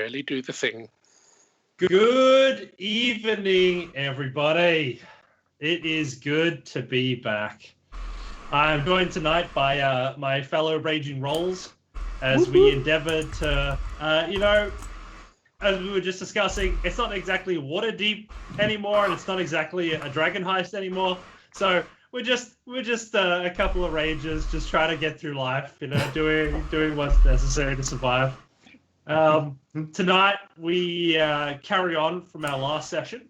really do the thing. Good evening, everybody. It is good to be back. I'm joined tonight by my fellow Raging Rolls as we endeavor to, as we were just discussing, it's not exactly Waterdeep anymore, and it's not exactly a Dragon Heist anymore. So we're just a couple of rangers just trying to get through life, doing what's necessary to survive. Tonight we carry on from our last session.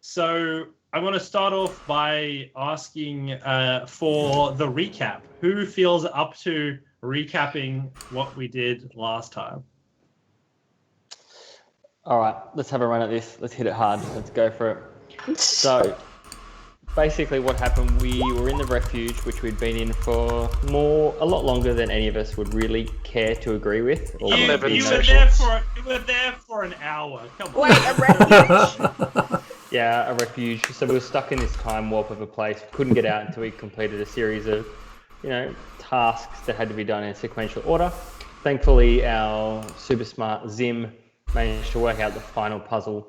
So I want to start off by asking for the recap. Who feels up to recapping what we did last time? All right, let's have a run at this. Let's hit it hard. Let's go for it. So basically what happened, we were in the refuge, which we'd been in for a lot longer than any of us would really care to agree with. You were there for an hour. Come on. Wait, a refuge? Yeah, a refuge. So we were stuck in this time warp of a place. Couldn't get out until we completed a series of, tasks that had to be done in sequential order. Thankfully, our super smart Zim managed to work out the final puzzle,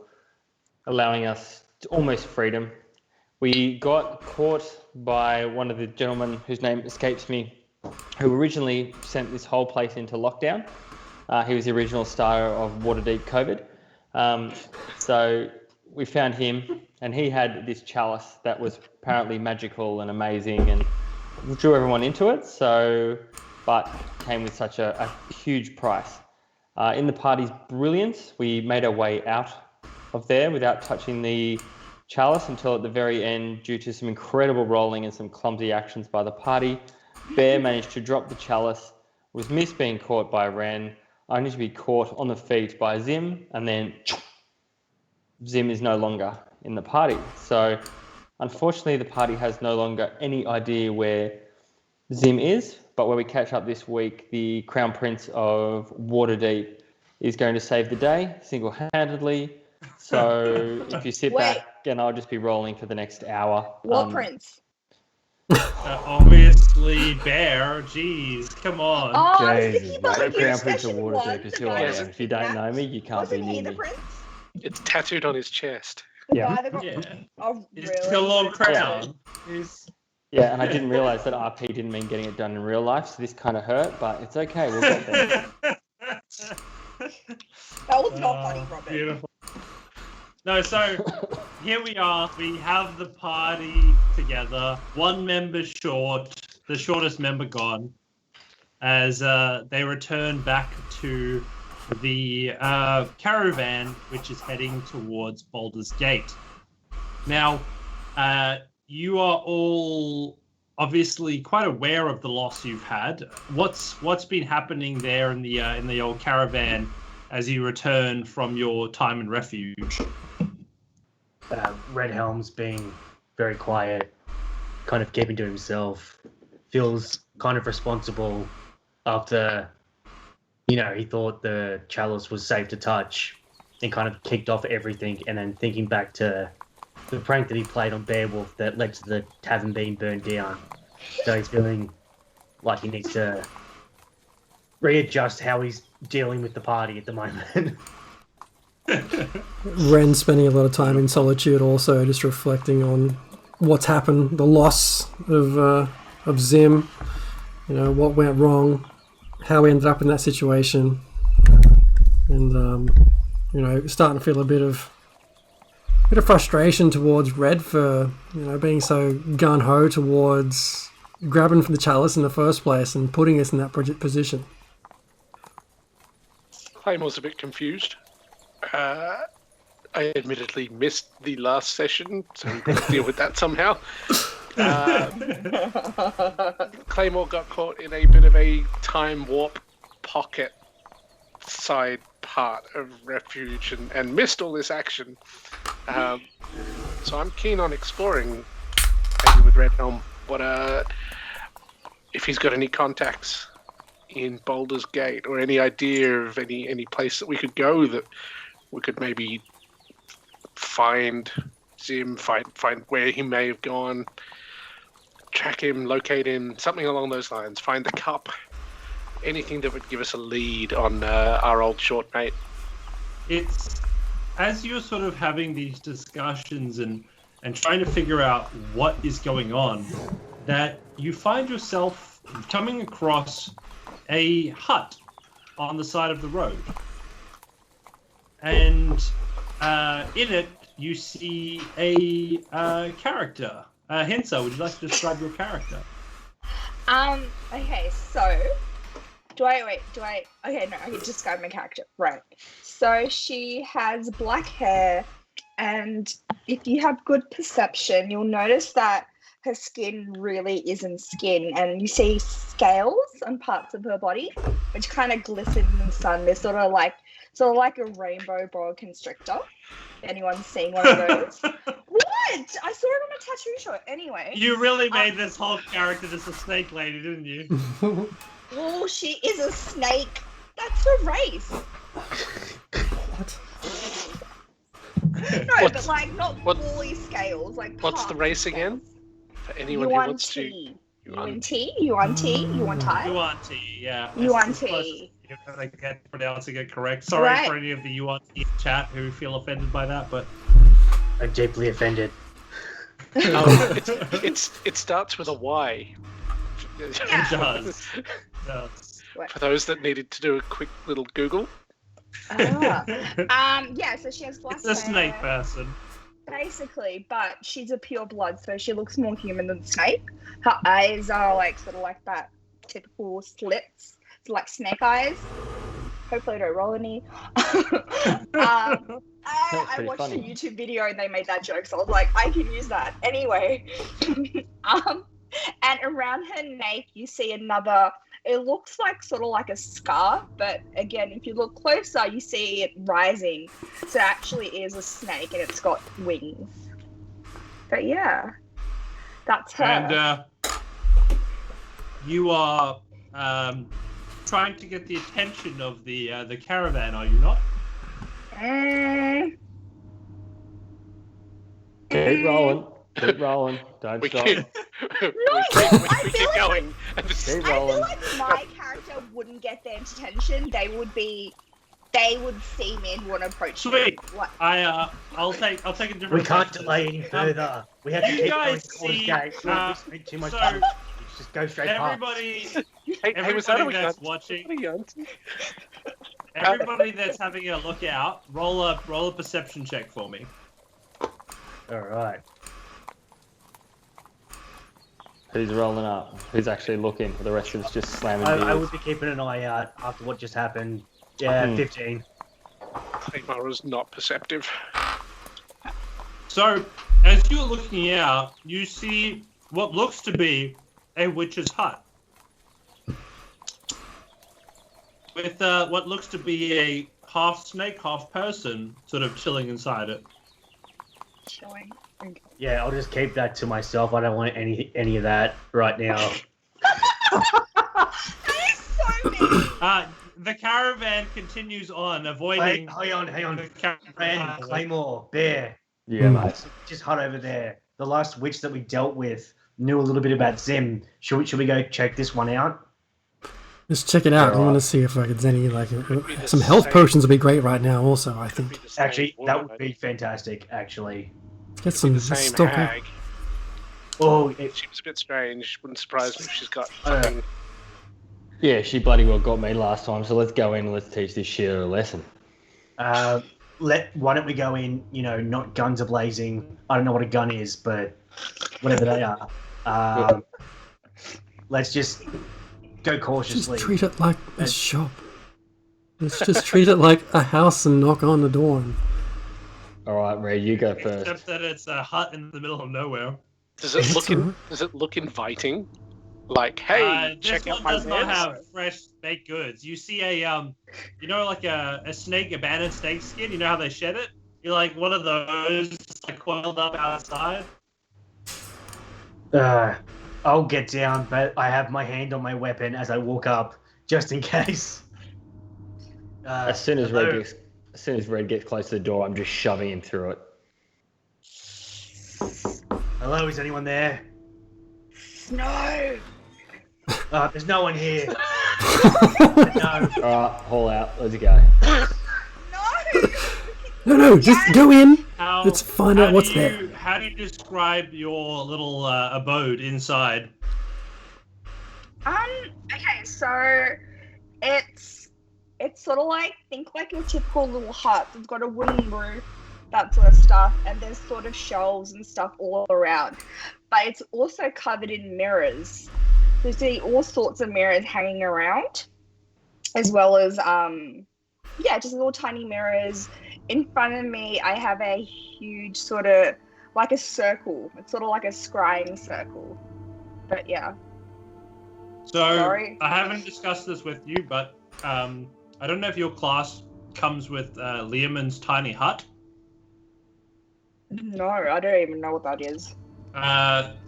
allowing us almost freedom. We got caught by one of the gentlemen whose name escapes me, who originally sent this whole place into lockdown. He was the original starter of Waterdeep COVID. So we found him, and he had this chalice that was apparently magical and amazing and drew everyone into it. But came with such a huge price. In the party's brilliance, we made our way out of there without touching the chalice until at the very end, due to some incredible rolling and some clumsy actions by the party. Bear managed to drop the chalice, was missed being caught by Ren, only to be caught on the feet by Zim, and then Zim is no longer in the party. So unfortunately, the party has no longer any idea where Zim is, but when we catch up this week, the Crown Prince of Waterdeep is going to save the day single-handedly. So if you sit back, and I'll just be rolling for the next hour. What prince? Obviously, Bear. Jeez, come on. Oh, Jeez, the Crown Prince of Waterdeep is who I am. If you don't know me, you can't be Wasn't he near the me. prince? It's tattooed on his chest. Yeah. Oh, It's really? still on crown. Yeah, and I didn't realise that RP didn't mean getting it done in real life, so this kind of hurt, but it's okay, we'll get there. That was not funny, Robert. Beautiful. No, so here we are. We have the party together. One member short, the shortest member gone, as they return back to the caravan, which is heading towards Baldurs Gate. Now, you are all obviously quite aware of the loss you've had. What's been happening there in the old caravan as you return from your time in refuge? Red Helm's being very quiet, kind of keeping to himself, feels kind of responsible after, he thought the chalice was safe to touch and kind of kicked off everything, and then thinking back to the prank that he played on Beowulf that led to the tavern being burned down. So he's feeling like he needs to readjust how he's dealing with the party at the moment. Ren spending a lot of time in solitude, also just reflecting on what's happened, the loss of Zim, what went wrong, how we ended up in that situation, and starting to feel a bit of frustration towards Red for being so gung-ho towards grabbing for the chalice in the first place and putting us in that position. Claymore's a bit confused. I admittedly missed the last session, so we've got to deal with that somehow. Claymore got caught in a bit of a time warp pocket side part of refuge and missed all this action. So I'm keen on exploring, maybe with Red Helm, if he's got any contacts in Baldurs Gate or any idea of any place that we could go that we could maybe find Zim, find where he may have gone, track him, locate him, something along those lines, find the cup, anything that would give us a lead on our old short mate. it's as you're sort of having these discussions and trying to figure out what is going on, that you find yourself coming across a hut on the side of the road. And in it, you see a character. Hensa, would you like to describe your character? Okay, so okay, no, I can describe my character. Right. So she has black hair, and if you have good perception, you'll notice that her skin really isn't skin, and you see scales on parts of her body, which kind of glisten in the sun. They're sort of like a rainbow boa constrictor. Anyone seen one of those? What? I saw it on a tattoo shop. Anyway. You really made this whole character just a snake lady, didn't you? Well, she is a snake. That's her race. What? No, but like not woolly scales. Like What's the race scales. again? For anyone who wants to. You want tea? You want tea? You want tie? Yuan yeah. Yuan As close tea. as I can pronouncing it correct. Sorry Right. for any of the Yuan tea chat who feel offended by that, but I'm deeply offended. It starts with a Y. it does. It does. For those that needed to do a quick little Google. Yeah, so she has black It's a snake hair, person. basically, but she's a pure blood, so she looks more human than snake. Her eyes are like sort of like that typical slits, like snake eyes. Hopefully I don't roll any. I pretty watched funny. a YouTube video and they made that joke, so I was like, I can use that. Anyway, and around her neck you see another, it looks like sort of like a scar, but again, if you look closer, you see it rising. So it actually is a snake and it's got wings. But yeah, that's her. And you are trying to get the attention of the caravan, are you not? Keep rolling. Keep rolling. Don't We stop. keep, No, I we feel keep like going. Keep I feel rolling. like my character wouldn't get their attention. They would see me and want to approach me. Sweet. What? I'll take a different. We can't approach to delay this. any further. We have to you keep going guys towards see, gate. We spend too much so time. Just go straight past. Everybody, Hey, was that a everybody that's Yuan? watching, A Yuan? everybody that's having a look out, roll a perception check for me. All right. Who's rolling up? Who's actually looking? The rest of us just slamming I beers. would be keeping an eye out after what just happened. Yeah, 15. Mara's not perceptive. So, as you're looking out, you see what looks to be a witch's hut. With what looks to be a half snake, half person sort of chilling inside it. Showing. Yeah, I'll just keep that to myself. I don't want any of that right now. That is so mean. The caravan continues on, avoiding Wait, hang on. the caravan. Random, Claymore, Bear. Yeah, mate. Just hut over there. The last witch that we dealt with knew a little bit about Zim. Should we go check this one out? Just check it out. I want to see if there's any some health potions would be great right now. Also, I Could be think the same Actually, woman, that would be fantastic. Actually. let's get the some same stock. hag. Oh, Seems a bit strange. Wouldn't surprise me if she's got Uh, something. Yeah, she bloody well got me last time, so let's go in and let's teach this shit a lesson. why don't we go in? You know, not guns ablazing. I don't know what a gun is, but whatever they are. Let's just go Just cautiously. treat it like a shop. Let's just treat it like a house and knock on the door. And All right, Ray, you go first. Except that it's a hut in the middle of nowhere. Does it look That's all right. does it look inviting? Like, hey, This check out one my does not wares? have fresh baked goods. You see you know, like a snake, abandoned snake skin. You know how they shed it? You're like one of those, like coiled up outside. I'll get down, but I have my hand on my weapon as I walk up, just in case. As soon as hello? Red gets close to the door, I'm just shoving him through it. Hello, is anyone there? No. There's no one here. No. All right, haul out. Let's go. No. No, just go in. How, Let's find out what's there. How do you describe your little abode inside? Okay, so it's sort of like, think like your typical little hut. It's got a wooden roof, that sort of stuff, and there's sort of shelves and stuff all around. But it's also covered in mirrors. So you see all sorts of mirrors hanging around, as well as just little tiny mirrors. In front of me, I have a huge sort of like a circle. It's sort of like a scrying circle. But yeah. So Sorry. I haven't discussed this with you, but I don't know if your class comes with Liamon's tiny hut. No, I don't even know what that is.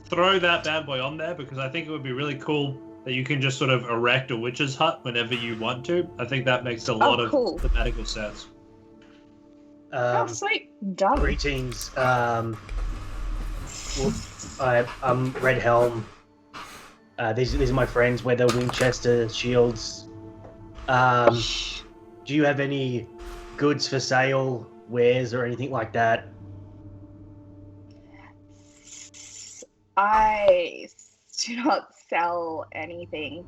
Throw that bad boy on there, because I think it would be really cool that you can just sort of erect a witch's hut whenever you want to. I think that makes a lot cool. of thematical sense. Sweet. Done. Greetings. I'm Red Helm. These are my friends. We're the Winchester Shields. Do you have any goods for sale, wares, or anything like that? I do not sell anything.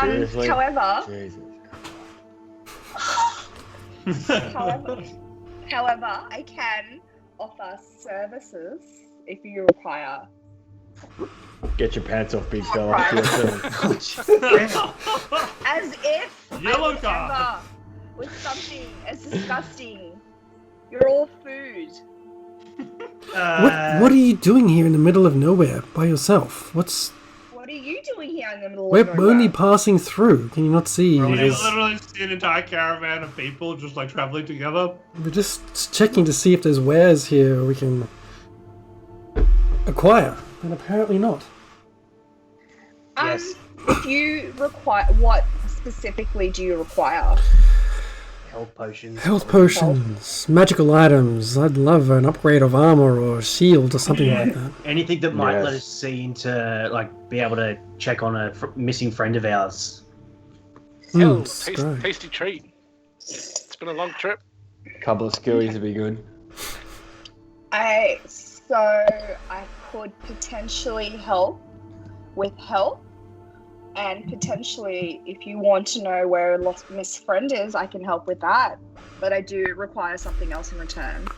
Seriously? However, Jesus. however, I can offer services if you require. Get your pants off, big fella. Right. Yes, As if Yellow I would card. ever with something as disgusting. You're all food. What are you doing here in the middle of nowhere by yourself? What are you doing here in the middle We're of nowhere? only passing through. Can you not see? You There's- literally see an entire caravan of people just like traveling together. We're just checking to see if there's wares here we can acquire, and apparently not. Yes. If you require, what specifically do you require? Health potions. Health potions, magical items. I'd love an upgrade of armor or shield or something like that. Anything that might let Yes. us see into, like, be able to check on a missing friend of ours. Hell, Scry. tasty treat. It's been a long trip. couple of skillies would be good. I could potentially help with help, and potentially, if you want to know where a lost Miss Friend is, I can help with that. But I do require something else in return.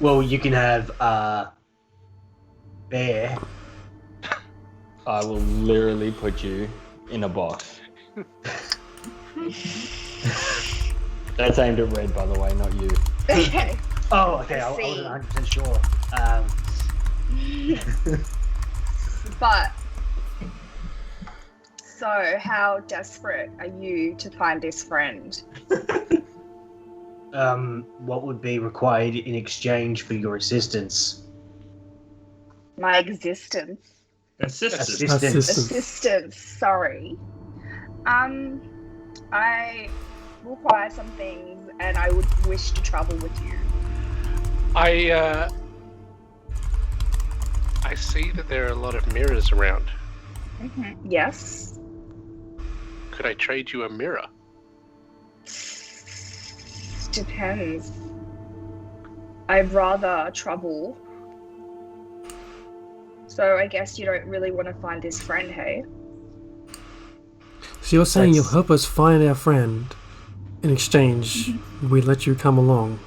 Well, you can have Bear. I will literally put you in a box. That's aimed at Red, by the way, not you. Okay. Oh, okay. I See. wasn't 100% sure. But so, how desperate are you to find this friend? What would be required in exchange for your assistance? My existence. Assistant. Assistance, sorry. I require some things, and I would wish to travel with you. I see that there are a lot of mirrors around. Yes. Could I trade you a mirror? Depends. I'd rather trouble. So I guess you don't really want to find this friend, hey? So you're saying That's- you'll help us find our friend. In exchange, we let you come along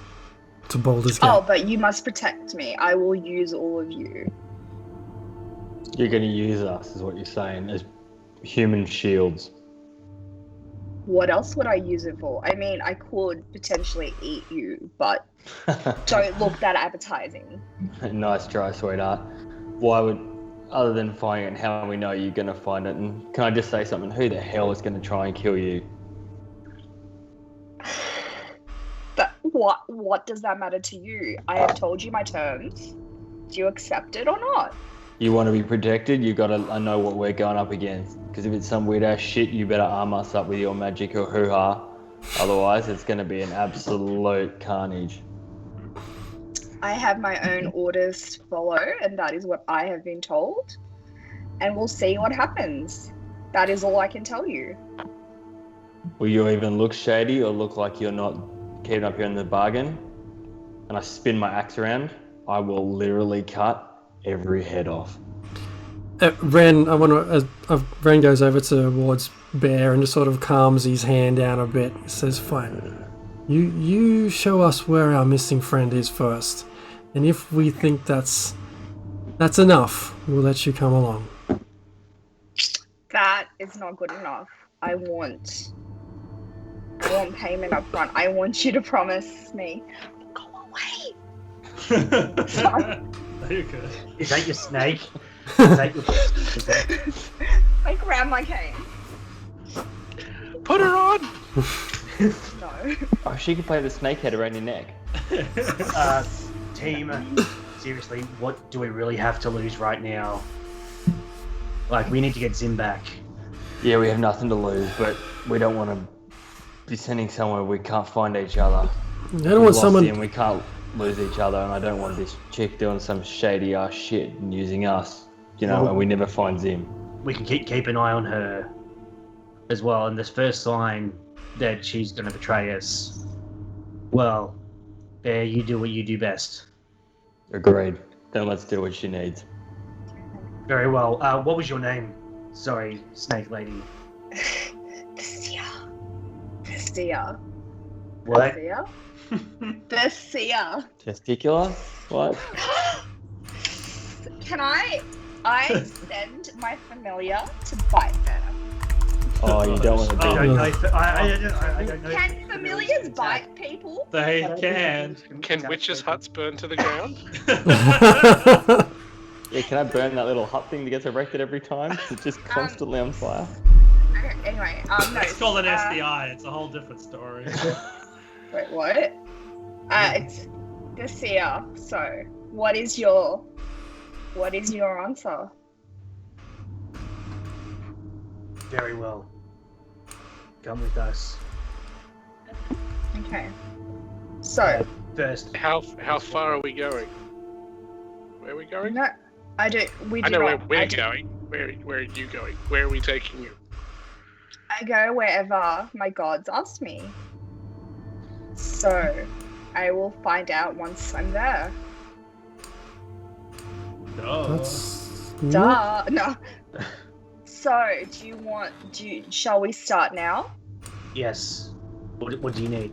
to Baldur's Gate. Oh, but you must protect me. I will use all of you. You're going to use us, is what you're saying, as human shields. What else would I use it for? I mean, I could potentially eat you, but don't look that appetizing. Nice try, sweetheart. Why would, other than finding it, how we know you're going to find it? And can I just say something? Who the hell is going to try and kill you? But what does that matter to you? I have told you my terms. Do you accept it or not? You want to be protected, you got to know what we're going up against. Because if it's some weird ass shit, you better arm us up with your magic or hoo-ha. Otherwise, it's going to be an absolute carnage. I have my own orders to follow, and that is what I have been told. And we'll see what happens. That is all I can tell you. Will you even look shady or look like you're not keeping up here in the bargain, and I spin my axe around, I will literally cut every head off. Ren, Ren goes over towards Bear and just sort of calms his hand down a bit. He says, "Fine, you show us where our missing friend is first, and if we think that's enough, we'll let you come along." That is not good enough. I want payment up front. I want you to promise me. Go away. Sorry. You're good. Is that your snake? Is that your... I grab my cane. Put her on! No. Oh, she can play the snake head around your neck. Team, seriously, what do we really have to lose right now? Like, we need to get Zim back. Yeah, we have nothing to lose, but we don't want to be sending somewhere we can't find each other. I don't want someone. And we can't lose each other, and I don't want this chick doing some shady ass shit and using us, and we never find Zim. We can keep an eye on her as well, and this first sign that she's going to betray us, well, Bear, you do what you do best. Agreed. Then let's do what she needs. Very well. What was your name? Sorry, Snake Lady. Thea. What? Thea. Testicular? What? Can I send my familiar to bite better? Oh, you don't want to do I don't know. that. I don't know. Can familiars bite people? They can. Can witches' huts burn to the ground? Yeah, can I burn that little hut thing that gets erected every time? It's just constantly on fire. Okay, anyway, no. It's called an SDI. It's a whole different story. Wait, what? It's Thea. So, what is your answer? Very well. Come with us. Okay. So, First, How far are we going? Where are we going? no, we do I know where not. we're going. Where are you going? Where are we taking you? I go wherever my gods ask me. So, I will find out once I'm there. That's Duh. No. So, shall we start now? yes. What do you need?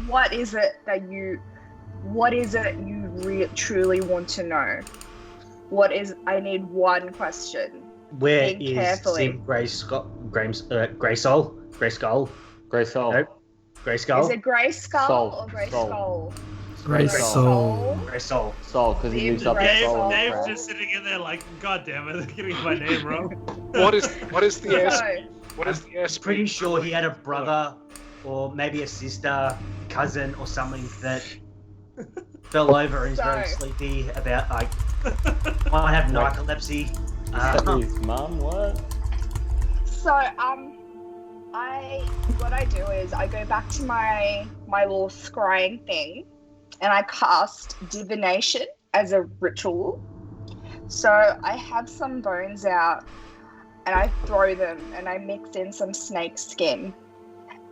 What is it you truly want to know? I need one question. Where Think is carefully. Zim Grey Skull? Grey Skull? Grey Soul. Nope. Grey Skull? Is it Grey Skull Soul. or Grey Soul. Skull? Great Soul. soul. Grey Soul. Soul, because he moves up the Grey soul. Soul. Dave's just sitting in there like, God damn it, they're getting my name wrong. What is the air? So, What is the airspeed? Pretty sure he had a brother or maybe a sister, cousin or something that fell over and is very So- sleepy about like might have narcolepsy. His mum, what? So, what I do is I go back to my little scrying thing, and I cast divination as a ritual. So I have some bones out, and I throw them, and I mix in some snake skin.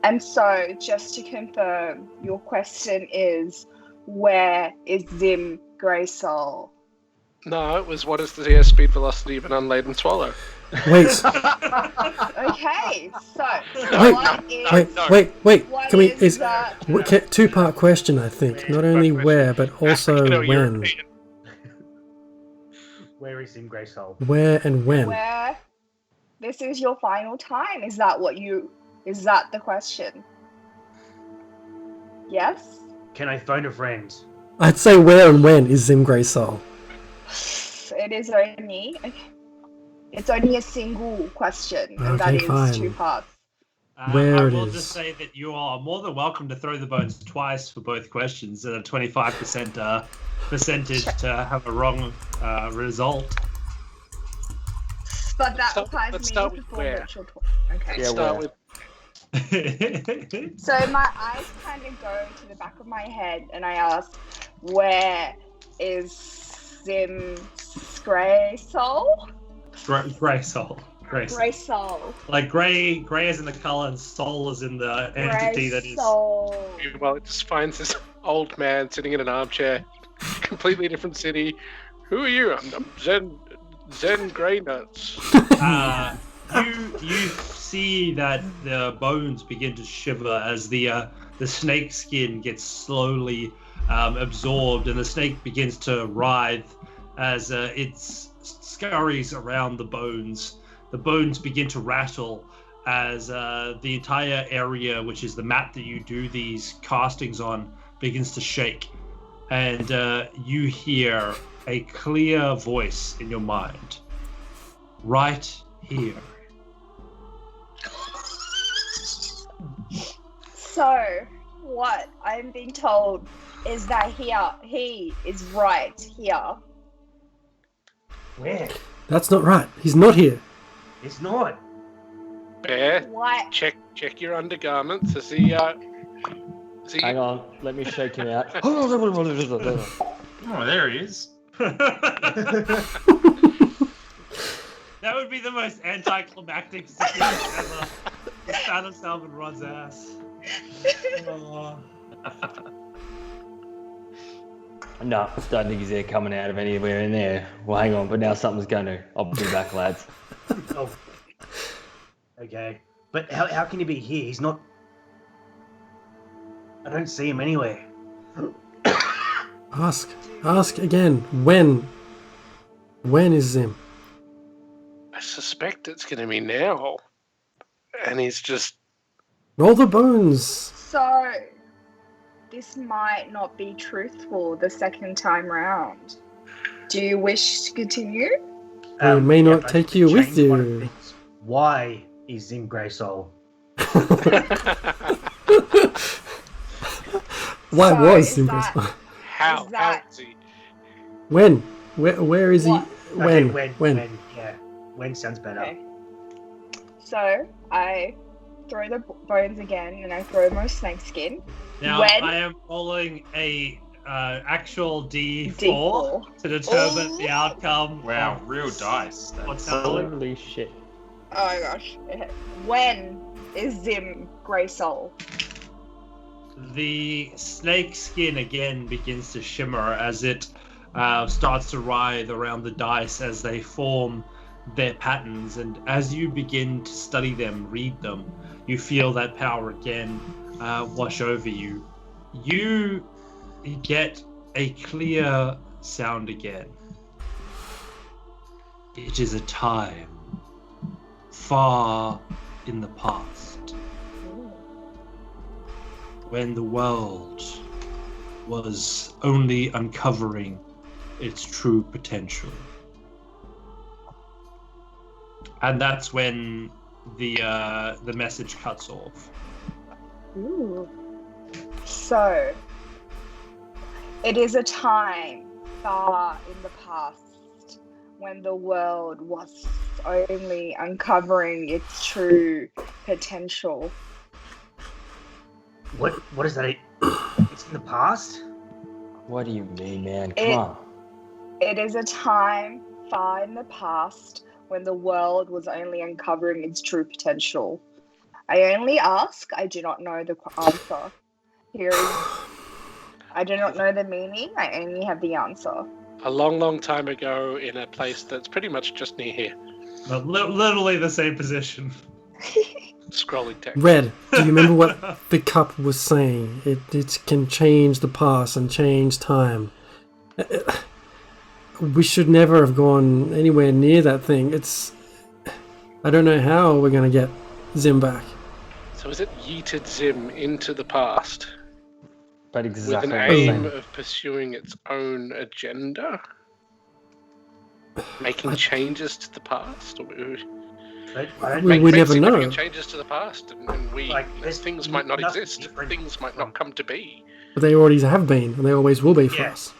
And so, just to confirm, your question is, where is Zim Grey Soul? No, it was what is the airspeed velocity of an unladen swallow? Wait, Okay, so Wait, what is wait. what Can we? is the Two-part question, I think. Not only where, but also when. European. Where is Zim Grey Soul? Where and when? where? This is your final time. Is that the question? Yes. Can I phone a friend? I'd say where and when is Zim Grey Soul? It is only. It's only a single question, and that Okay, is fine. 2 parts. Where I it will is. just say that you are more than welcome to throw the bones twice for both questions at a 25% percentage to have a wrong result. But that Let's requires start me to with perform where. ritual. Okay. Yeah, Start where? with So my eyes kind of go to the back of my head, and I ask, "Where is Zim Grey Soul?" Grey Soul. Grey soul. Grey soul. Like grey is in the color and soul is in the entity that is. Soul. Well, it just finds this old man sitting in an armchair, completely different city. Who are you? I'm Zen Grey Nuts. You see that the bones begin to shiver as the snake skin gets slowly absorbed, and the snake begins to writhe as it scurries around the bones. The bones begin to rattle as the entire area, which is the mat that you do these castings on, begins to shake. And you hear a clear voice in your mind. Right here. So, what I'm being told is that he is right here. Where? That's not right. He's not here. It's not. Bear, What? check your undergarments. Is he? Hang on, let me shake him out. Oh, there he is. That would be the most anticlimactic situation ever. The Santa Salmon runs ass. Oh. No, I don't think he's there coming out of anywhere in there. Well, hang on, but now something's going to. I'll be back, lads. Oh. Okay. But how can he be here? He's not... I don't see him anywhere. Ask again. When is Zim? I suspect it's going to be now, and he's just. Roll the bones. So, this might not be truthful the second time round. Do you wish to continue? We may not but take you with change one of you. the things. Why is Zim Grey Soul? Why So, was is Zim that- Grey Soul? How? Is that- How is he? When? Where is What? he? When? Okay, when? Yeah. When sounds better. Okay. So, I throw the bones again and I throw my snake skin. Now, When? I am rolling a actual D4 D4. to determine Oh. the outcome. Wow, of real dice. What's That's happening? Holy shit. Oh my gosh. Okay. When is Zim Grey Soul? The snake skin again begins to shimmer as it starts to writhe around the dice as they form their patterns. And as you begin to study them, read them, you feel that power again wash over you. You get a clear sound again. It is a time far in the past, when the world was only uncovering its true potential. And that's when the message cuts off. Ooh. So, it is a time far in the past when the world was only uncovering its true potential. What is that? It's in the past? What do you mean, man? Come It- on. It is a time far in the past when the world was only uncovering its true potential. I only ask, I do not know the answer. Here is, I do not know the meaning, I only have the answer. A long, long time ago in a place that's pretty much just near here. But literally the same position. Scrolling text. Red, do you remember what the cup was saying? It can change the past and change time. We should never have gone anywhere near that thing. I don't know how we're going to get Zim back. So is it yeeted Zim into the past But with exactly an the aim same. of pursuing its own agenda? Making changes to the past? Or I don't We make never significant know. changes to the past, and we Like, there's things might not nothing exist. different Things might not come to be. But they already have been, and they always will be for Yeah. us.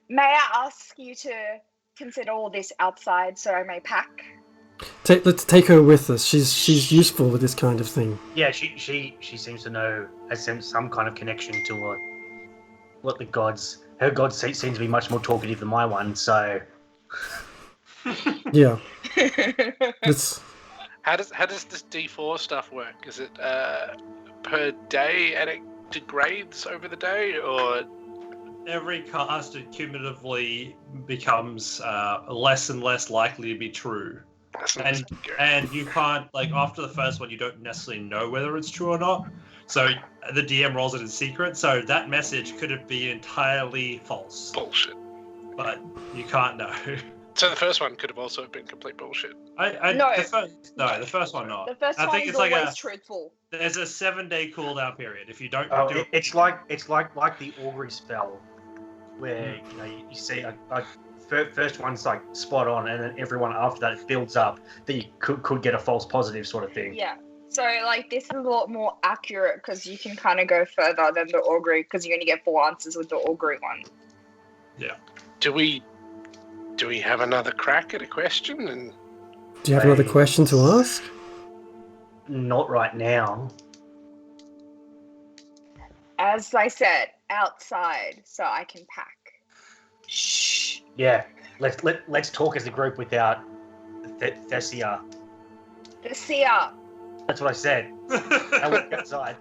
May I ask you to consider all this outside so I may pack? Let's take her with us. She's useful with this kind of thing. Yeah, she seems to know, has some kind of connection to what the gods. Her gods seem to be much more talkative than my one. So Yeah. It's How does this D4 stuff work? Is it per day and it degrades over the day, or Every cast it cumulatively becomes less and less likely to be true. And you can't, like, after the first one, you don't necessarily know whether it's true or not. So the DM rolls it in secret. So that message could have been entirely false. bullshit? But you can't know. So the first one could have also been complete bullshit. No. The first one not. The first I one think is it's like always truthful. There's a 7-day cooldown period. If you don't Oh, do it, it's like the augury spell, where you see first one's like spot on, and then everyone after that it builds up that you could get a false positive sort of thing. Yeah. So like this is a lot more accurate because you can kind of go further than the augury because you only get 4 answers with the augury one. Do we have another crack at a question? And do you have another question to ask? Not right now. As I said, outside so I can pack. Shh. Yeah. Let's talk as a group without Thessia. The seer. That's what I said. I went outside.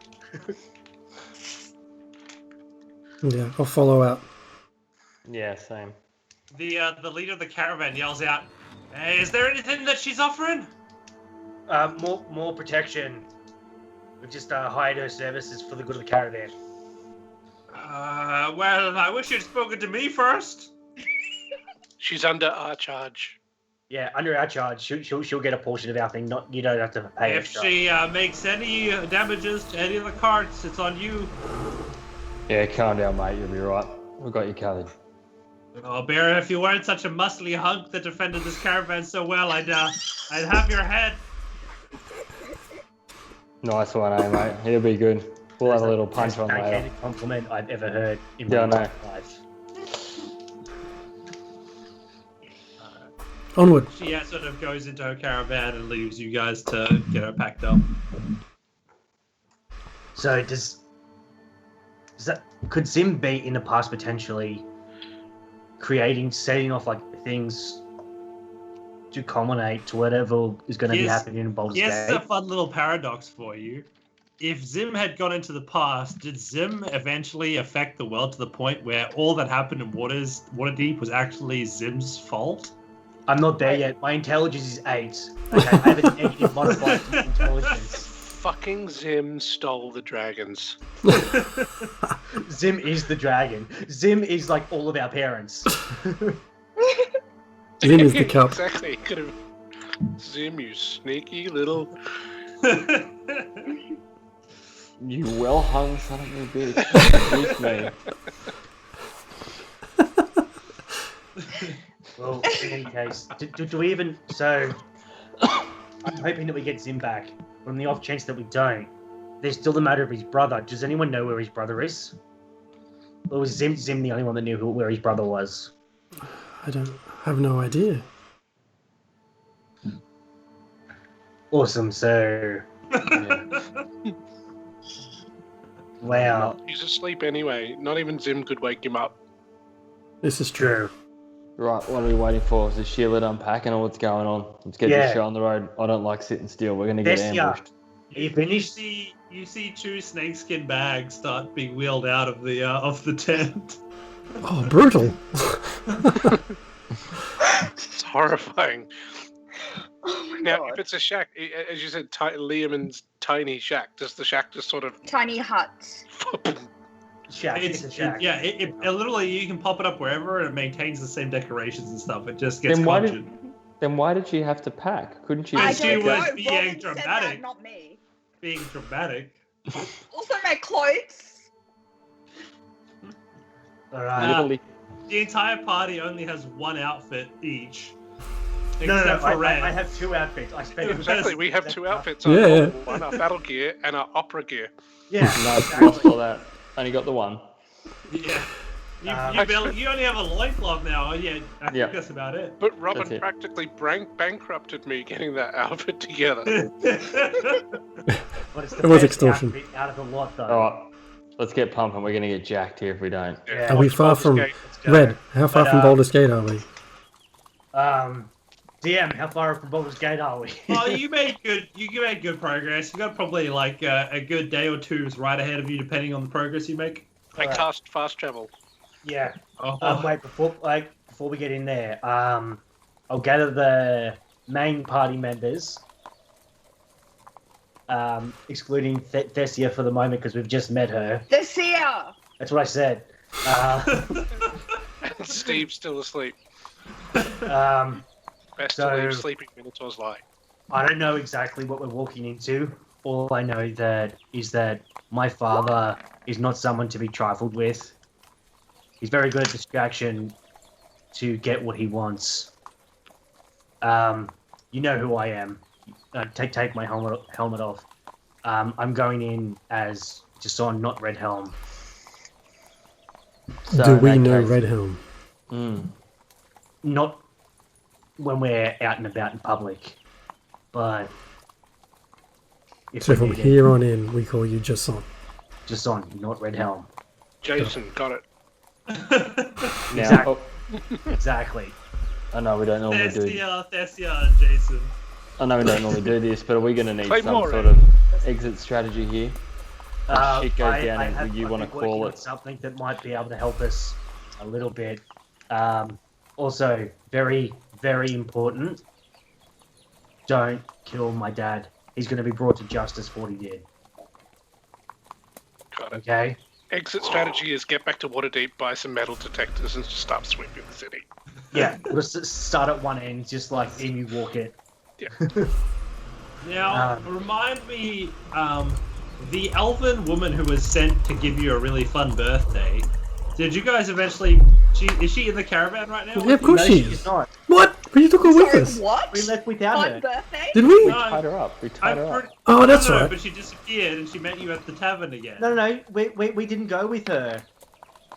Yeah, I'll follow out. Yeah, same. the leader of the caravan yells out, "Hey, is there anything that she's offering?" More protection. We've just hired her services for the good of the caravan. Well, I wish you'd spoken to me first. she's under our charge. Yeah, under our charge, she'll get a portion of our thing. Not you don't have to pay If extra. she makes any damages to any of the carts, it's on you. Yeah, calm down, mate. You'll be right. We've got you covered. Oh, Bear, if you weren't such a muscly hunk that defended this caravan so well, I'd have your head. Nice one, eh, mate? He'll be good. We'll have a little punch on later. Backhanded compliment I've ever heard in Yeah, I my know. life. Onward. She sort of goes into her caravan and leaves you guys to get her packed up. So could Zim be in the past potentially setting off like things to culminate to whatever is going to be Yes. happening in Baldur's Yes, Gate? it's a fun little paradox for you. If Zim had gone into the past, did Zim eventually affect the world to the point where all that happened in Waterdeep was actually Zim's fault? I'm not there yet. My intelligence is 8. Okay, I have a negative modifier to intelligence. Fucking Zim stole the dragons. Zim is the dragon. Zim is like all of our parents. Zim is the cup. Exactly. Could have. Zim, you sneaky little. You well-hung son of a bitch. Excuse me. Well, in any case, do we even... So, I'm hoping that we get Zim back. On the off chance that we don't, there's still the matter of his brother. Does anyone know where his brother is? Or was Zim the only one that knew where his brother was? I have no idea. Awesome, so... Yeah. Wow. He's asleep anyway. Not even Zim could wake him up. This is true. True. Right, what are we waiting for? Is the Sheila unpacking or what's going on? Let's get this show on the road. I don't like sitting still. We're going to get ambushed. Are you You finished? see 2 snakeskin bags start being wheeled out of the tent. Oh, brutal. It's horrifying. Oh my Now, god. if it's a shack, as you said, Liam's tiny shack, does the shack just sort of... Tiny huts. Shack. It's a shack. It literally, you can pop it up wherever and it maintains the same decorations and stuff. It just gets Then why conjured. Then why did she have to pack? Couldn't she? I Yes, just she don't take know. was that? being Robin said dramatic. that, not me. Being dramatic. Also my clothes. Alright. Literally. The entire party only has one outfit each. No, Except for Red. I have 2 outfits. I spent Exactly, we have 2 outfits. Yeah, yeah. One our battle gear and our opera gear. Yeah. No, exactly. lost all that. Only got the one. Yeah. Um, You only have a loincloth now. I think Yeah. that's about it. But Robin That's it. practically bankrupted me getting that outfit together. But it's the It was best extortion. outfit out of the lot, though. Alright, let's get pumping. We're going to get jacked here if we don't. Are we far Baldur's from Gate. Let's go. Red? How far But, from Baldur's Gate are we? DM, how far from Baldur's Gate are we? Oh, you made good progress. You got probably like a good day or two's right ahead of you, depending on the progress you make. I cast fast travel. Yeah. Oh, Wait, before we get in there, I'll gather the main party members, excluding Thessia for the moment because we've just met her. Thessia! That's what I said. Steve's still asleep. Best to So- leave sleeping Minotaurs lie. I don't know exactly what we're walking into. All I know is that my father is not someone to be trifled with. He's very good at distraction to get what he wants. You know who I am. Take my helmet off. I'm going in as Jason, not Red Helm. So Do in we that know case- Red Helm? Not when we're out and about in public, but if So we from need it, here on in, we call you Jason. Jason, not Red Helm. Jason, got it. Now, Exactly. oh, Exactly. I know we don't normally do. Thessia, and Jason. I know we don't normally do this, but are we going to need Play some more, sort of exit strategy here? If shit goes down and I've you want to been working call on it. something that might be able to help us a little bit. Also, very, very important. Don't kill my dad. He's going to be brought to justice for what he did. Got it. Okay. Exit strategy is get back to Waterdeep, buy some metal detectors, and just start sweeping the city. Yeah. We'll start at one end, just like Emu walk it. Now, remind me, the elven woman who was sent to give you a really fun birthday. Did you guys eventually? Is she in the caravan right now? Yeah, of course No, she she's is. not. What? But you took her with Sorry, us. what? We left without On her. birthday? Did we? We No, tied her up. We tied her up. Oh, that's no, right. but she disappeared and she met you at the tavern again. No, we didn't go with her.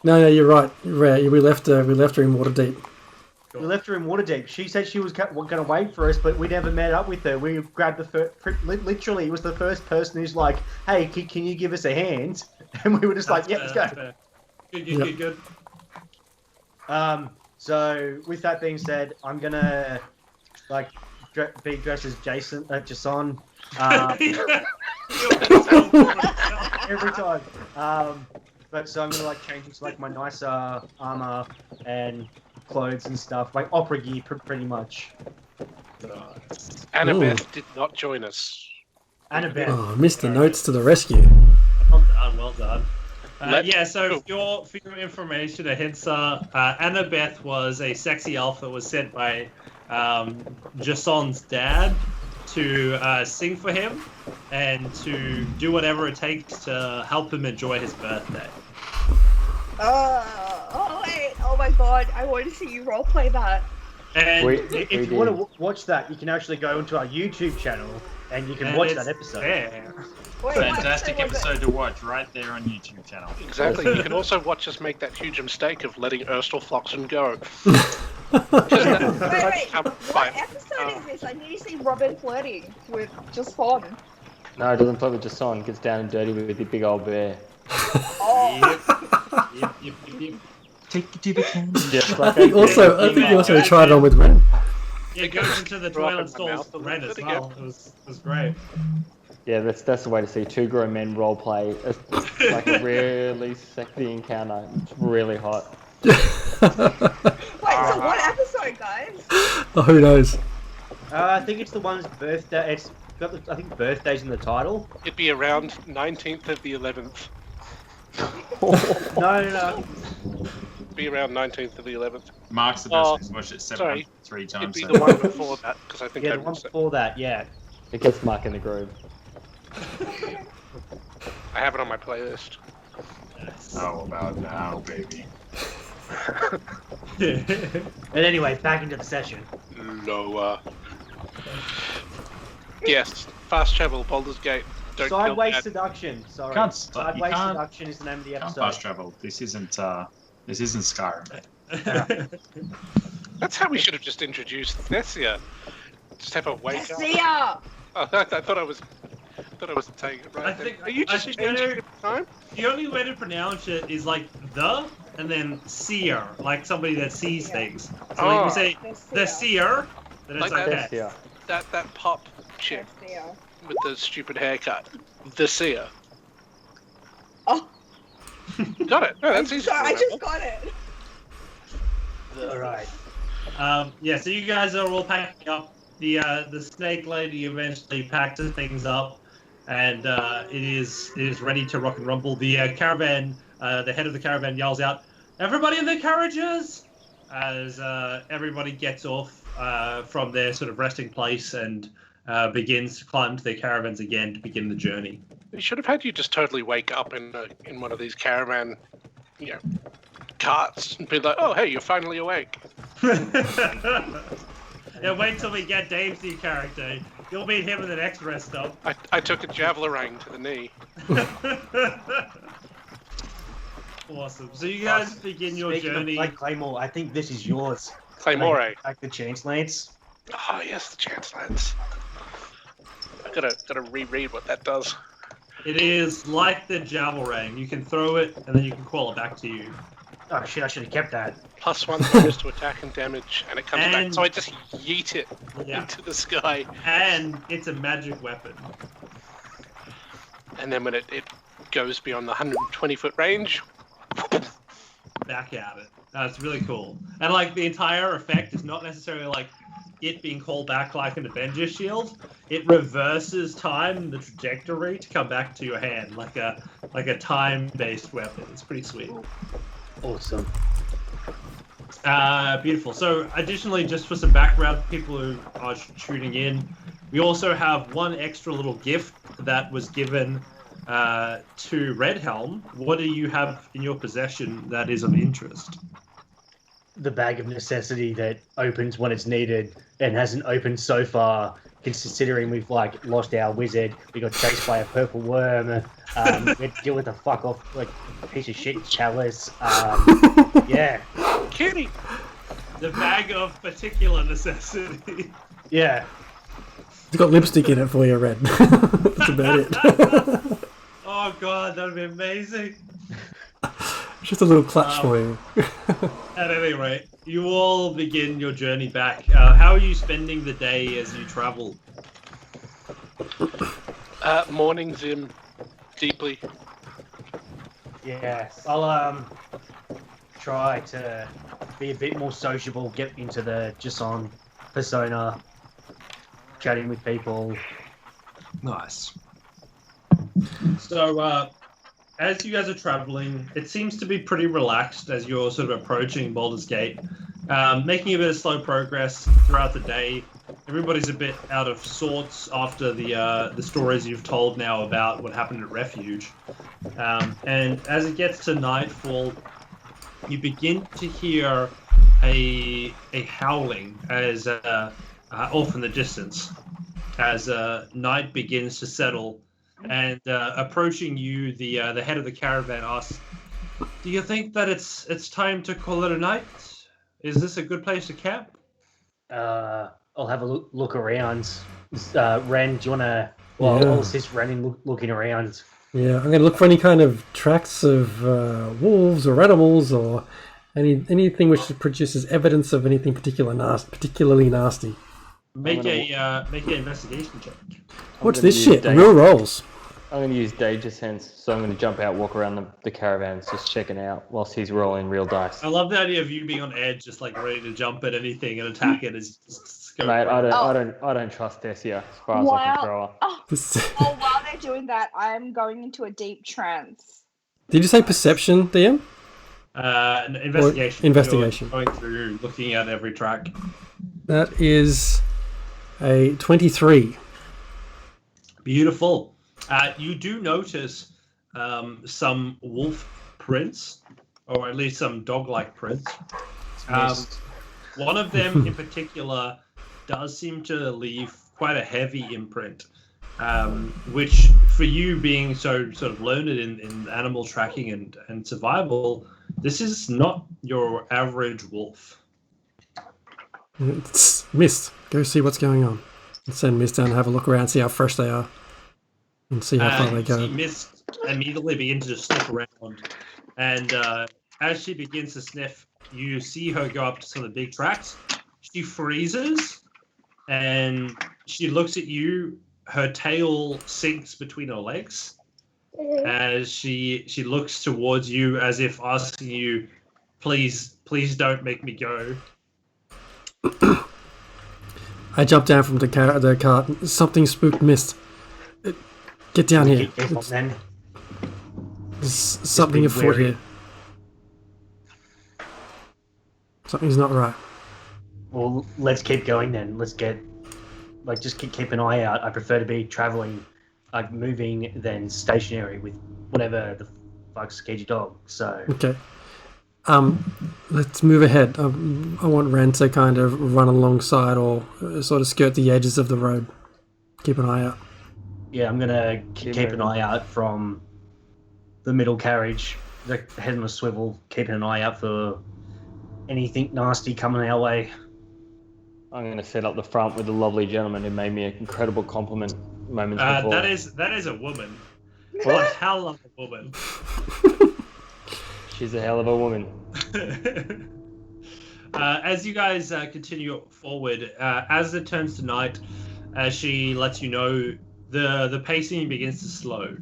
No, you're right. We left her in Waterdeep. We left her in Waterdeep. She said she was going to wait for us, but we never met up with her. We grabbed the first... Literally, it was the first person who's like, hey, can you give us a hand? And we were just like, yeah, let's go. Good. So, with that being said, I'm going to, like, be dressed as Jason, Jason, every time. But so I'm going to, like, change into, like, my nicer armor and clothes and stuff, like opera gear, pretty much. Annabeth did not join us. Annabeth. Oh, Mr. Notes to the rescue. Well done. So for your information, a heads up, Annabeth was a sexy elf that was sent by Jason's dad to sing for him and to do whatever it takes to help him enjoy his birthday. Oh my god, I want to see you roleplay that. And If you want to watch that, you can actually go into our YouTube channel and you can watch that episode. Yeah. Wait, Fantastic what was it? episode to watch right there on YouTube channel. Exactly. You can also watch us make that huge mistake of letting Urstel Floxen go. Wait, Come, what fine. episode is this? I need to see Robin flirting with just fun. No, it doesn't play with Jason. Gets down and dirty with the big old bear. Oh, Yep. Take it to the can. Just I like think you also tried it on with Ren. It goes into the Drop toilet in my stalls mouth a red little as bit well. It was great. Yeah, that's the way to see two grown men role play. It's like a really sexy encounter. It's really hot. wait, so what episode, guys? Oh, who knows? I think it's the one's birthday. It's got I think birthday's in the title. It'd be around 19th of the 11th. No. It'd be around 19th of the 11th. Mark's the Oh, person who's watched it sorry. 703 It'd times. be so- the one before that, because I think Yeah, I the one missed it. before that. Yeah. It gets Mark in the groove. I have it on my playlist. How about now, baby? But anyway, back into the session. Lower. Yes, fast travel, Baldur's Gate. Don't kill Sideways Dad. Seduction. Sorry. You Sideways can't- Seduction is the name of the Can't episode. fast travel. This isn't Skyrim. That's how we should have just introduced Thessia. Just have a wake up. Thessia! Oh, I thought I was saying it right. I then. think- Are you I just think changing better- it every time? The only way to pronounce it is like the and then seer, like somebody that sees things. So like Oh. we say the seer, Then it's Like okay. Yes, yeah. That pop chick Yes, they are. with the stupid haircut. The seer. Oh, Got it. No, that's easy. sorry, I to just remember. got it. All right. Yeah, so you guys are all packing up. The snake lady eventually packs her things up, and it is ready to rock and rumble. The caravan, the head of the caravan yells out, "Everybody in their carriages!" As everybody gets off from their sort of resting place and begins to climb to their caravans again to begin the journey. We should have had you just totally wake up in one of these caravan, carts and be like, "Oh, hey, you're finally awake." Yeah, wait till we get Dave's new character. You'll meet him in the next rest stop. I took a javelin to the knee. Awesome. So you guys begin your Speaking journey. of like Claymore, I think this is yours. Claymore. Like the Chance Lance. Oh yes, the chance lance. I gotta reread what that does. It is like the javelin. You can throw it, and then you can call it back to you. Oh shit! I should have kept that. +1 bonus to attack and damage, and it comes back. And- So I just yeet it Yeah. into the sky, And it's a magic weapon. and then when it goes beyond the 120-foot range, Back at it. That's really cool. And like the entire effect is not necessarily like it being called back like an Avenger shield. It reverses time, the trajectory to come back to your hand like a time-based weapon. It's pretty sweet. Awesome. Beautiful. So additionally, just for some background, people who are tuning in, we also have one extra little gift that was given to Redhelm. What do you have in your possession that is of interest? The bag of necessity that opens when it's needed and hasn't opened so far. Considering we've like lost our wizard, we got chased by a purple worm. We had to deal with a fuck off like piece of shit chalice. Yeah, kitty. The bag of particular necessity. yeah. It's got lipstick in it for you, Red. That's about it. Oh god, that would be amazing. Just a little clutch for you. At any rate, you all begin your journey back. How are you spending the day as you travel? Mourning Zim deeply. Yeah, I'll try to be a bit more sociable, get into the Jason persona, chatting with people. Nice. So, as you guys are traveling, it seems to be pretty relaxed as you're sort of approaching Baldurs Gate, making a bit of slow progress throughout the day. Everybody's a bit out of sorts after the stories you've told now about what happened at Refuge. And as it gets to nightfall, you begin to hear a howling as off in the distance as night begins to settle. And approaching you, the head of the caravan asks, "Do you think that it's time to call it a night? Is this a good place to camp?" I'll have a look around. Ren, do you want to... Well, Yeah. I'll assist Ren in looking around. Yeah, I'm going to look for any kind of tracks of wolves or animals or anything which produces evidence of anything particularly nasty. Make an investigation check. What's gonna this use shit? Dave- Real rolls. I'm going to use Danger Sense, so I'm going to jump out, walk around the caravans, just checking out whilst he's rolling real dice. I love the idea of you being on edge, just like ready to jump at anything and attack it. Just go Mate, for it. I don't trust Tessia as far as I can throw her. Well, while they're doing that, I'm going into a deep trance. Did you say perception, DM? An investigation. Investigation. You're going through, looking at every track. That is a 23. Beautiful. You do notice some wolf prints, or at least some dog-like prints. One of them in particular does seem to leave quite a heavy imprint, which for you being so sort of learned in animal tracking and survival, this is not your average wolf. It's Mist. Go see what's going on. Let's send Mist down and have a look around, see how fresh they are, and see how far they go. See Mist immediately begin to just sniff around, and as she begins to sniff, you see her go up to some of the big tracks. She freezes, and she looks at you. Her tail sinks between her legs as she looks towards you as if asking you, please don't make me go. I jump down from the cart. Something spooked mist. Get down here. Careful, then. There's something be afoot wary. here. Something's not right. Well, let's keep going then. Let's get, just keep an eye out. I prefer to be traveling, moving than stationary with whatever the fuck's scared your dog. So Okay. Let's move ahead. I want Ren to kind of run alongside or sort of skirt the edges of the road. Keep an eye out. yeah, I'm gonna keep an eye out from the middle carriage, the head on a swivel, keeping an eye out for anything nasty coming our way. I'm going to set up the front with the lovely gentleman who made me an incredible compliment moments before. That is a woman. What hell of a woman. She's a hell of a woman. As you guys continue forward, as it turns to night, as she lets you know, the pacing begins to slow.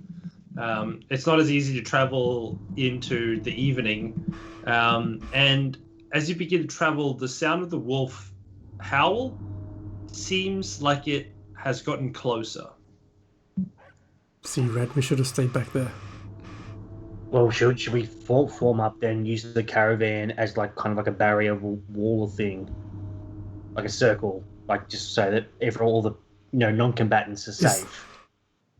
It's not as easy to travel into the evening, and as you begin to travel, the sound of the wolf howl seems like it has gotten closer. See, Red, we should have stayed back there. Well, should we form up then, use the caravan as kind of like a barrier wall thing, like a circle, just so that all the non-combatants are safe.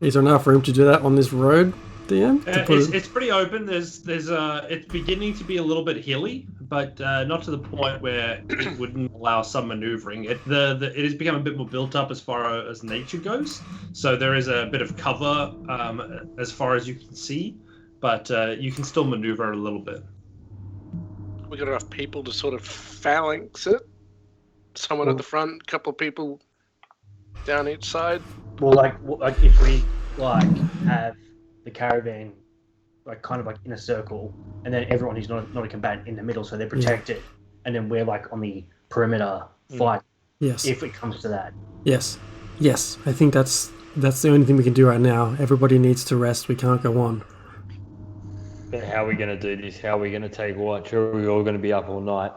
Is there enough room to do that on this road, DM? It's pretty open. It's beginning to be a little bit hilly, but not to the point where it wouldn't allow some maneuvering. It has become a bit more built up as far as nature goes, so there is a bit of cover as far as you can see, but you can still maneuver a little bit. We got enough people to sort of phalanx it. Someone at the front, a couple of people down each side. Well, if we have the caravan kind of in a circle, and then everyone who's not a combatant in the middle, so they're protected, and then we're on the perimeter fight. Yes. If it comes to that. Yes. I think that's the only thing we can do right now. Everybody needs to rest. We can't go on. But how are we going to do this? How are we going to take watch? Or are we all going to be up all night?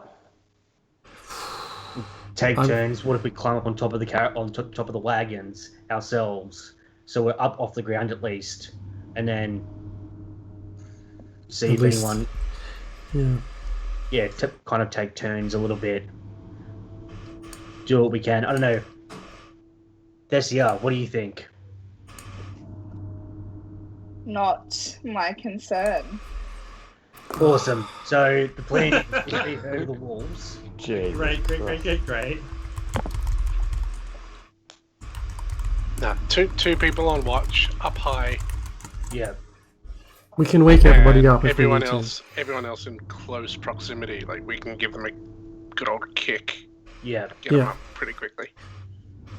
Take turns. What if we climb up on top of the top of the wagons ourselves, so we're up off the ground at least, and then see if anyone. Yeah. Kind of take turns a little bit. Do what we can. I don't know. Thessia, what do you think? Not my concern. Awesome. So the plan is to be over the wolves. Jeez. Great. No, two people on watch, up high. Yeah. We can wake everybody and up if everyone we need to. everyone else in close proximity. We can give them a good old kick. Yeah. Get them up pretty quickly.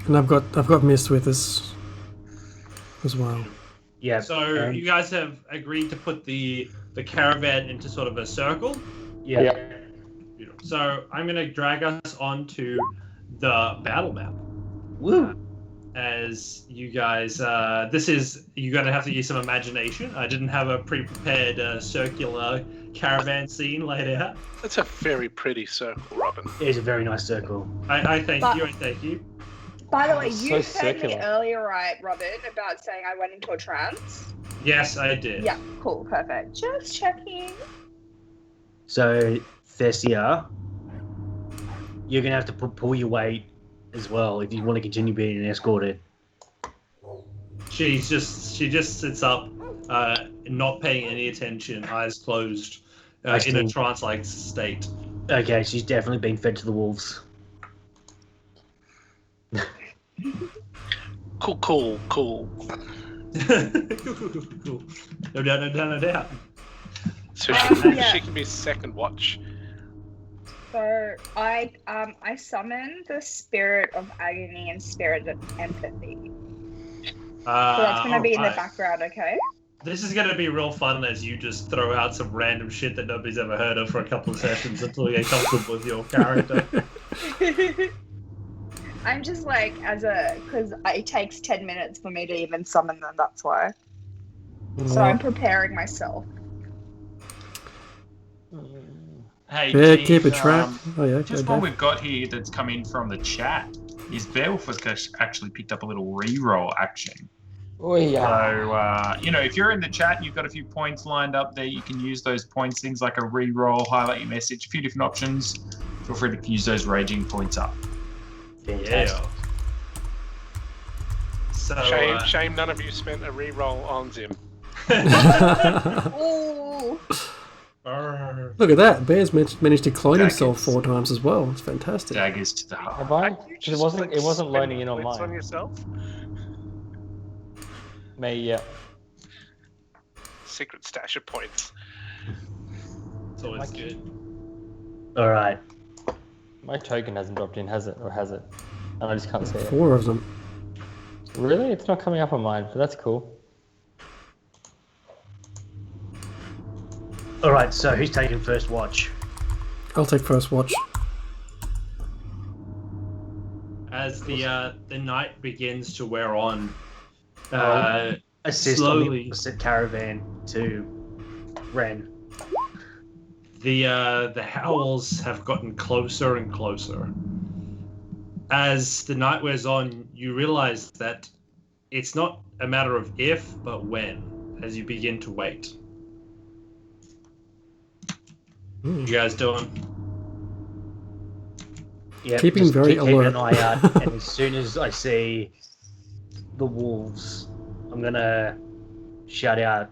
And I've got Mist with us as well. Yeah. So you guys have agreed to put the caravan into sort of a circle. Yeah. So I'm going to drag us onto the battle map. Woo. As you guys, you're going to have to use some imagination. I didn't have a pre-prepared circular caravan scene laid out. That's a very pretty circle, Robin. It is a very nice circle. I thank you. By the way, So you heard me circular. earlier, right, Robin, about saying I went into a trance? Yes, I did. Yeah, cool, perfect. Just checking. So Thessia, you're gonna have to pull your weight as well if you want to continue being escorted. She just sits up, not paying any attention, eyes closed, in a trance-like state. Okay, she's definitely been fed to the wolves. Cool. Cool. No doubt. So Yeah. she can be second watch. So I summon the spirit of agony and spirit of empathy. So that's going to be in the background, okay? This is going to be real fun as you just throw out some random shit that nobody's ever heard of for a couple of sessions until you get comfortable with your character. I'm just like, because it takes 10 minutes for me to even summon them, that's why. So I'm preparing myself. Hey, Yeah, Keith, keep a track. Oh yeah, just go what Dave. we've got here that's come in from the chat is Beowulf has actually picked up a little re-roll action. Oh yeah. So, if you're in the chat and you've got a few points lined up there, you can use those points, things like a re-roll, highlight your message, a few different options. Feel free to use those raging points up. Fantastic. So, Shame none of you spent a re-roll on Zim. Ooh. Look at that. Bear's managed to clone himself Daggers. 4 times as well. It's fantastic. Daggers to the heart. Have I? You 'Cause It just wasn't. It wasn't spend loading in on points on mine. yourself. Me, yeah. Secret stash of points. it's always good. All right. My token hasn't dropped in, has it? Or has it? And I just can't see it. 4 of them. Really? It's not coming up on mine, but that's cool. All right. So who's taking first watch? I'll take first watch. As the night begins to wear on, Assist on the slowly opposite caravan to Ren. the howls have gotten closer and closer. As the night wears on, you realize that it's not a matter of if, but when, as you begin to wait. Hmm. You guys doing? Yeah, Keeping just very keeping alert. an eye out, and as soon as I see the wolves, I'm gonna shout out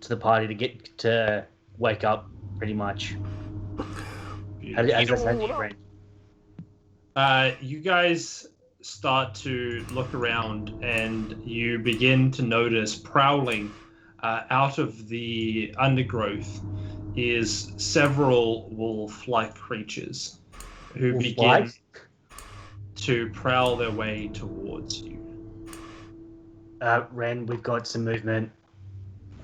to the party to get to wake up. Pretty much. How does that you, Ren? You guys start to look around and you begin to notice prowling out of the undergrowth is several wolf-like creatures who Wolf-like? begin to prowl their way towards you. Ren, we've got some movement.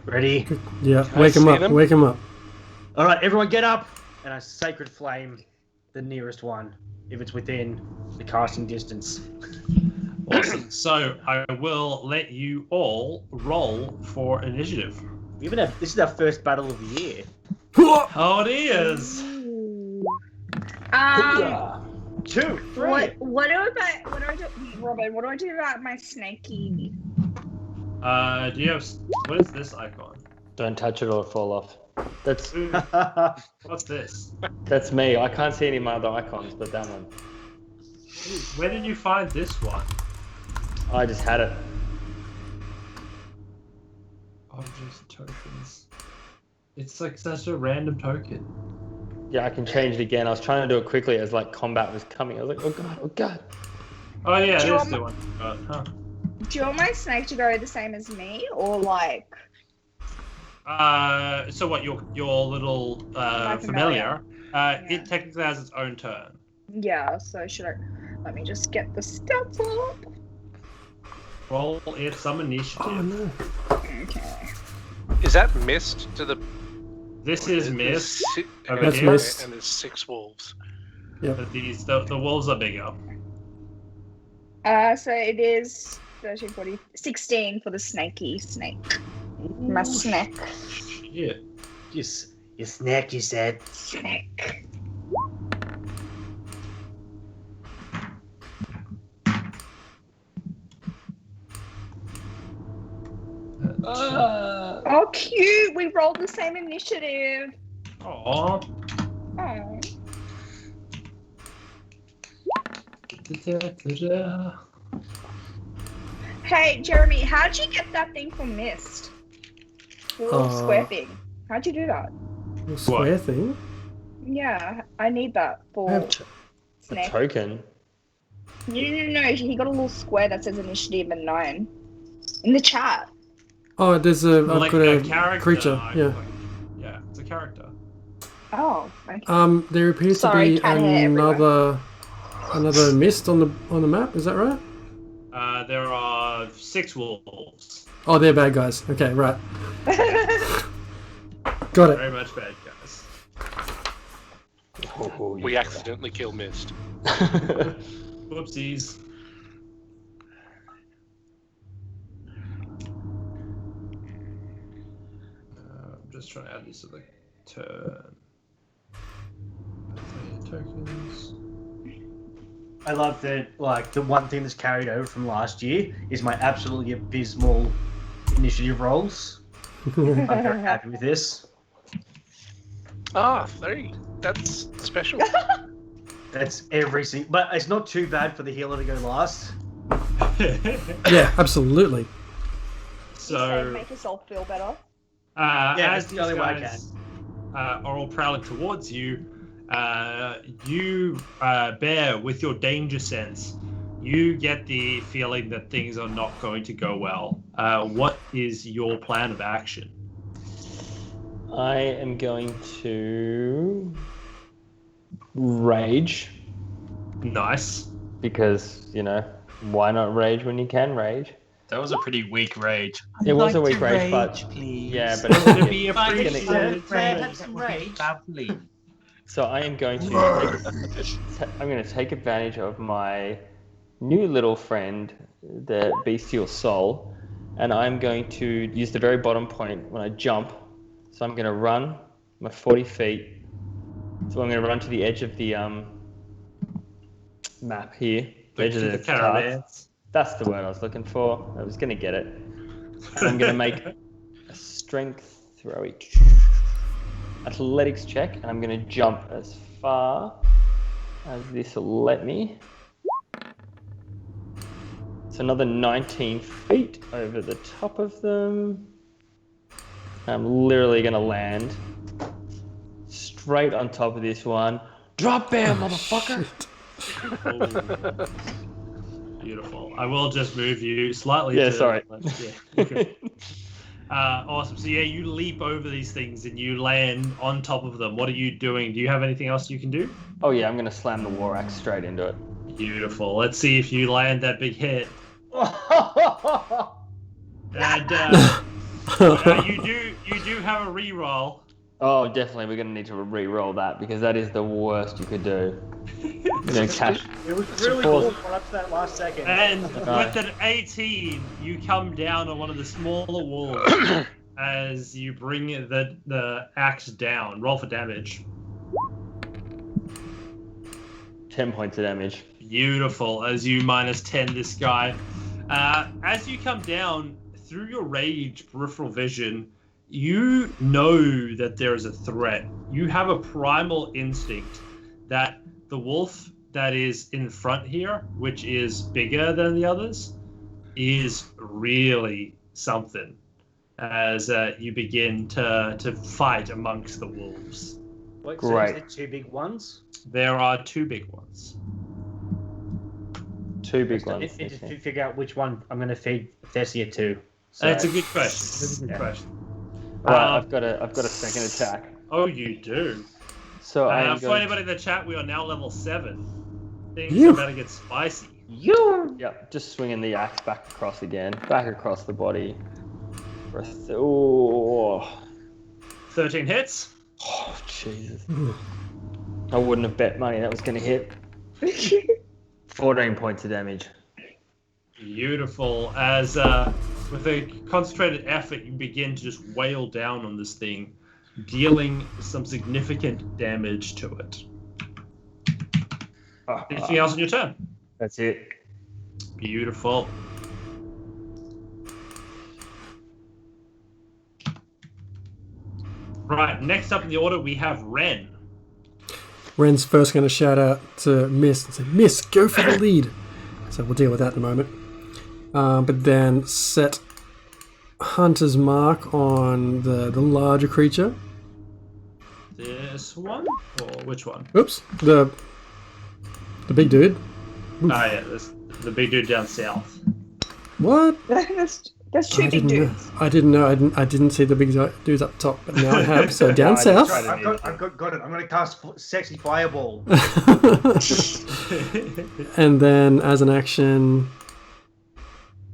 Ready? Yeah, I wake him see up. them? Wake him up. All right, everyone get up! And I sacred flame the nearest one, if it's within the casting distance. Awesome. So I will let you all roll for initiative. This is our first battle of the year. Oh, it is. Two, three. What do I do, Robin? What do I do about my snaky? Do you have? What is this icon? Don't touch it or it'll fall off. That's Ooh, what's this? that's me. I can't see any of my other icons, but that one. Ooh, where did you find this one? I just had it. Objects, tokens. It's like such a random token. Yeah, I can change it again. I was trying to do it quickly as like combat was coming. I was like, oh god, oh god. Oh yeah, Do you there's want the one. Huh. Do you want my snake to go the same as me, or like? So what? Your little My familiar. Yeah. It technically has its own turn. Yeah. So should I? Let me just get the stats up. Roll it some initiative. Oh no. Okay. Is that mist to the? This is mist. over That's here, mist. And there's 6 wolves. But the wolves are bigger. So it is 13, 40, 16 for the snaky snake. My snack. Yeah. Just your snack, you said. Snack. Oh, cute! We rolled the same initiative. Aww. Oh. Hey, Jeremy, how'd you get that thing from Mist? The little square thing. How'd you do that? The square thing. Yeah, I need that I for have a Snake. token. No. He got a little square that says initiative and 9 in the chat. Oh, there's a. Like I've got a a character. creature. Yeah. Yeah, it's a character. Oh. Okay. There appears Sorry, to be cat hair another mist on the map. Is that right? There are 6 wolves. Oh, they're bad guys. Okay, right. Got it. Very much bad guys. Oh, We accidentally kill mist. Whoopsies. just trying to add this to the turn. Tokens. I love that, like, the one thing that's carried over from last year is my absolutely abysmal initiative rolls. I'm very happy with this. Ah, 3. That's special. That's every single... But it's not too bad for the healer to go last. Yeah, absolutely. So, make yourself feel better. Yeah, as that's these the only way I guys are all prowling towards you, Bear, with your danger sense, you get the feeling that things are not going to go well. What is your plan of action? I am going to rage Nice. because, why not rage when you can rage? That was a pretty weak rage. It was a weak rage, but please. yeah, but It's gonna be a Like, pretty it's solid Ray, turn. have some rage. Lovely. so I am going to I'm going to take advantage of my new little friend, the bestial soul, and I'm going to use the very bottom point when I jump. So I'm going to run my 40 feet. So I'm going to run to the edge of the map here. Edge of The the caravans. That's the word I was looking for. I was going to get it. And I'm going to make a strength throw athletics check, and I'm going to jump as far as this will let me. It's another 19 feet over the top of them. I'm literally going to land straight on top of this one. Drop bear, motherfucker! Oh. Beautiful. I will just move you slightly. Yeah, to sorry. the left. Yeah, good. Awesome. So yeah, you leap over these things and you land on top of them. What are you doing? Do you have anything else you can do? Oh yeah, I'm going to slam the war axe straight into it. Beautiful. Let's see if you land that big hit. And you do have a reroll. Oh, definitely, we're going to need to re-roll that because that is the worst you could do. Cash. It was really cool up to that last second. And Okay. with an 18, you come down on one of the smaller walls as you bring the axe down. Roll for damage. 10 points of damage. Beautiful. As you minus 10 this guy. As you come down, through your rage peripheral vision, you know that there is a threat. You have a primal instinct that the wolf that is in front here, which is bigger than the others, is really something as you begin to fight amongst the wolves. Wait, Great. So is it 2 big ones? There are 2 big ones. 2 big ones. If Okay. you figure out which one I'm going to feed Thessia to. That's a good question. That's a good Yeah. question. Right, I've got a second attack. Oh, you do. So I'm For going anybody in the chat, we are now level 7. Things You- are about to get spicy. Yep, just swinging the axe back across again, back across the body. Oh, 13 hits. Jesus. I wouldn't have bet money that was going to hit. 14 points of damage. Beautiful. As with a concentrated effort, you begin to just wail down on this thing, dealing some significant damage to it. Anything else on your turn? That's it. Beautiful. Right, next up in the order, we have Ren. Ren's first going to shout out to Miss and say, "Miss, go for the lead." So we'll deal with that in a moment. But then set Hunter's Mark on the larger creature. This one? Or which one? Oops, the big dude. Ah, yeah, this, the big dude down south. What? There's 2 big dudes. I didn't know. I didn't see the big dudes up top, but now I have. So down I south. tried I've got it. I'm going to cast Sexy Fireball. And then as an action,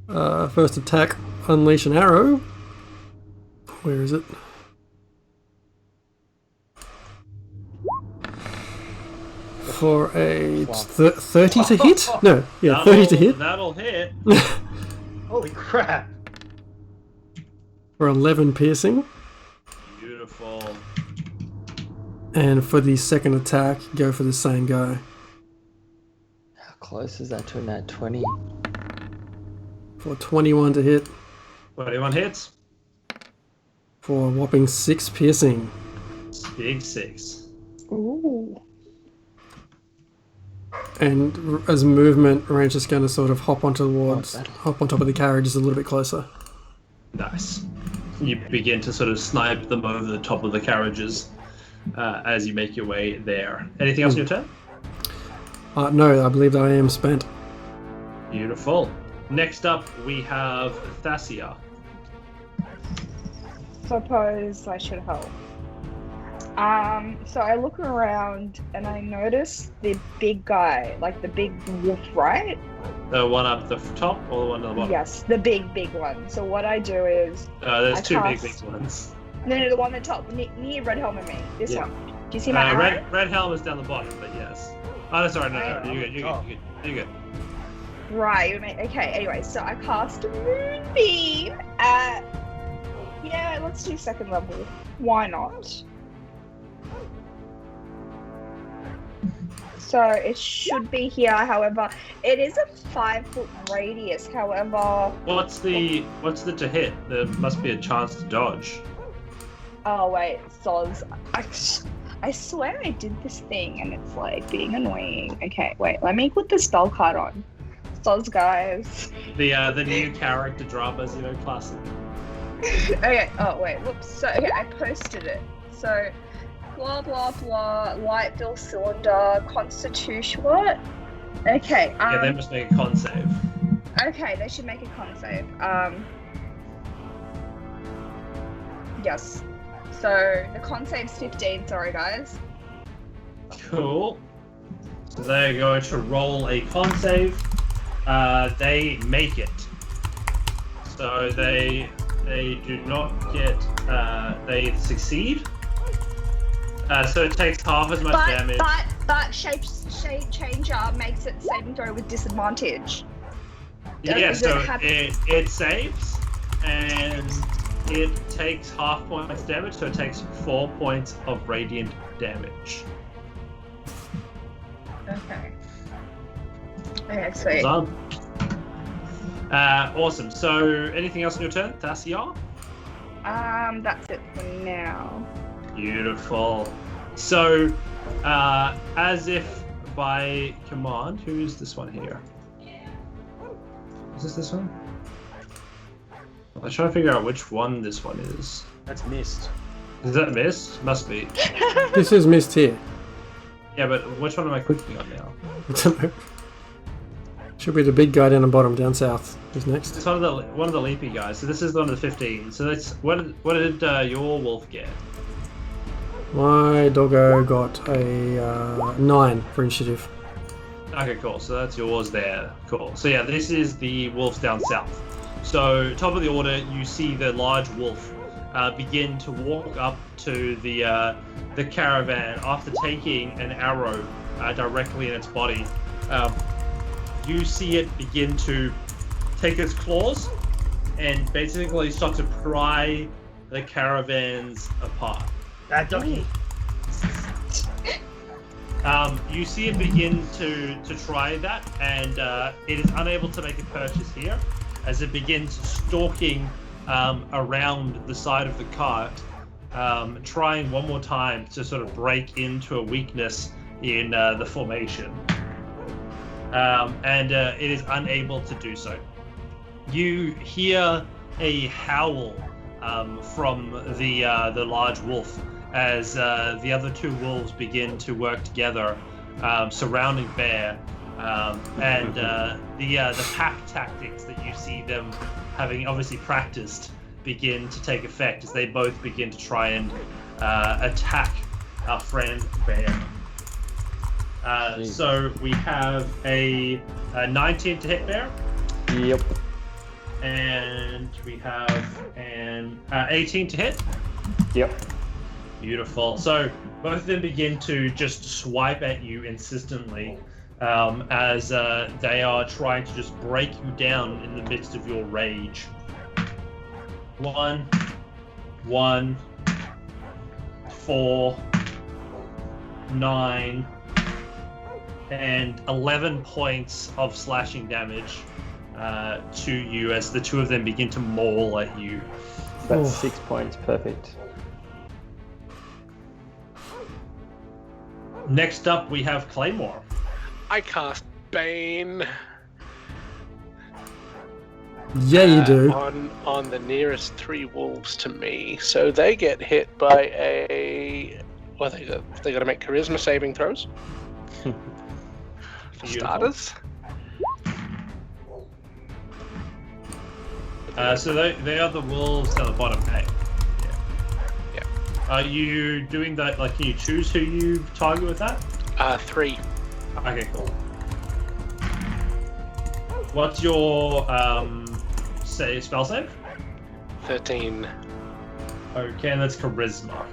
first attack, unleash an arrow. Where is it? For a 30 to hit? No, yeah, 30 to hit. That'll hit. Holy crap. For 11 piercing. Beautiful. Beautiful. And for the second attack, go for the same guy. How close is that to a nat 20? For 21 to hit. 21 hits. For a whopping 6 piercing. Big 6. Ooh. And as movement, Ranch is going to sort of hop on top of the carriage just a little bit closer. Nice. You begin to sort of snipe them over the top of the carriages as you make your way there. Anything else on your turn? No, I believe that I am spent. Beautiful. Next up, we have Thassia. Suppose I should help. So I look around and I notice the big guy, like the big wolf, right? The one up the top or the one on the bottom? Yes, the big one. So what I do is... There's I two big cast- ones. No, the one at the top, near Red Helm and me. This Yeah. one. Do you see my arrow? Red helm is down the bottom, but yes. Oh, no, sorry, no, you're good, you're good. Right, okay, anyway, so I cast a Moonbeam at... Yeah, let's do second level. Why not? So it should be here, however, it is a 5-foot radius, however... What's the to hit? There must be a chance to dodge. Oh wait, Soz. I swear I did this thing and it's like being annoying. Okay, wait, let me put the spell card on. Soz, guys. The new character drama, classic. Okay, oh wait, whoops. So, okay, I posted it. So, blah blah blah, light fill cylinder, constitution, what? Okay, Yeah, they must make a con save. Okay, they should make a con save. Yes. So, the con save's 15, sorry guys. Cool. So they're going to roll a con save. They make it. So they do not get, they succeed. So it takes half as much damage. But shape changer makes it saving throw with disadvantage. Yeah, so it saves, and it takes half points damage, so it takes 4 points of radiant damage. Okay. Okay, sweet. Done. Awesome. So, anything else on your turn, Thassia? That's it for now. Beautiful. So, as if by command, who is this one here? Is this one? I'm trying to figure out which one this one is. That's missed. Is that Mist? Must be. This is missed here. Yeah, but which one am I clicking on now? I don't know. Should be the big guy down the bottom, down south. Who's next? It's one of the leapy guys. So this is one of the 15. So that's what did your wolf get? My doggo got a 9 for initiative. Okay, cool. So that's yours there. Cool. So yeah, this is the wolves down south. So top of the order, you see the large wolf begin to walk up to the caravan after taking an arrow directly in its body. You see it begin to take its claws and basically start to pry the caravans apart. That doggy. You see it begin to try that, and it is unable to make a purchase here as it begins stalking around the side of the cart, trying one more time to sort of break into a weakness in the formation. And it is unable to do so. You hear a howl from the large wolf as the other two wolves begin to work together, surrounding Bear, and the pack tactics that you see them having obviously practiced begin to take effect as they both begin to try and attack our friend Bear. So we have a 19 to hit Bear. Yep. And we have an 18 to hit. Yep. Beautiful. So both of them begin to just swipe at you insistently as they are trying to just break you down in the midst of your rage. One, 4, 9, and 11 points of slashing damage to you as the two of them begin to maul at you. That's 6 points. Perfect. Next up, we have Claymore. I cast Bane. Yeah, you do. On the nearest 3 wolves to me, so they get hit by a. Well, they got to make charisma saving throws. For starters. So they are the wolves down the bottom. Hey. Yeah. Are you doing that? Like, can you choose who you target with that? 3. Okay, cool. What's your spell save? 13. Okay, and that's charisma.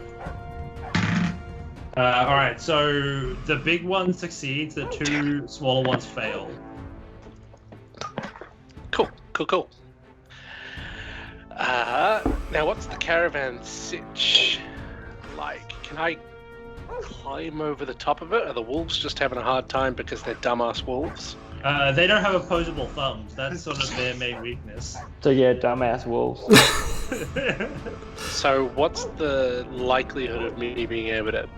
All right, so the big one succeeds, the 2 smaller ones fail. Cool. Now, what's the caravan sitch like? Can I climb over the top of it? Are the wolves just having a hard time because they're dumbass wolves? They don't have opposable thumbs. That's sort of their main weakness. So yeah, dumbass wolves. So what's the likelihood of me being able to...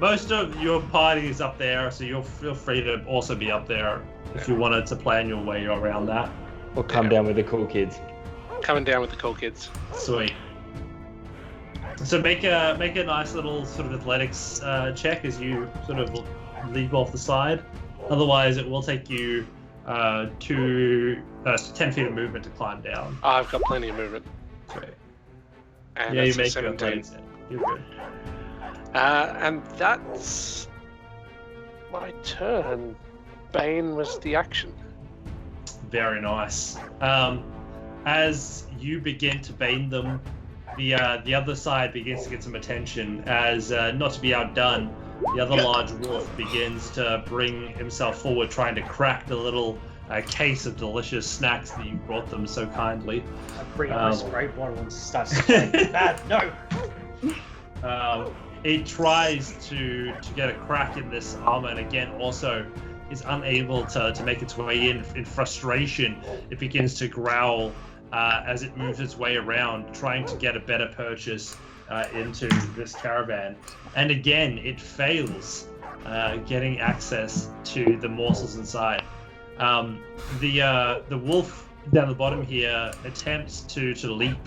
Most of your party is up there, so you'll feel free to also be up there if you wanted to plan your way around that. Or come down with the cool kids. Coming down with the cool kids. Sweet. So make a nice little sort of athletics check as you sort of leap off the side. Otherwise, it will take you 10 feet of movement to climb down. I've got plenty of movement. Sweet. And Yeah, you that's a make your 17. athletics. You're good. And that's my turn. Bane was the action. Very nice. As you begin to bane them, the other side begins to get some attention as, not to be outdone, the other large wolf begins to bring himself forward, trying to crack the little case of delicious snacks that you brought them so kindly. I bring up my spray bottle and start spraying. Bad, no! It tries to get a crack in this armor, and again also is unable to make its way in. In frustration, it begins to growl as it moves its way around, trying to get a better purchase into this caravan. And again, it fails getting access to the morsels inside. The wolf down the bottom here attempts to leap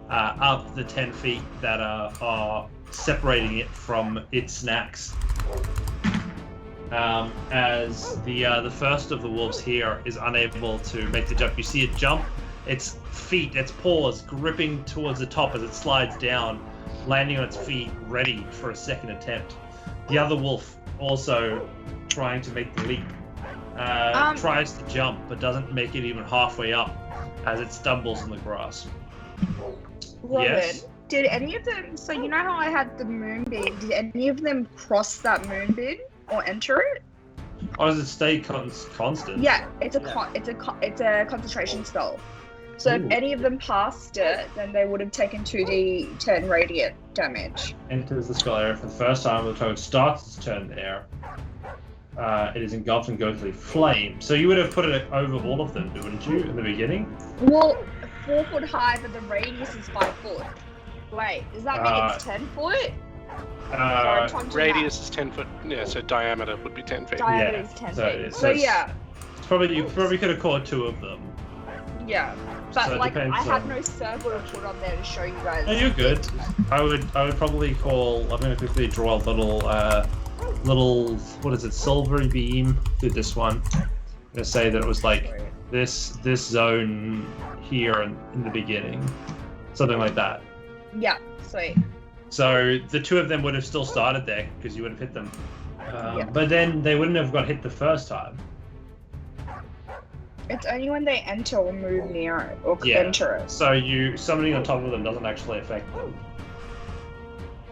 up the 10 feet that are separating it from its snacks. As the first of the wolves here is unable to make the jump. You see it jump, its feet, its paws gripping towards the top as it slides down, landing on its feet, ready for a second attempt. The other wolf also trying to make the leap. Tries to jump, but doesn't make it even halfway up as it stumbles in the grass. Robin, Yes? did any of them, so you know how I had the moonbeam, did any of them cross that moonbeam or enter it? Or does it stay constant? Yeah, it's a concentration spell. So if any of them passed it, then they would have taken 2d10 radiant damage. Enters the spell area for the first time when the toad starts its turn there. It is engulfed in ghostly flame. So you would have put it over all of them, wouldn't you, in the beginning? Well, 4 foot high, but the radius is 5 foot. Wait, does that mean it's 10 foot? Radius is 10 foot. Yeah, so diameter would be 10 feet. Diameter Yeah, is 10 so feet. it's- So yeah, It's probably you probably could have caught 2 of them. yeah. But So it like, I depends had on- no circle to put on there to show you guys. Oh, you're good. I would probably call. I'm gonna quickly draw a little what is it, silvery beam through this one. I'm gonna say that it was like this zone here in the beginning, something like that. Yeah, sweet. So the 2 of them would have still started there because you would have hit them, Yeah. but then they wouldn't have got hit the first time. It's only when they enter or move near it or Yeah. enter it. So you summoning on top of them doesn't actually affect them.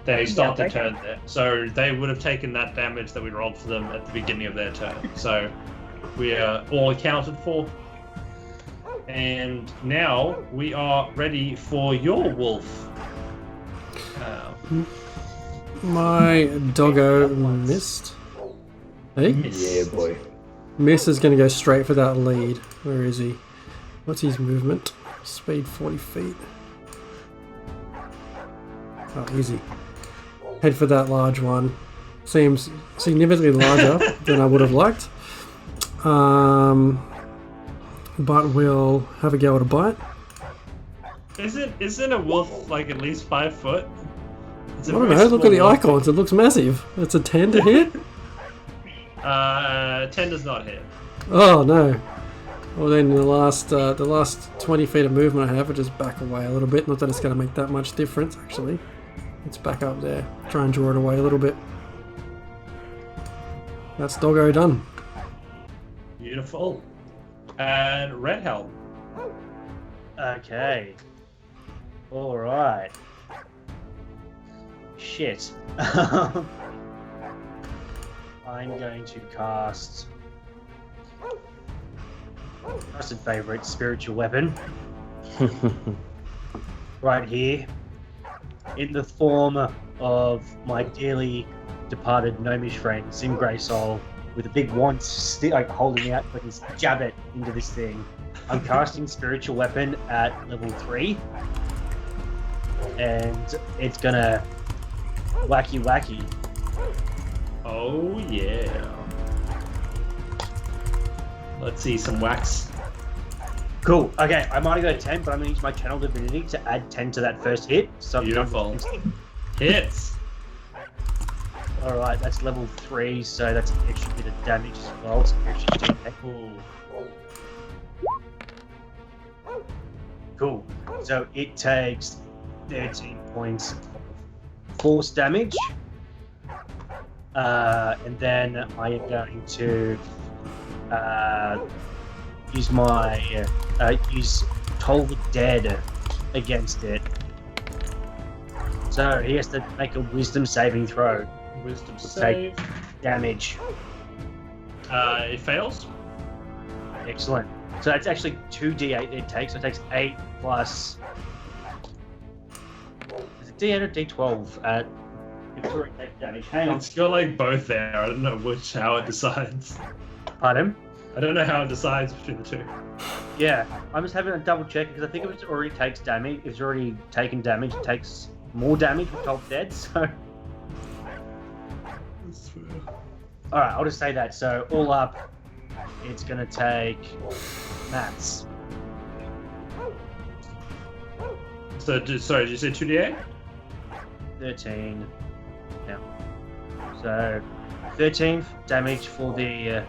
They start their okay. turn there. So they would have taken that damage that we rolled for them at the beginning of their turn. So we are all accounted for. And now we are ready for your wolf. My doggo missed. Hey? Yeah, boy. Miss is going to go straight for that lead. Where is he? What's his movement? Speed 40 feet. Oh, easy. Head for that large one. Seems significantly larger than I would have liked. But we'll have a go at a bite. Isn't a wolf like at least 5 foot? It's I don't know, look at the icons, it looks massive. It's a 10 to hit? 10 does not hit. Oh no. Well then the last 20 feet of movement I have, I just back away a little bit. Not that it's going to make that much difference actually. It's back up there. Try and draw it away a little bit. That's doggo done. Beautiful. And Red Helm. Okay. Alright. Shit. I'm going to cast trusted favorite spiritual weapon right here in the form of my dearly departed gnomish friend Sim Greysoul with a big wand like holding out so I can jab it into this thing. I'm casting spiritual weapon at level 3 and it's gonna wacky. Oh yeah. Let's see some wax. Cool. Okay, I might go 10, but I'm gonna use my channel divinity to add 10 to that first hit. So Beautiful. Hits. All right, that's level 3, so that's an extra bit of damage as well. So extra D8. Ooh. Cool. So it takes 13 points of force damage. And then I am going to use my use Toll the Dead against it. So he has to make a wisdom saving throw. Wisdom Take save. damage. It fails. Excellent. So that's actually 2d8 it takes. So it takes 8 plus. Is it d8 or d12? It's already taken damage. Hang on. It's got like both there. I don't know how it decides. Pardon? I don't know how it decides between the two. Yeah, I'm just having a double check because I think if it already takes damage, if it's already taken damage, it takes more damage with Toll Dead. So. Alright, I'll just say that. So, all up, it's going to take maths. So, sorry, did you say 2d8? 13. Yeah. So, 13 damage for the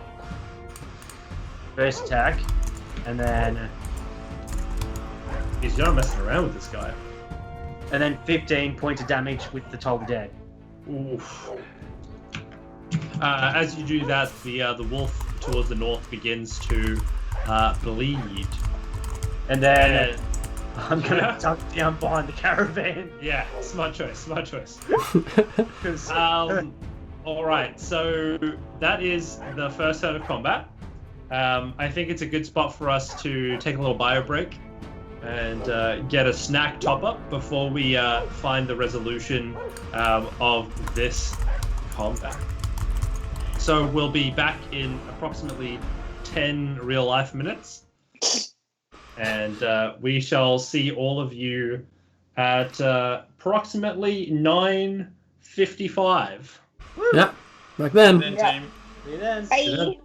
first attack, and then He's not messing around with this guy. 15 points of damage with the Toll Dead. Oof. As you do that, the wolf towards the north begins to bleed. And then I'm going to duck down behind the caravan. Yeah, smart choice. 'Cause- All right, so that is the first turn of combat. I think it's a good spot for us to take a little bio break and get a snack top up before we find the resolution of this combat. So we'll be back in approximately 10 real life minutes, and we shall see all of you at approximately 9:55. Yeah, back then. Then Yeah. team. See you then. Bye.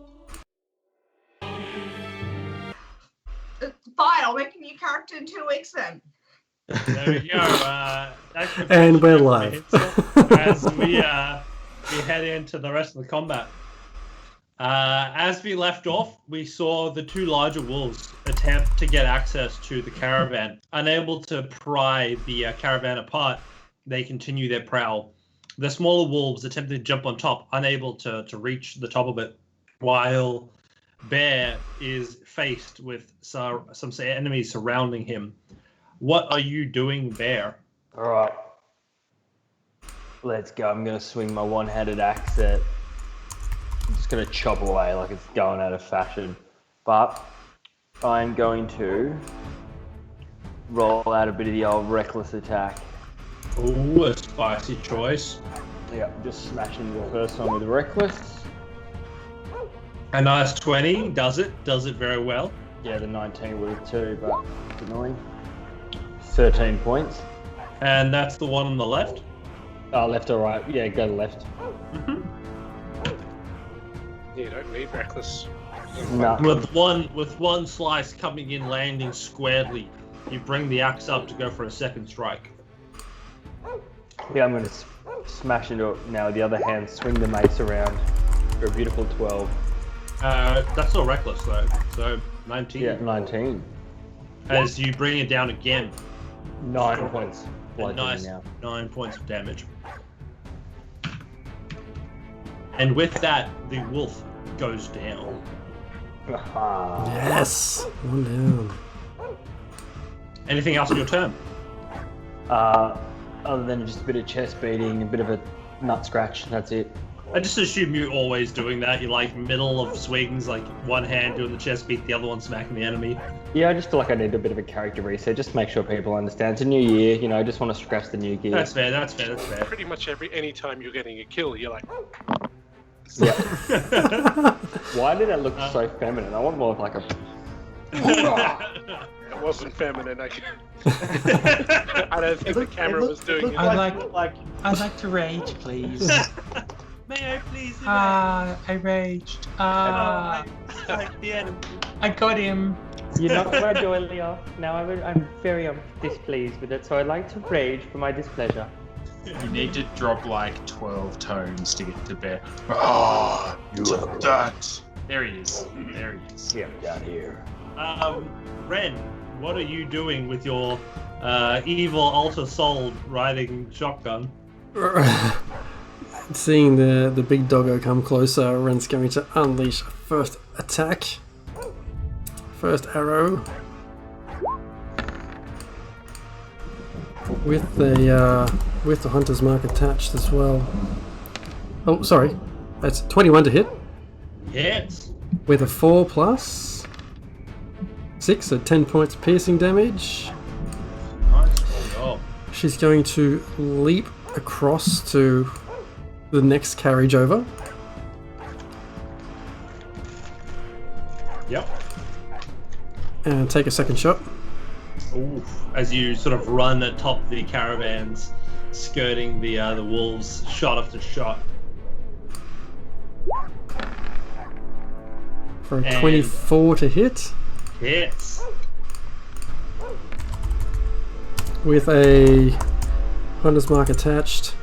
Fine, I'll make a new character in 2 weeks then. There we go. And we're live. As we head into the rest of the combat. As we left off, we saw the 2 larger wolves attempt to get access to the caravan. Unable to pry the caravan apart, they continue their prowl. The smaller wolves attempted to jump on top, unable to reach the top of it, while Bear is faced with some enemies surrounding him. What are you doing, Bear? All right. Let's go. I'm going to swing my one-handed axe at... I'm just going to chop away like it's going out of fashion. But I'm going to roll out a bit of the old reckless attack. Ooh, a spicy choice. Yeah, just smashing the first one with reckless. A nice 20 does it very well. Yeah, the 19 with 2, but it's annoying. 13 points. And that's the one on the left. Oh, left or right? Yeah, go to left. You don't need reckless. No. With one slice coming in, landing squarely, you bring the axe up to go for a second strike. Yeah, I'm going to smash into it now with the other hand, swing the mace around for a beautiful 12. That's still reckless though, so 19. Yeah, 19. As you bring it down again. 9 points. A nice now. 9 points of damage. And with that, the wolf goes down. Aha. Yes! One down. Anything else on your turn? Other than just a bit of chest beating, a bit of a nut scratch, that's it. I just assume you're always doing that. You're like middle of swings, like one hand doing the chest beat, the other one smacking the enemy. Yeah, I just feel like I need a bit of a character reset, just to make sure people understand. It's a new year, you know, I just want to scratch the new gear. That's fair, that's fair, that's fair. Pretty much any time you're getting a kill, you're like, Yeah. Why did that look so feminine? I want more of like a... it wasn't feminine. I don't think the camera was doing it. I'd like to rage, please. May I please? I raged. Like the enemy. I got him. You're not gradually off. Now I'm very displeased with it, so I'd like to rage for my displeasure. You need to drop like 12 tones to get to bear. Oh, that. There he is. There he is. Get him down here. Ren, what are you doing with your evil alter soul riding shotgun? Seeing the big doggo come closer, Ren's going to unleash a first attack. First arrow. With the hunter's mark attached as well. Oh, sorry. That's 21 to hit. Yes. With a 4 plus 6, so 10 points piercing damage. Nice. Oh. She's going to leap across to the next carriage over. Yep. And take a second shot. Ooh. As you sort of run atop the caravans, skirting the wolves, shot after shot. For a And- 24 to hit. Hits. With a hunter's mark attached.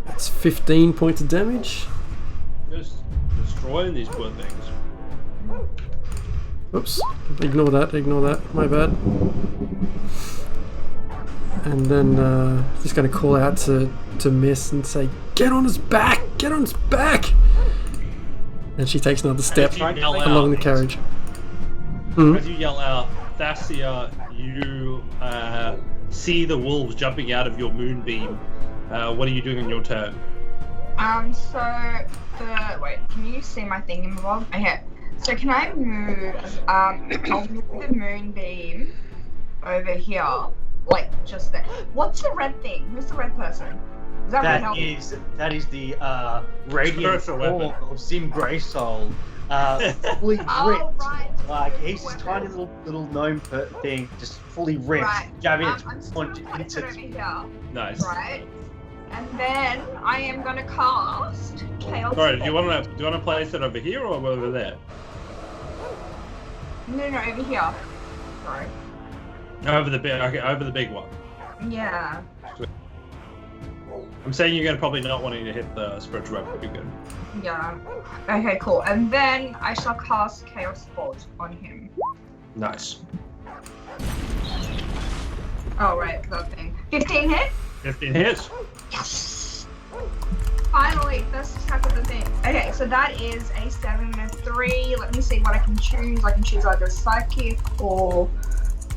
That's 15 points of damage. Just destroying these poor things. Oops, ignore that, my bad. And then just going to call out to Miss and say, "Get on his back! Get on his back!" And she takes another step As you yell along the out- carriage. As you yell out, Thassia, you see the wolves jumping out of your moonbeam. What are you doing on your turn? Wait, can you see my thing in the log? Okay. So can I move, I'll move the moonbeam over here, like just there. What's the red thing? Who's the red person? Is that red help? That is the radiant Spiritual form weapon. of Sim Greysoul. Fully ripped. Oh, right. Like he's this Weapon. tiny little gnome thing, just fully ripped. Right. Jabbing I'm its still punch gonna place into it over here, Nice. right? And then I am gonna cast Chaos. Sorry, do you Bolt. want to place it over here or over there? No, over here. Sorry. Over the big. Okay, over the big one. Yeah. I'm saying you're gonna probably not wanting to hit the spiritual weapon. Be good. Yeah. Okay, cool. And then I shall cast Chaos Bolt on him. Nice. Oh, right, that thing. 15 hit? 15 hits. Yes! Finally, first attack of the thing. Okay, so that is a 7 and a 3. Let me see what I can choose. I can choose either psychic or...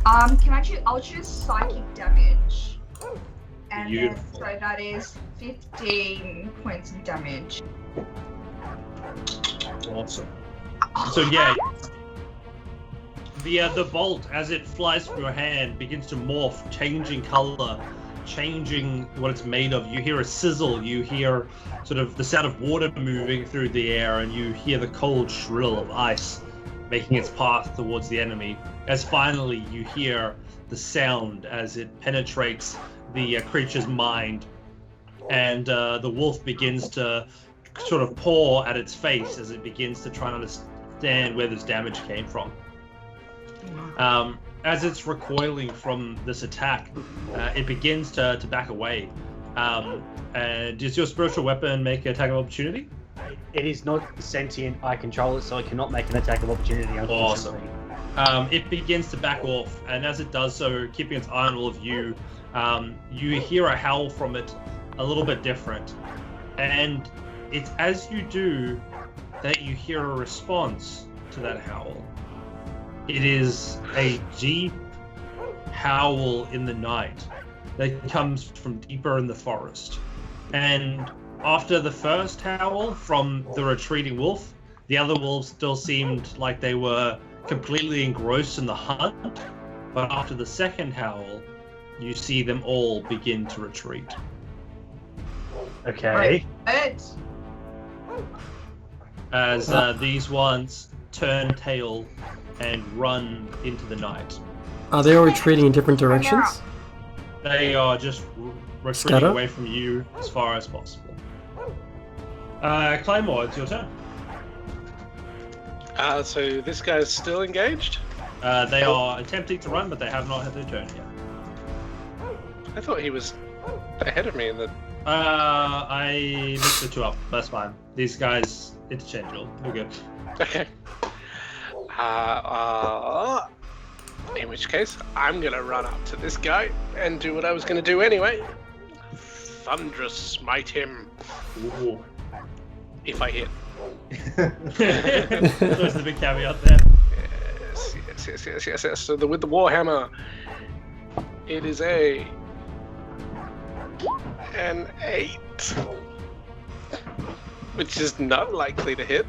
can I choose... I'll choose psychic damage. And then, Beautiful. so that is 15 points of damage. Awesome. So yeah, the bolt as it flies from your hand begins to morph, changing color changing what it's made of. You hear a sizzle, you hear sort of the sound of water moving through the air, and you hear the cold shrill of ice making its path towards the enemy. As finally you hear the sound as it penetrates the creature's mind, and the wolf begins to sort of paw at its face as it begins to try and understand where this damage came from. As it's recoiling from this attack, it begins to back away. And does your spiritual weapon make an attack of opportunity? It is not sentient. I control it, so I cannot make an attack of opportunity. Awesome. Unfortunately. It begins to back off, and as it does so, keeping its eye on all of you, you hear a howl from it a little bit different. And it's as you do that you hear a response to that howl. It is a deep howl in the night that comes from deeper in the forest. And after the first howl from the retreating wolf, the other wolves still seemed like they were completely engrossed in the hunt. But after the second howl, you see them all begin to retreat. Okay. As these ones turn tail and run into the night. Are they all retreating in different directions? They are just retreating Scatter? away from you as far as possible. Claymore, it's your turn. So this guy's still engaged? They are attempting to run, but they have not had their turn yet. I thought he was ahead of me in the... I mixed the two up. That's fine. These guys, interchangeable. We're good. Okay. In which case, I'm gonna run up to this guy and do what I was gonna do anyway. Thunderous smite him. Ooh. If I hit. There's the big caveat there. Yes. So with the Warhammer, it is an 8, which is not likely to hit.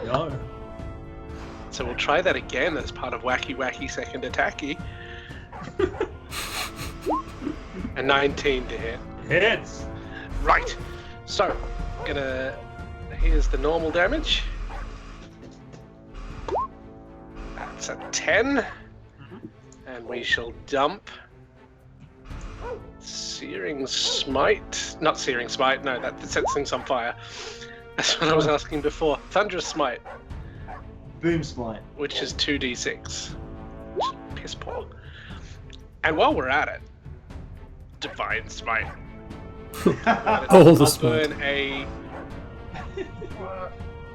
No. So we'll try that again as part of wacky second attacky. A 19 to hit. Hits. Right. So here's the normal damage. That's a 10. And we shall dump Searing Smite. Not Searing Smite, no, that sets things on fire. That's what I was asking before. Thunderous Smite, Boom smite. which is 2d6. Piss poor. And while we're at it, Divine Smite. All the I'll smite. burn a...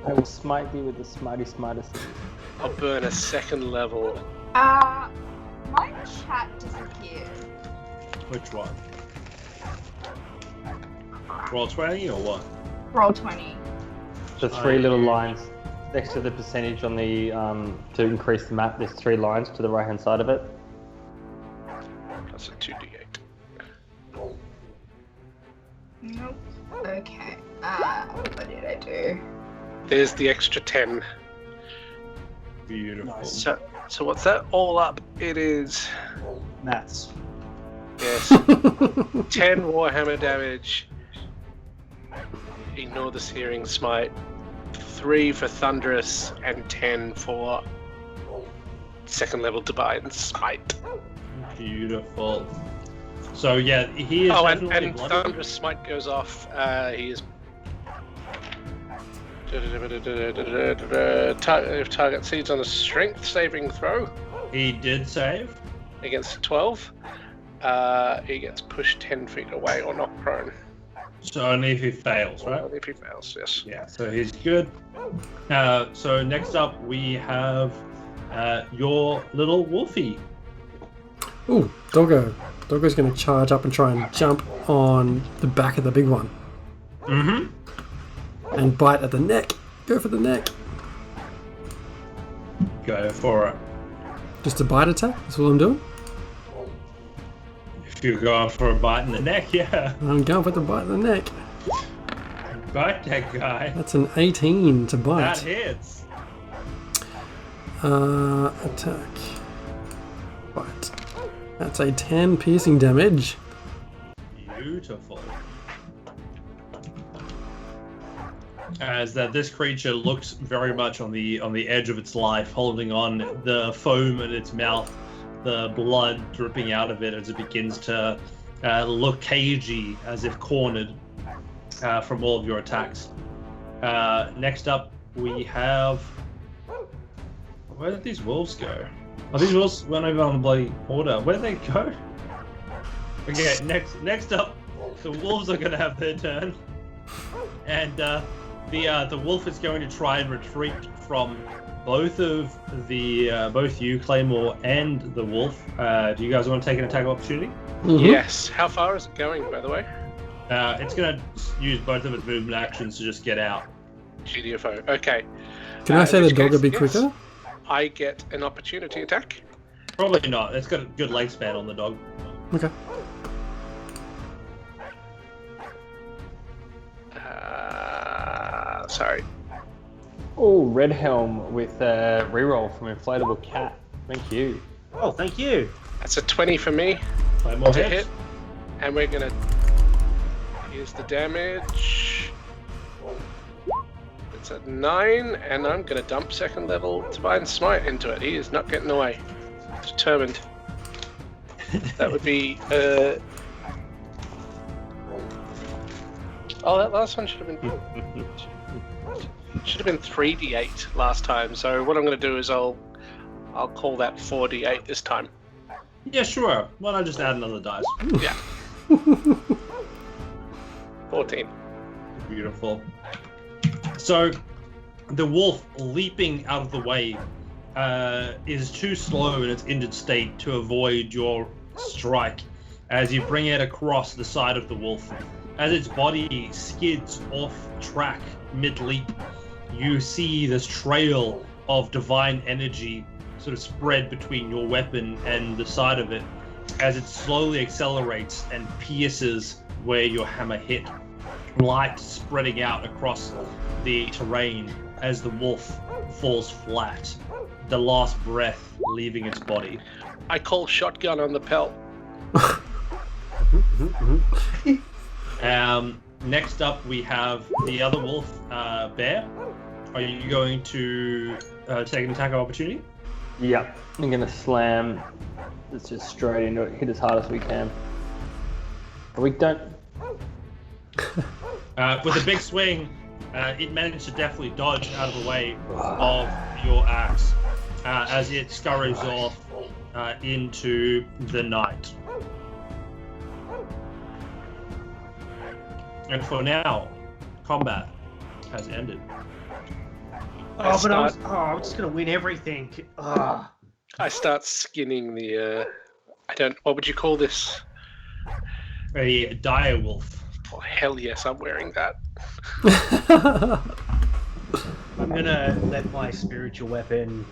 I will smite thee with the smitey smartest. I'll burn a second level. My chat disappeared. Which one? Roll 20 or what? Roll 20. The three little lines next to the percentage on the to increase the map. There's 3 lines to the right hand side of it. That's a 2d8. Nope. Okay. What did I do? There's the extra 10. Beautiful. So what's that? All up, it is... Maths. Yes. 10 Warhammer damage. Ignore the Searing Smite. 3 for Thunderous and 10 for second level Divine Smite. Beautiful. So yeah, he is definitely and bloodied. Thunderous Smite goes off. He is... If target succeeds on a strength saving throw He did save. against a 12, he gets pushed 10 feet away or knocked prone. So only if he fails, right? If he fails, yes. Yeah, so he's good. So next up we have your little wolfie. Ooh, Doggo. Doggo's going to charge up and try and jump on the back of the big one Mm-hmm. and bite at the neck. Go for the neck. Go for it. Just a bite attack. That's all I'm doing. If you're going for a bite in the neck, yeah. I'm going for the bite in the neck. Bite that guy. That's an 18 to That bite. hits. Attack. Bite. That's a 10 piercing damage. beautiful. As that this creature looks very much on the edge of its life, holding on, the foam in its mouth, the blood dripping out of it as it begins to look cagey, as if cornered from all of your attacks. Next up, we have... Where did these wolves go? Oh, these wolves went over on the bloody border. Where did they go? Okay, next up, the wolves are going to have their turn. And the wolf is going to try and retreat from both you, Claymore, and the wolf. Do you guys want to take an attack of opportunity? Mhm. Yes. How far is it going, by the way? It's going to use both of its movement actions to just get out. GDFO. Okay. Can I say in the which dog a case, bit yes, quicker? I get an opportunity attack. Probably not. It's got a good leg span on the dog. Okay. Sorry. Oh, Red Helm with reroll from Inflatable Cat. Thank you. Oh, thank you. That's a 20 for me 5 more to hits. hit. And we're gonna... Here's the damage. It's at 9, and I'm gonna dump second level Divine Smite into it. He is not getting away. Determined. That would be... Oh, that last one should have been... Should have been 3d8 last time, so what I'm going to do is I'll call that 4d8 this time. Yeah, sure. Why not just add another dice? Yeah. 14. Beautiful. So, the wolf leaping out of the way is too slow in its injured state to avoid your strike as you bring it across the side of the wolf. As its body skids off track mid-leap, you see this trail of divine energy sort of spread between your weapon and the side of it as it slowly accelerates and pierces where your hammer hit. Light spreading out across the terrain as the wolf falls flat, the last breath leaving its body. I call shotgun on the pelt. Next up, we have the other wolf, Bear. Are you going to take an attack of opportunity? Yep. I'm going to slam this just straight into it, hit as hard as we can. But we don't... With a big swing, it managed to definitely dodge out of the way of your axe as it scurries off into the night. And for now, combat has ended. Oh, but I'm just gonna win everything. Oh. I start skinning the... What would you call this? A dire wolf. Oh, hell yes, I'm wearing that. I'm gonna let my spiritual weapon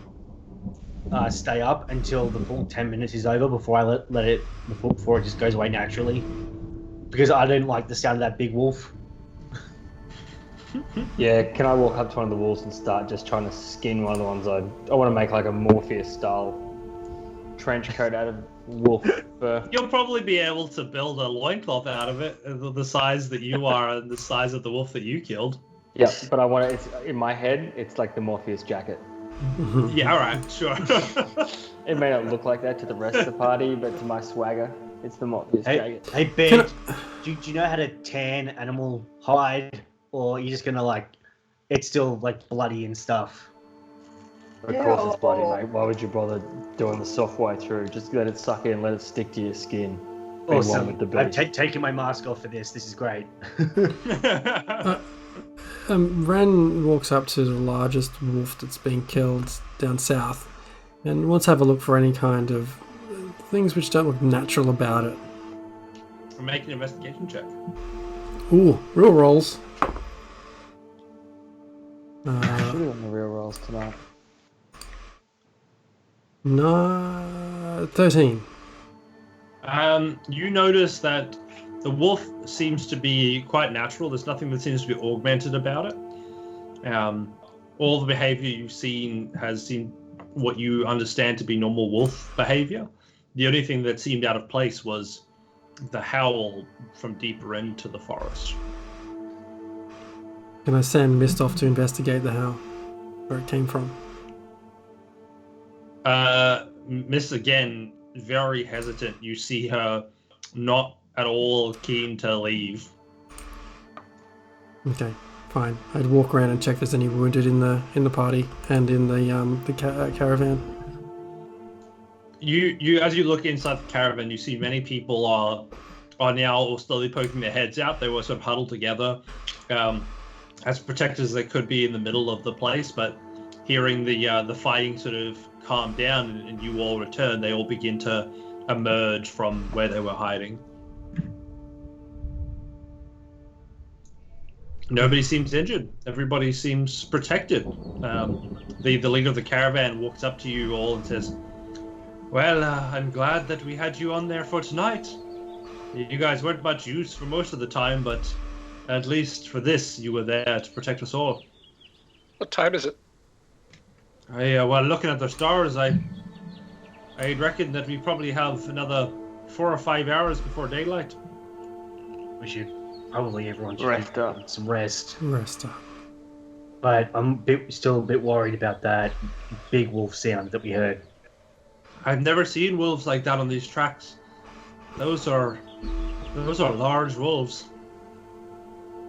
stay up until the full 10 minutes is over before I let it before it just goes away naturally. Because I don't like the sound of that big wolf. Yeah, can I walk up to one of the wolves and start just trying to skin one of the ones I want to make like a Morpheus style trench coat out of wolf fur. You'll probably be able to build a loincloth out of it, the size that you are and the size of the wolf that you killed. Yep, but I want it's in my head, it's like the Morpheus jacket. Yeah, alright, sure. It may not look like that to the rest of the party, but to my swagger, it's the Morpheus jacket. Hey Ben, do you know how to tan animal hide? Or are you just gonna like, it's still like bloody and stuff? Of course it's bloody, mate. Why would you bother doing the soft way through? Just let it suck in, let it stick to your skin. Be one Awesome. with the I'm beast. taking my mask off for this. This is great. Ren walks up to the largest wolf that's been killed down south and wants to have a look for any kind of things which don't look natural about it. Make an investigation check. Ooh, real rolls. Should have done the real rolls tonight. No, 13. You notice that the wolf seems to be quite natural. There's nothing that seems to be augmented about it. All the behavior you've seen has seen what you understand to be normal wolf behavior. The only thing that seemed out of place was the howl from deeper into the forest. Can I send Mist off to investigate the howl, where it came from? Miss again, very hesitant. You see her not at all keen to leave. Okay, fine. I'd walk around and check if there's any wounded in the party and in the caravan. You as you look inside the caravan, you see many people are now slowly poking their heads out. They were sort of huddled together, as protected as they could be in the middle of the place. But hearing the fighting sort of calm down and you all return, they all begin to emerge from where they were hiding. Nobody seems injured. Everybody seems protected. The leader of the caravan walks up to you all and says, "Well, I'm glad that we had you on there for tonight. You guys weren't much use for most of the time, but at least for this, you were there to protect us all." What time is it? Well, looking at the stars, I'd reckon that we probably have another 4 or 5 hours before daylight. We should probably everyone should Rest get up. some rest. Rest up. But I'm still a bit worried about that big wolf sound that we heard. I've never seen wolves like that on these tracks. Those are large wolves.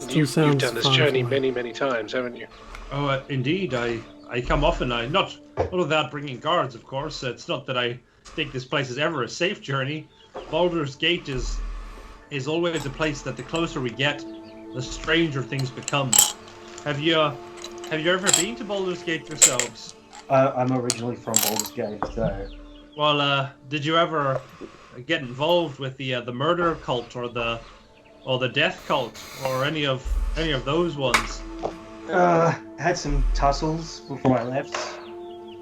You've done this fun journey for me. many, many times, haven't you? Oh, indeed. I come often. Not without bringing guards, of course. It's not that I think this place is ever a safe journey. Baldurs Gate is always a place that the closer we get, the stranger things become. Have you ever been to Baldurs Gate yourselves? I'm originally from Baldurs Gate, so. Well, did you ever get involved with the murder cult or the death cult or any of those ones? Had some tussles before I left.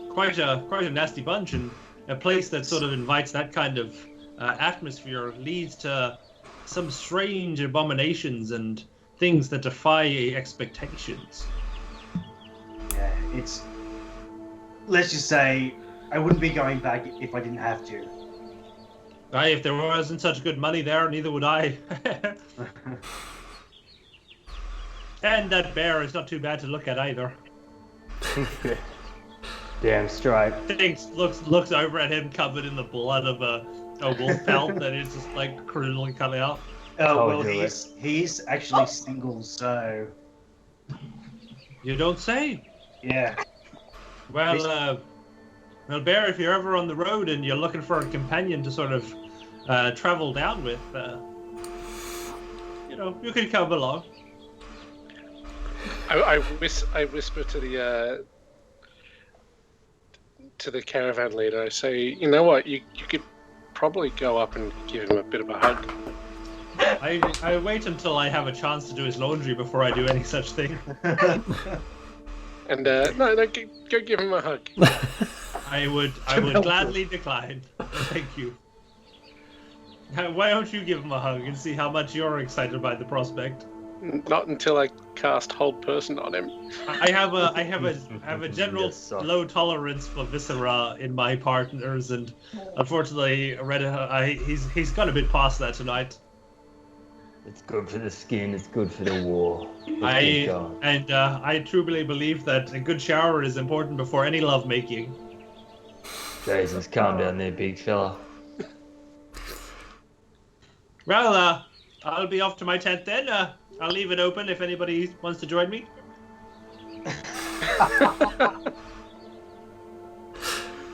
Quite a nasty bunch, and a place that sort of invites that kind of atmosphere leads to some strange abominations and things that defy expectations. Yeah, it's. Let's just say I wouldn't be going back if I didn't have to. Aye, if there wasn't such good money there, neither would I. And that bear is not too bad to look at either. Damn straight. Thinks looks over at him covered in the blood of a wolf pelt that is just like crudely cut out. Oh, I'll well, do he's actually single, so You don't say. yeah. Well, Bear, if you're ever on the road and you're looking for a companion to sort of travel down with, you can come along. I whisper to the caravan leader. I say, you know what? You could probably go up and give him a bit of a hug. I wait until I have a chance to do his laundry before I do any such thing. And no, go give him a hug. I would gladly decline. Thank you. Why don't you give him a hug and see how much you're excited by the prospect? Not until I cast Hold Person on him. I have a general Yes, sir. low tolerance for viscera in my partners, and unfortunately, he's gone a bit past that tonight. It's good for the skin. It's good for the war. Let's keep going. I truly believe that a good shower is important before any lovemaking. Jesus, calm down there, big fella. Well, I'll be off to my tent then. I'll leave it open if anybody wants to join me.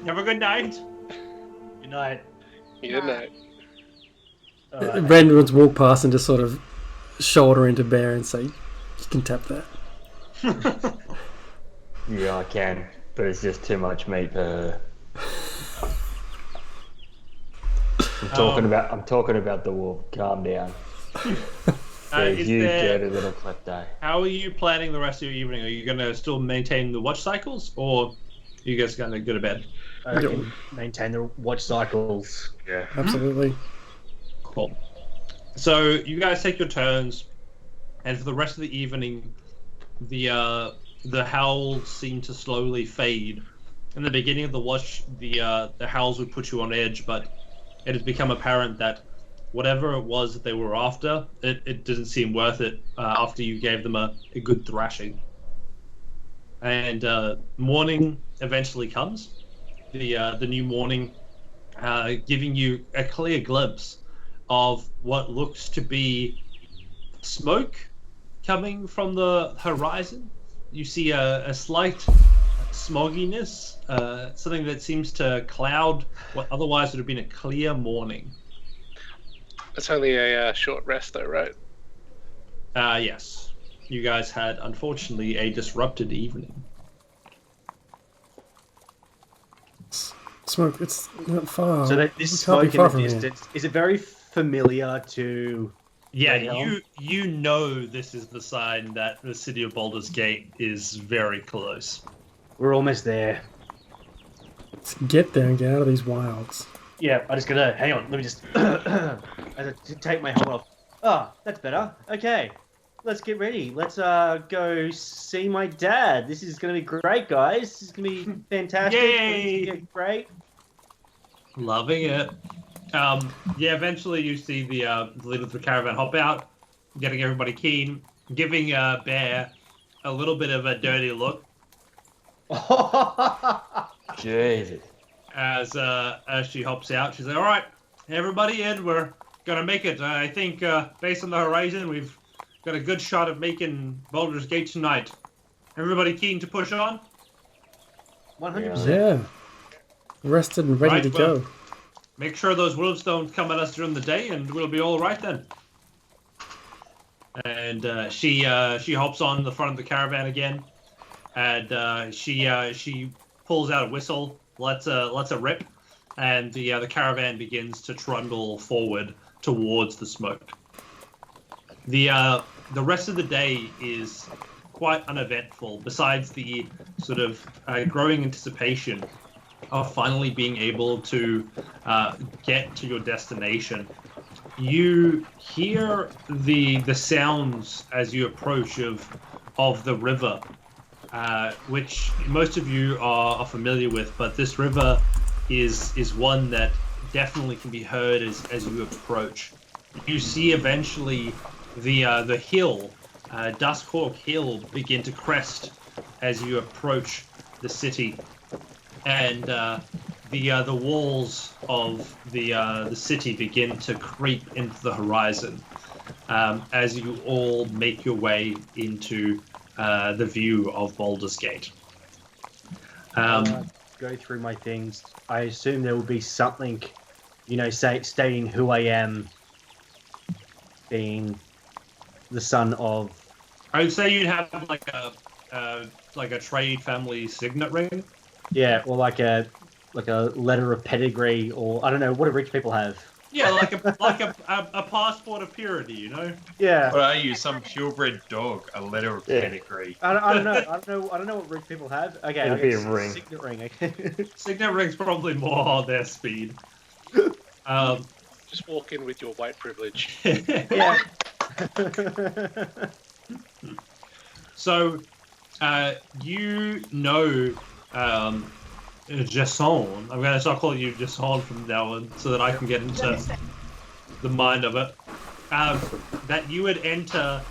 Have a good night. Good night. Yeah, no. Ren would walk past and just sort of shoulder into Bear and say, "You can tap that." Yeah, I can, but it's just too much meat for her. I'm talking about the wolf. Calm down. You dirty little klepto. How are you planning the rest of your evening? Are you going to still maintain the watch cycles, or are you guys going to go to bed? I can maintain the watch cycles. Yeah. Absolutely. Cool. So you guys take your turns, and for the rest of the evening, the howls seem to slowly fade. In the beginning of the watch, the howls would put you on edge, but it has become apparent that whatever it was that they were after, it didn't seem worth it after you gave them a good thrashing. And morning eventually comes. The new morning, giving you a clear glimpse of what looks to be smoke coming from the horizon. You see a slight smogginess, something that seems to cloud what otherwise would have been a clear morning. It's only a short rest, though, right? Yes. You guys had, unfortunately, a disrupted evening. Smoke, it's not far. So this It can't smoke be in far the from here. distance, is it very familiar to... Yeah, Right, you know this is the sign that the city of Baldurs Gate is very close. We're almost there. Let's get there and get out of these wilds. Yeah, I just gotta... Hang on, let me just... I have to take my helmet off. Ah, that's better. Okay, let's get ready. Let's go see my dad. This is gonna be great, guys. This is gonna be fantastic. Yay! It's gonna be great. Loving it. Yeah, eventually you see the leader of the caravan hop out, getting everybody keen, giving Bear a little bit of a dirty look Jesus. as she hops out. She's like, "All right, everybody in. We're gonna make it. I think based on the horizon, we've got a good shot of making Baldur's Gate tonight. Everybody keen to push on?" 100%. Yeah. Rested and ready Right, to well, go. Make sure those wolves don't come at us during the day, and we'll be all right then. And she hops on the front of the caravan again, and she pulls out a whistle, lets a rip, and the caravan begins to trundle forward towards the smoke. The rest of the day is quite uneventful, besides the sort of growing anticipation of finally being able to get to your destination. You hear the sounds as you approach of the river, which most of you are familiar with, but this river is one that definitely can be heard as you approach. You see eventually the hill, Duskhawk Hill, begin to crest as you approach the city. And the walls of the city begin to creep into the horizon as you all make your way into the view of Baldur's Gate. Go through my things. I assume there will be something, stating who I am, being the son of. I would say you'd have like a trade family signet ring. Yeah, or like a letter of pedigree, or I don't know. What do rich people have? Yeah, like a passport of purity, Yeah. What are you, some purebred dog? A letter of pedigree. I don't know. I don't know what rich people have. Okay, It'll be a ring. Signet ring. Okay. Signet ring's probably more their speed. Just walk in with your white privilege. Yeah. So, Jason. I'm going to start calling you Jason from now on so that I can get into the mind of it. That you would enter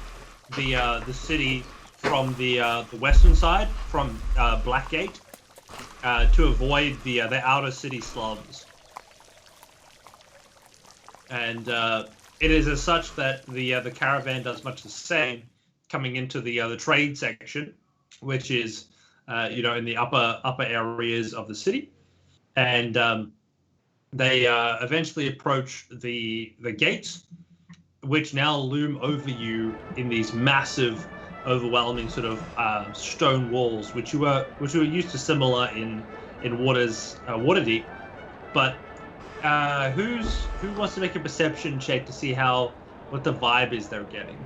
the city from the western side, from Blackgate, to avoid the outer city slums. And it is as such that the caravan does much the same, coming into the trade section, which is in the upper areas of the city, and they eventually approach the gates, which now loom over you in these massive, overwhelming sort of stone walls, which you were used to similar in Waterdeep. But who wants to make a perception check to see what the vibe is they're getting?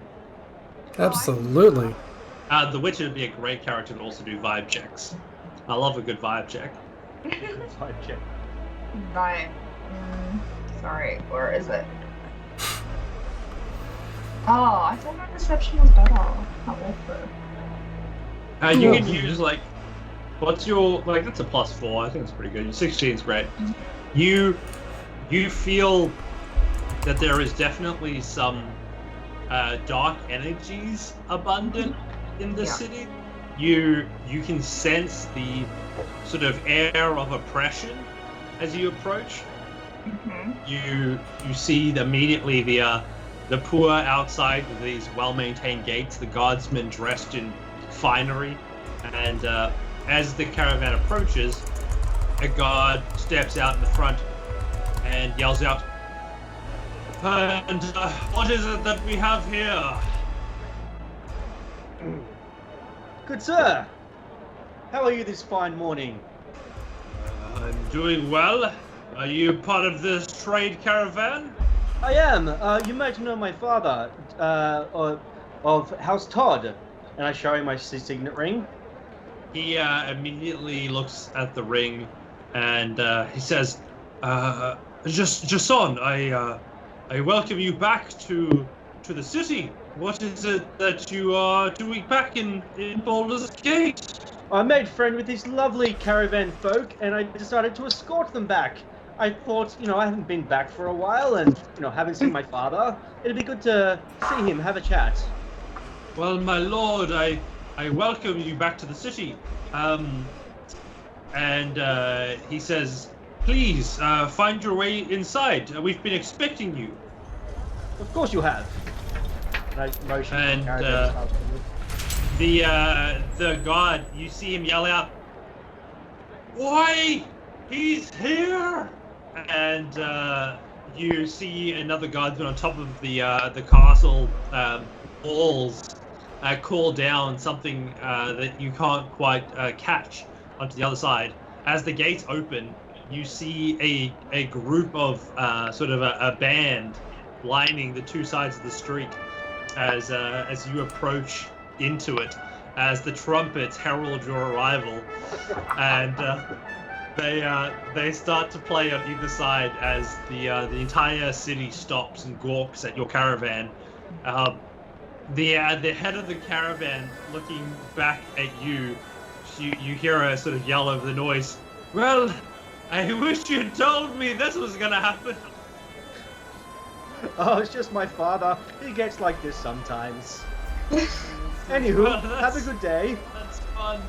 Absolutely. The Witcher would be a great character to also do vibe checks. I love a good vibe check. Vibe check. Right. Sorry, where is it? Oh, I thought my perception was better. How awful. You can use what's your that's a +4. I think it's pretty good. Your 16 is great. You feel that there is definitely some dark energies abundant in the city. You can sense the sort of air of oppression as you approach. You see immediately the poor outside with these well-maintained gates, the guardsmen dressed in finery, and as the caravan approaches, a guard steps out in the front and yells out, "And what is it that we have here?" Good sir, how are you this fine morning? I'm doing well. Are you part of this trade caravan? I am. You might know my father, of House Todd, and I show him my signet ring. He immediately looks at the ring, and he says, Jason, I welcome you back to the city. What is it that you are doing back in Baldurs Gate?" I made friend with these lovely caravan folk, and I decided to escort them back. I thought, I haven't been back for a while, and, haven't seen my father. It'd be good to see him, have a chat. "Well, my lord, I welcome you back to the city." And he says, "Please, find your way inside. We've been expecting you." Of course you have. And I motion And, the caravan The guard, you see him yell out, "Why? He's here!" And you see another guardsman on top of the castle walls call down something that you can't quite catch onto the other side. As the gates open, you see a group of sort of a band lining the two sides of the street as you approach into it, as the trumpets herald your arrival, and they start to play on either side as the entire city stops and gawks at your caravan. The head of the caravan looking back at you hear a sort of yell over the noise. "Well, I wish you'd told me this was gonna happen." Oh, it's just my father. He gets like this sometimes. Anywho, Well, have a good day. That's fun.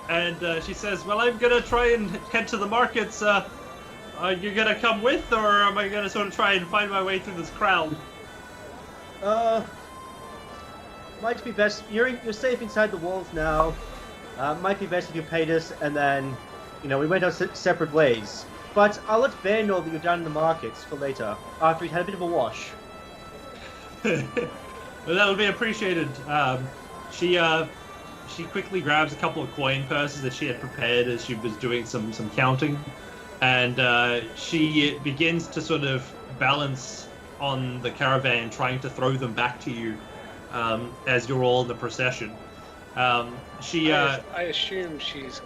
And she says, "Well, I'm gonna try and head to the markets. Are you gonna come with, or am I gonna sort of try and find my way through this crowd?" Might be best. You're safe inside the walls now. Might be best if you paid us, and then, we went our separate ways. But I'll let Bear know that you're down in the markets for later, after he'd had a bit of a wash. Well, that'll be appreciated. She quickly grabs a couple of coin purses that she had prepared as she was doing some counting, and she begins to sort of balance on the caravan, trying to throw them back to you as you're all in the procession. I assume she's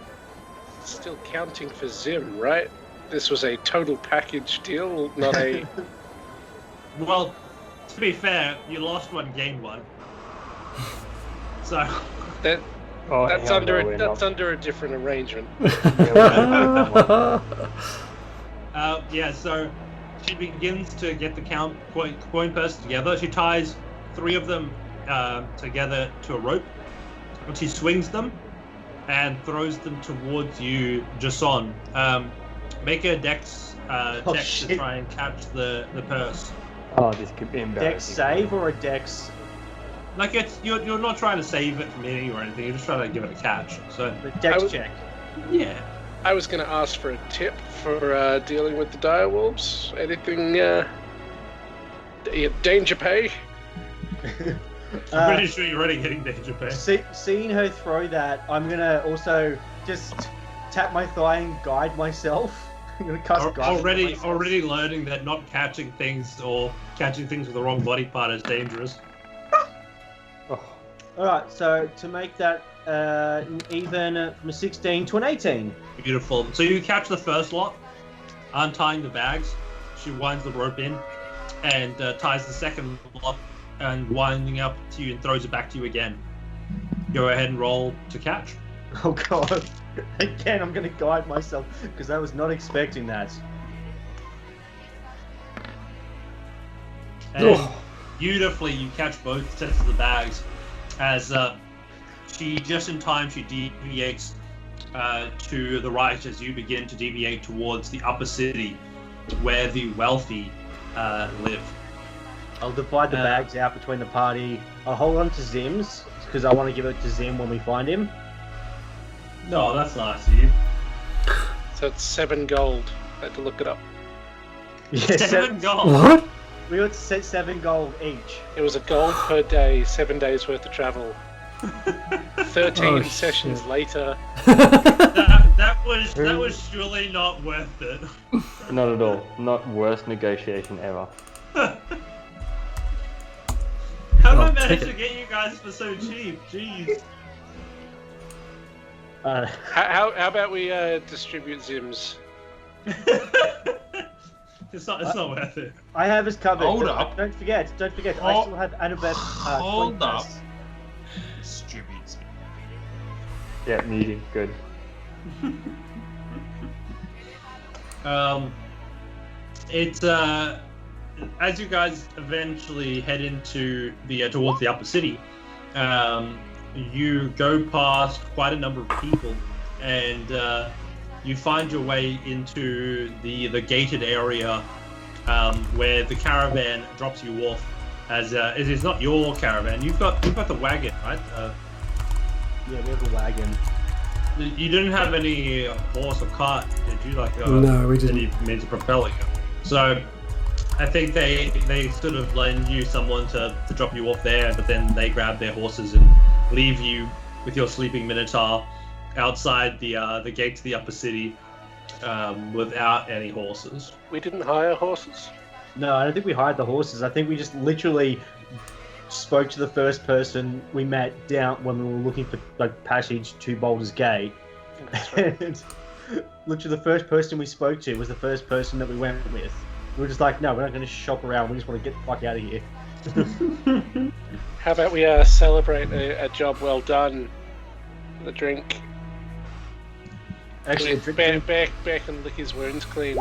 still counting for Zim, right? This was a total package deal, not a... Well, to be fair, you lost one, gained one. So that's under a different arrangement. So she begins to get the coin purse together. She ties 3 of them together to a rope, and she swings them and throws them towards you, Jason. Make a dex check to try and catch the purse. Oh, this could be embarrassing. Dex save or a dex? Like you're not trying to save it from hitting or anything. You're just trying to give it a catch. So The dex check. yeah. I was going to ask for a tip for dealing with the direwolves. Anything, danger pay? I'm pretty sure you're already getting danger pay. Seeing her throw that, I'm gonna also just tap my thigh and guide myself. I'm gonna cast guide Already learning that not catching things or catching things with the wrong body part is dangerous. Alright, so to make that even from a 16 to an 18. Beautiful. So you catch the first lot, untying the bags. She winds the rope in and ties the second lot and winding up to you and throws it back to you again. Go ahead and roll to catch. Oh god. Again, I'm gonna guide myself because I was not expecting that. And beautifully, you catch both sets of the bags as she just in time she deviates to the right as you begin to deviate towards the upper city where the wealthy live. I'll divide the bags out between the party. I'll hold on to Zim's because I want to give it to Zim when we find him. No, that's nice of you. So it's 7 gold. I had to look it up. Yeah, 7 gold. What? We got to set 7 gold each. It was a gold per day, 7 days worth of travel. 13 sessions later. that was surely not worth it. Not at all. Not worst negotiation ever. How did I manage to get you guys for so cheap? Jeez. How about we distribute Zims? It's not worth it. I have us covered. Hold up. Don't forget. I still have Annabeth. Hold up. Distributes. Yeah, medium. Good. It's as you guys eventually head into the towards the upper city, you go past quite a number of people, and you find your way into the gated area where the caravan drops you off. As it is not your caravan, you've got the wagon, right? Yeah, we have a wagon. You didn't have any horse or cart, did you? Like No, we didn't. Any means of propelling you. So I think they sort of lend you someone to drop you off there, but then they grab their horses and leave you with your sleeping minotaur outside the gate to the upper city without any horses. We didn't hire horses. No, I don't think we hired the horses. I think we just literally spoke to the first person we met down when we were looking for like passage to Baldurs Gate. And literally the first person we spoke to was the first person that we went with. We were just like, no, we're not going to shop around. We just want to get the fuck out of here. How about we celebrate a job well done with a drink? Actually, Beck and lick his wounds clean.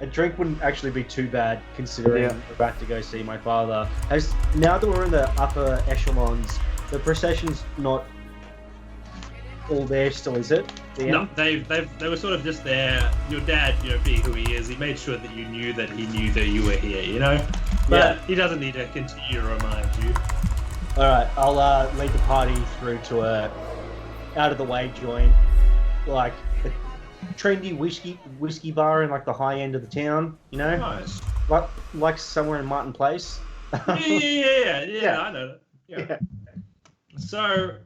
a drink wouldn't actually be too bad considering we're about to go see my father. As now that we're in the upper echelons, the procession's not all there still, is it? No, they were sort of just there. Your dad, being who he is, he made sure that you knew that you were here, But he doesn't need to continue to remind you. Alright, I'll lead the party through to a out of the way joint, like a trendy whiskey bar in like the high end of the town, Nice. like somewhere in Martin Place. Yeah, I know that. Yeah. So,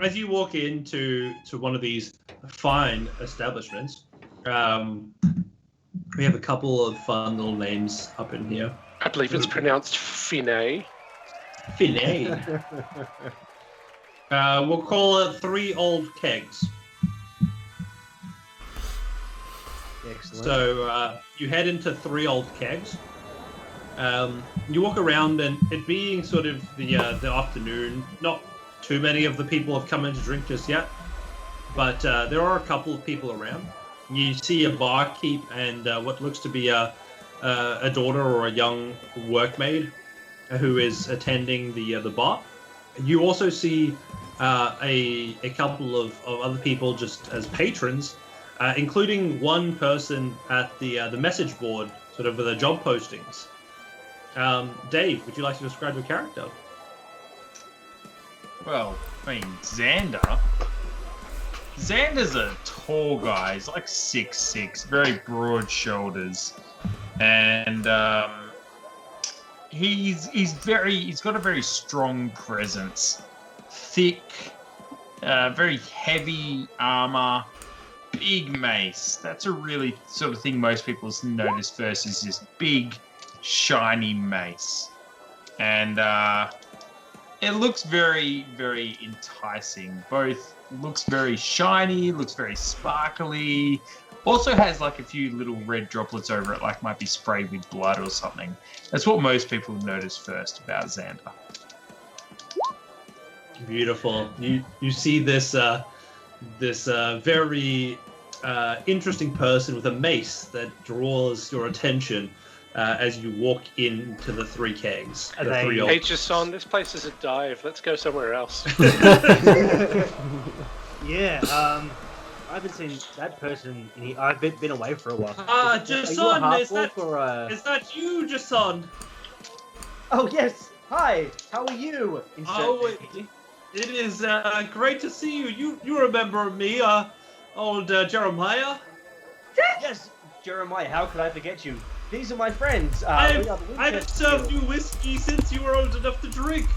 as you walk into one of these fine establishments, we have a couple of fun little names up in here. I believe it's pronounced Finet. Finet. We'll call it 3 Old Kegs. Excellent. So you head into 3 Old Kegs. You walk around, and it being sort of the afternoon, not too many of the people have come in to drink just yet, but there are a couple of people around. You see a barkeep and what looks to be a daughter or a young workmaid who is attending the bar. You also see a couple of other people just as patrons, including one person at the message board, sort of with the job postings. Dave, would you like to describe your character? Well, I mean, Xander's a tall guy. He's like 6'6", very broad shoulders, and he's got a very strong presence, thick, very heavy armor, big mace. That's a really sort of thing most people notice first, is this big, shiny mace, and it looks very, very enticing. Both looks very shiny, looks very sparkly. Also has like a few little red droplets over it, like might be sprayed with blood or something. That's what most people notice first about Xander. Beautiful. You see this very interesting person with a mace that draws your attention as you walk into the three kegs. Are The they- three Hey, old- Jason, this place is a dive. Let's go somewhere else. Yeah, I haven't seen that person. I've been away for a while. Ah, Are you a Jason, is half-orc or a... Is that you, Jason? Oh yes. Hi. How are you? Oh, it is great to see you. You remember me, old Jeremiah? Yes, Jeremiah. How could I forget you? These are my friends. We I've are the Winchester served Shields. you whiskey since you were old enough to drink.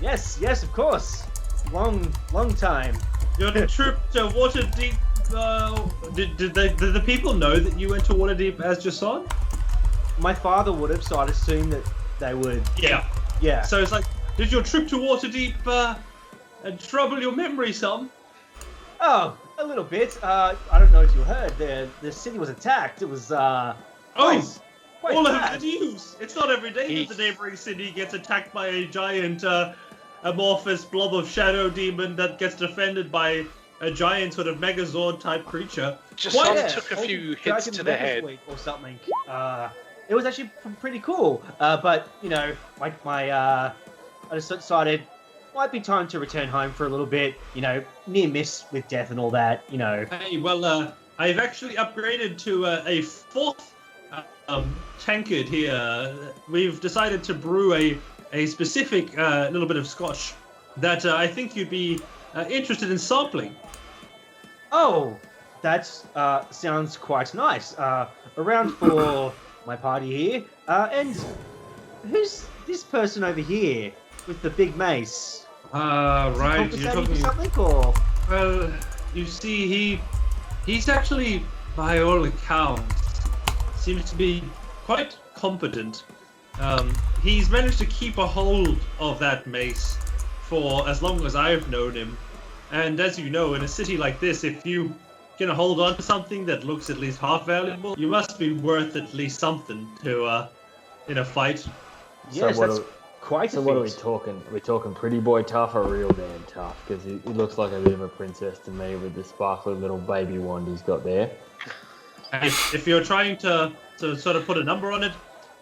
Yes, of course. Long time. Your trip to Waterdeep. Did the people know that you went to Waterdeep as Jason? My father would have, so I'd assume that they would. Yeah. Yeah. So it's like, did your trip to Waterdeep trouble your memory some? Oh, a little bit. I don't know if you heard. The city was attacked. It was quite All bad. over the news. It's not every day that the neighboring city gets attacked by a giant amorphous blob of shadow demon that gets defended by a giant sort of Megazord type creature. Jason Yeah, took a maybe few hits Dragon to the head. Megazoid or something. It was actually pretty cool. But you know, I just decided might be time to return home for a little bit. You know, near miss with death and all that. You know. Hey, well, I've actually upgraded to a fourth tankard here. We've decided to brew a specific little bit of scotch that I think you'd be interested in sampling. Oh, that sounds quite nice. Around for my party here. And who's this person over here with the big mace? Right. Is You're that talking. something or? Well, you see, he's actually, by all accounts, seems to be quite competent. He's managed to keep a hold of that mace for as long as I've known him. And as you know, in a city like this, if you can hold on to something that looks at least half valuable, you must be worth at least something to, in a fight. Yes, what that's are- quite So a what are we feat. talking? We're talking pretty boy tough or real man tough? Because he looks like a bit of a princess to me with the sparkly little baby wand he's got there. If you're trying to sort of put a number on it,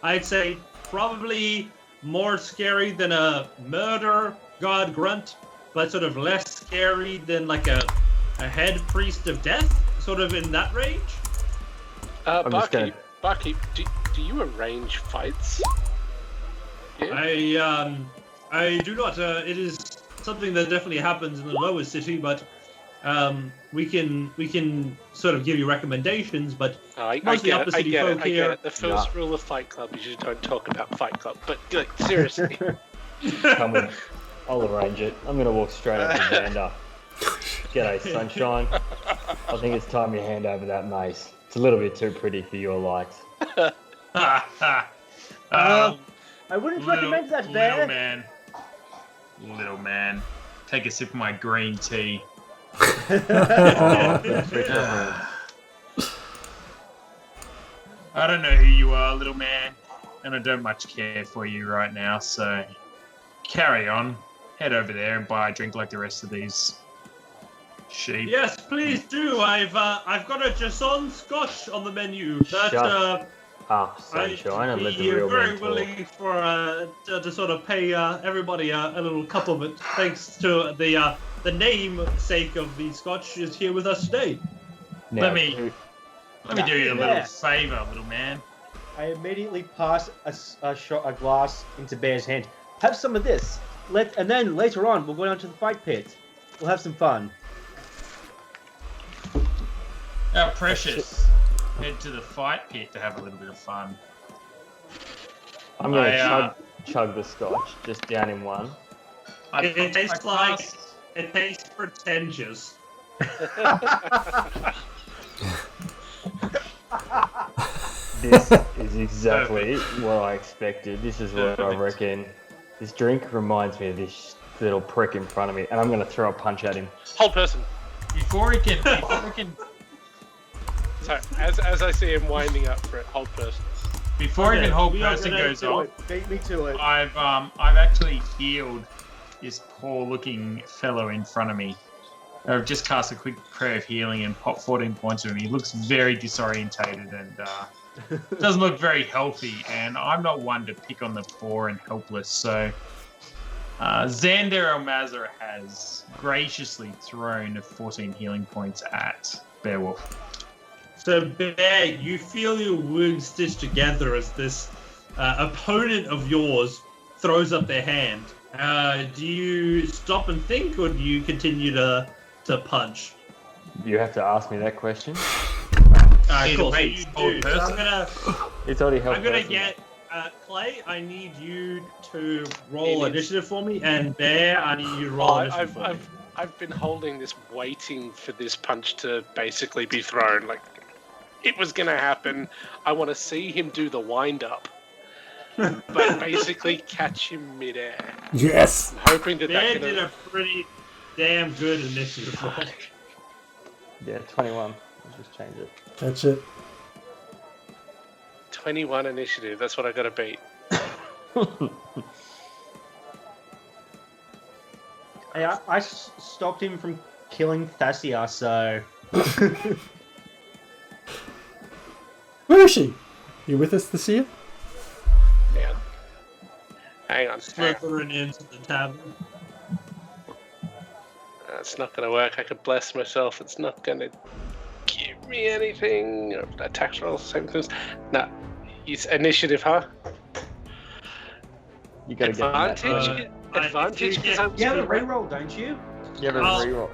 I'd say probably more scary than a murder god grunt, but sort of less scary than like a head priest of death, sort of in that range. I'm just gonna- Barkeep, do you arrange fights? Yeah. I do not. It is something that definitely happens in the lower city, but we can sort of give you recommendations. But I most of the get upper it, I city get folk it, I here. get it. The first rule of Fight Club is you don't talk about Fight Club. But like, seriously, Come with, I'll arrange it. I'm gonna walk straight up to Xander. G'day, sunshine. I think it's time you hand over that mace. It's a little bit too pretty for your likes. I wouldn't recommend that, Bear. Little man, take a sip of my green tea. I don't know who you are, little man, and I don't much care for you right now, so carry on. Head over there and buy a drink like the rest of these sheep. Yes, please do. I've got a Jason Scotch on the menu. That Shut up, sunshine, and let the I'd be real very man talk. willing for to sort of pay everybody a little couple of it, thanks to the namesake of the Scotch is here with us today. Now, Let me do you a little Yeah. favour, little man. I immediately pass a glass into Bear's hand. Have some of this. And then later on, we'll go down to the fight pit. We'll have some fun. How precious. Head to the fight pit to have a little bit of fun. I'm gonna I, chug the scotch just down in one. It tastes like it tastes pretentious. This is exactly what I expected. This is what I reckon. This drink reminds me of this little prick in front of me, and I'm gonna throw a punch at him. hold person. Before he can Sorry, as I see him winding up for it, hold person. Before Okay, even whole we are person gonna goes do off, Beat me to it. I've actually healed this poor looking fellow in front of me. I've just cast a quick prayer of healing and pop 14 points of him. He looks very disorientated and doesn't look very healthy. And I'm not one to pick on the poor and helpless. So Xander Almazar has graciously thrown 14 healing points at Beowulf. So, Bear, you feel your wounds stitched together as this opponent of yours throws up their hand. Do you stop and think, or do you continue to punch? You have to ask me that question. Cool. So you do. So It's already helped. I'm gonna get Clay. I need you to roll initiative for me, and Bear, I need you to roll initiative for me. I've been holding this, waiting for this punch to basically be thrown. Like, it was gonna happen. I want to see him do the wind up, but basically catch him midair. Yes. I'm hoping that Bear that did a pretty damn good initiative roll. Yeah, 21. I'll just change it. That's it. 21 initiative. That's what I got to beat. Hey, I stopped him from killing Thassia, so... Where is she? You with us this year? Yeah. Hang on. Slithering into the tavern. It's not going to work. I could bless myself. It's not going to give me anything. Attack roll, same things. No. It's initiative, huh? You gotta advantage. Advantage. You have a reroll, don't you? You have a reroll.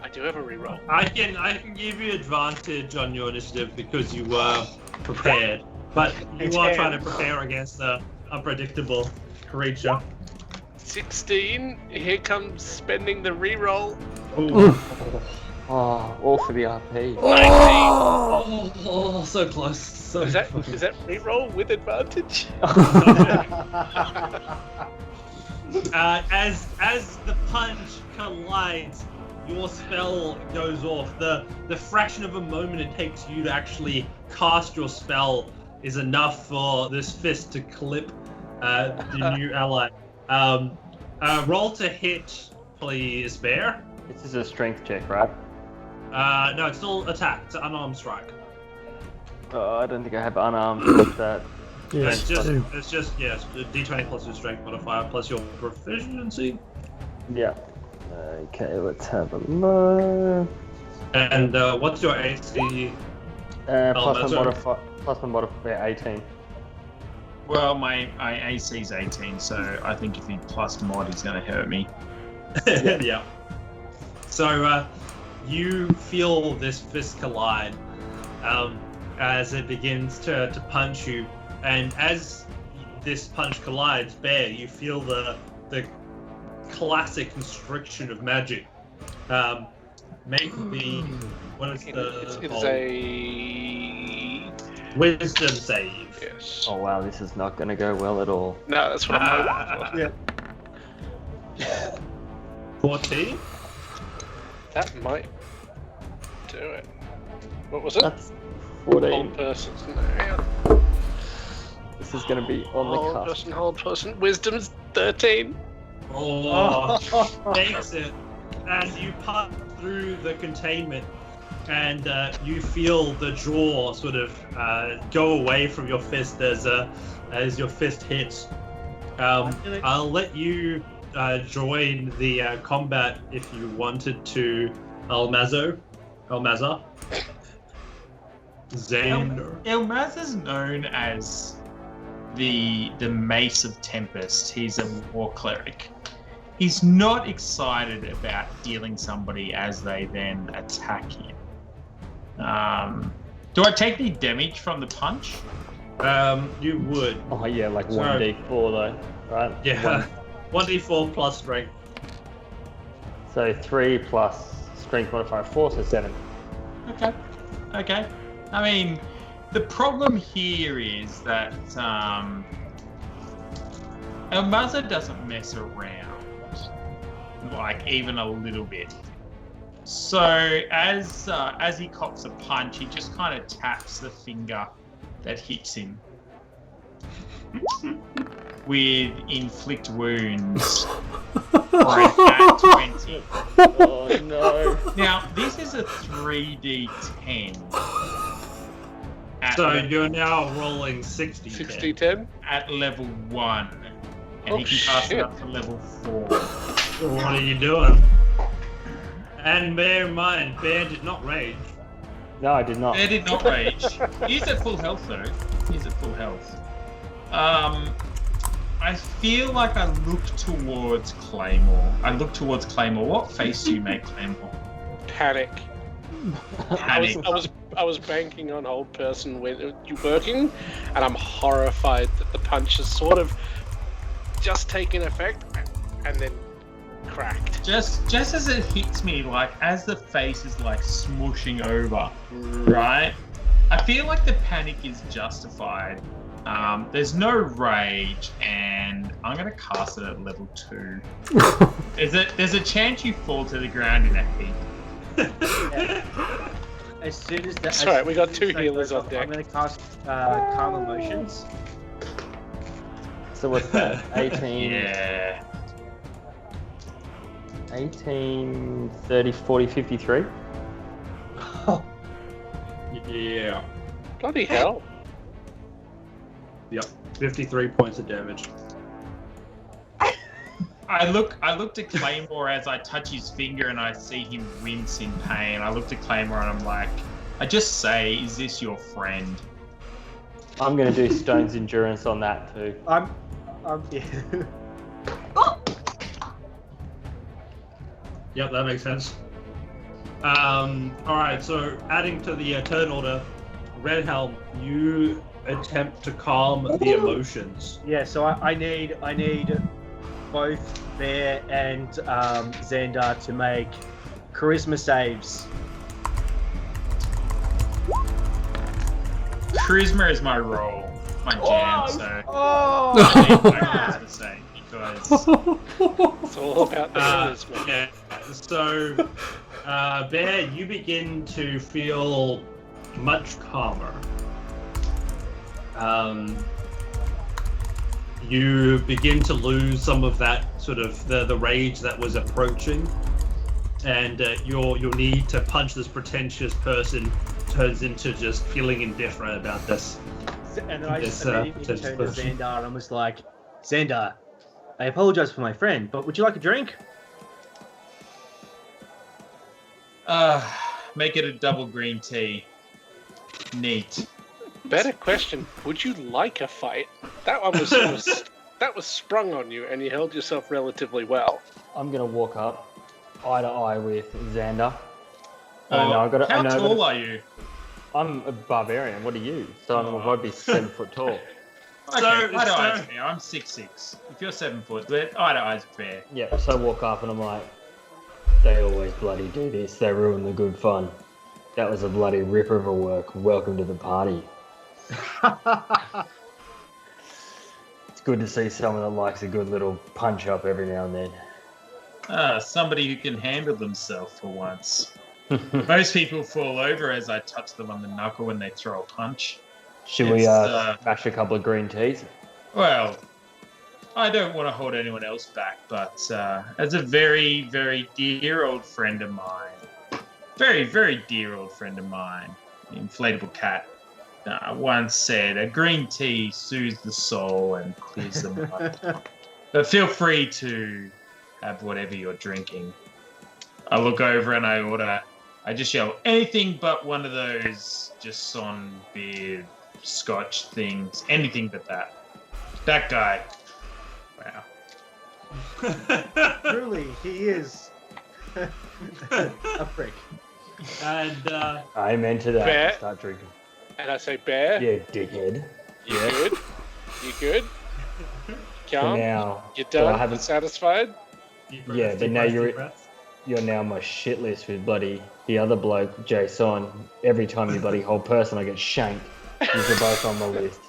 I do have a reroll. I can give you advantage on your initiative because you were prepared, but you are trying to prepare against the unpredictable creature. 16. Here comes spending the reroll. Oh, all for the RP. 19. Oh, so close. So Is that reroll with advantage? As the punch collides, your spell goes off. The fraction of a moment it takes you to actually cast your spell is enough for this fist to clip the new ally. Roll to hit, please, Bear. This is a strength check, right? No, it's still attack. It's an unarmed strike. I don't think I have unarmed with that. Yes. It's just D20 plus your strength modifier plus your proficiency. Yeah. Okay, let's have a look. And what's your AC? Plus one modifier 18. Well, my AC is 18, so I think if he plus mod, he's going to hurt me. Yeah. So you feel this fist collide as it begins to punch you, and as this punch collides, Bear, you feel the classic constriction of magic. Make me what is It's a wisdom save. yes. Oh wow, this is not going to go well at all. No, that's what I'm hoping for. 14. That might do it. What was it? That's 14. Hold person. No, hang on. This is going to be on the cusp. Hold person. Wisdom's 13. Oh, makes it. And you pass through the containment, and you feel the jaw sort of go away from your fist as your fist hits. I'll let you join the combat if you wanted to, Almazar. Xander. Almazar's known as the Mace of Tempest. He's a war cleric. He's not excited about healing somebody as they then attack him. Do I take any damage from the punch? You would. Oh yeah, like Sorry. 1d4 though, right? Yeah. 1d4 plus strength. So 3 plus strength modifier 4, so 7. Okay. I mean, the problem here is that Almazar doesn't mess around, like even a little bit. So as he cops a punch, he just kind of taps the finger that hits him with inflict wounds. for an at 20. Oh no. Now, this is a 3d10. At So level- you're now rolling 60. 60-10? at level 1. And Oh, he can pass it shit. up to level 4. What are you doing? And bear in mind, Bear did not rage. No, I did not. Bear did not rage. He's at full health though. He's at full health. I feel like I look towards Claymore. What face do you make, Claymore? Panic. Panic. I was banking on hold person when you working, and I'm horrified that the punch has sort of just taken effect and then cracked. Just as it hits me, like as the face is like smushing over, right? I feel like the panic is justified. There's no rage, and I'm gonna cast it at level 2. There's a chance you fall to the ground in a heap. As soon as That's right, we got 2 healers on deck. I'm going to cast Calm Emotions. So what's that? 18, Yeah. 18, 30, 40, 53? Yeah. Bloody hell. Yep. 53 points of damage. I look to Claymore as I touch his finger and I see him wince in pain. I look to Claymore and I'm like, I just say, is this your friend? I'm going to do Stone's Endurance on that too. Yeah. Yep, that makes sense. Alright, so adding to the turn order, Red Helm, you attempt to calm the emotions. Yeah, so I need both Bear and Xandar to make charisma saves. Charisma is my role, my jam, so Oh! I need to say because It's all about the charisma. Yeah. So, Bear, you begin to feel much calmer. You begin to lose some of that sort of the rage that was approaching, and your need to punch this pretentious person turns into just feeling indifferent about this. And then I This, just immediately this turned to person. Xandar and was like, Xandar, I apologize for my friend, but would you like a drink? make it a double green tea. Neat. Better question. Would you like a fight? That one was that was sprung on you, and you held yourself relatively well. I'm going to walk up, eye to eye with Xander. How tall are you? I'm a barbarian. What are you? So I'd be 7 foot tall. Okay, eye to eyes fair. I'm 6'6". If you're 7 foot, eye to eyes fair. Yeah, so I walk up and I'm like, they always bloody do this. They ruin the good fun. That was a bloody ripper of a work. Welcome to the party. It's good to see someone that likes a good little punch up every now and then. Somebody who can handle themselves for once. Most people fall over as I touch them on the knuckle when they throw a punch. Should we It's, smash a couple of green teas? Well, I don't want to hold anyone else back, but as a very, very dear old friend of mine, very, very dear old friend of mine, the inflatable cat, once said, a green tea soothes the soul and clears the mind. But feel free to have whatever you're drinking. I look over and I just yell, anything but one of those Jason beer scotch things, anything but that. That guy. Wow. Truly, he is a prick. And I'm into that. Bear. Start drinking. And I say, Bear, Yeah, dickhead. you good? You good? So Calm? now, You so I done? haven't- Satisfied? Yeah, but now you're now on my shit list with bloody the other bloke, Jason. Every time you bloody whole person, I get shanked. These are both on my list.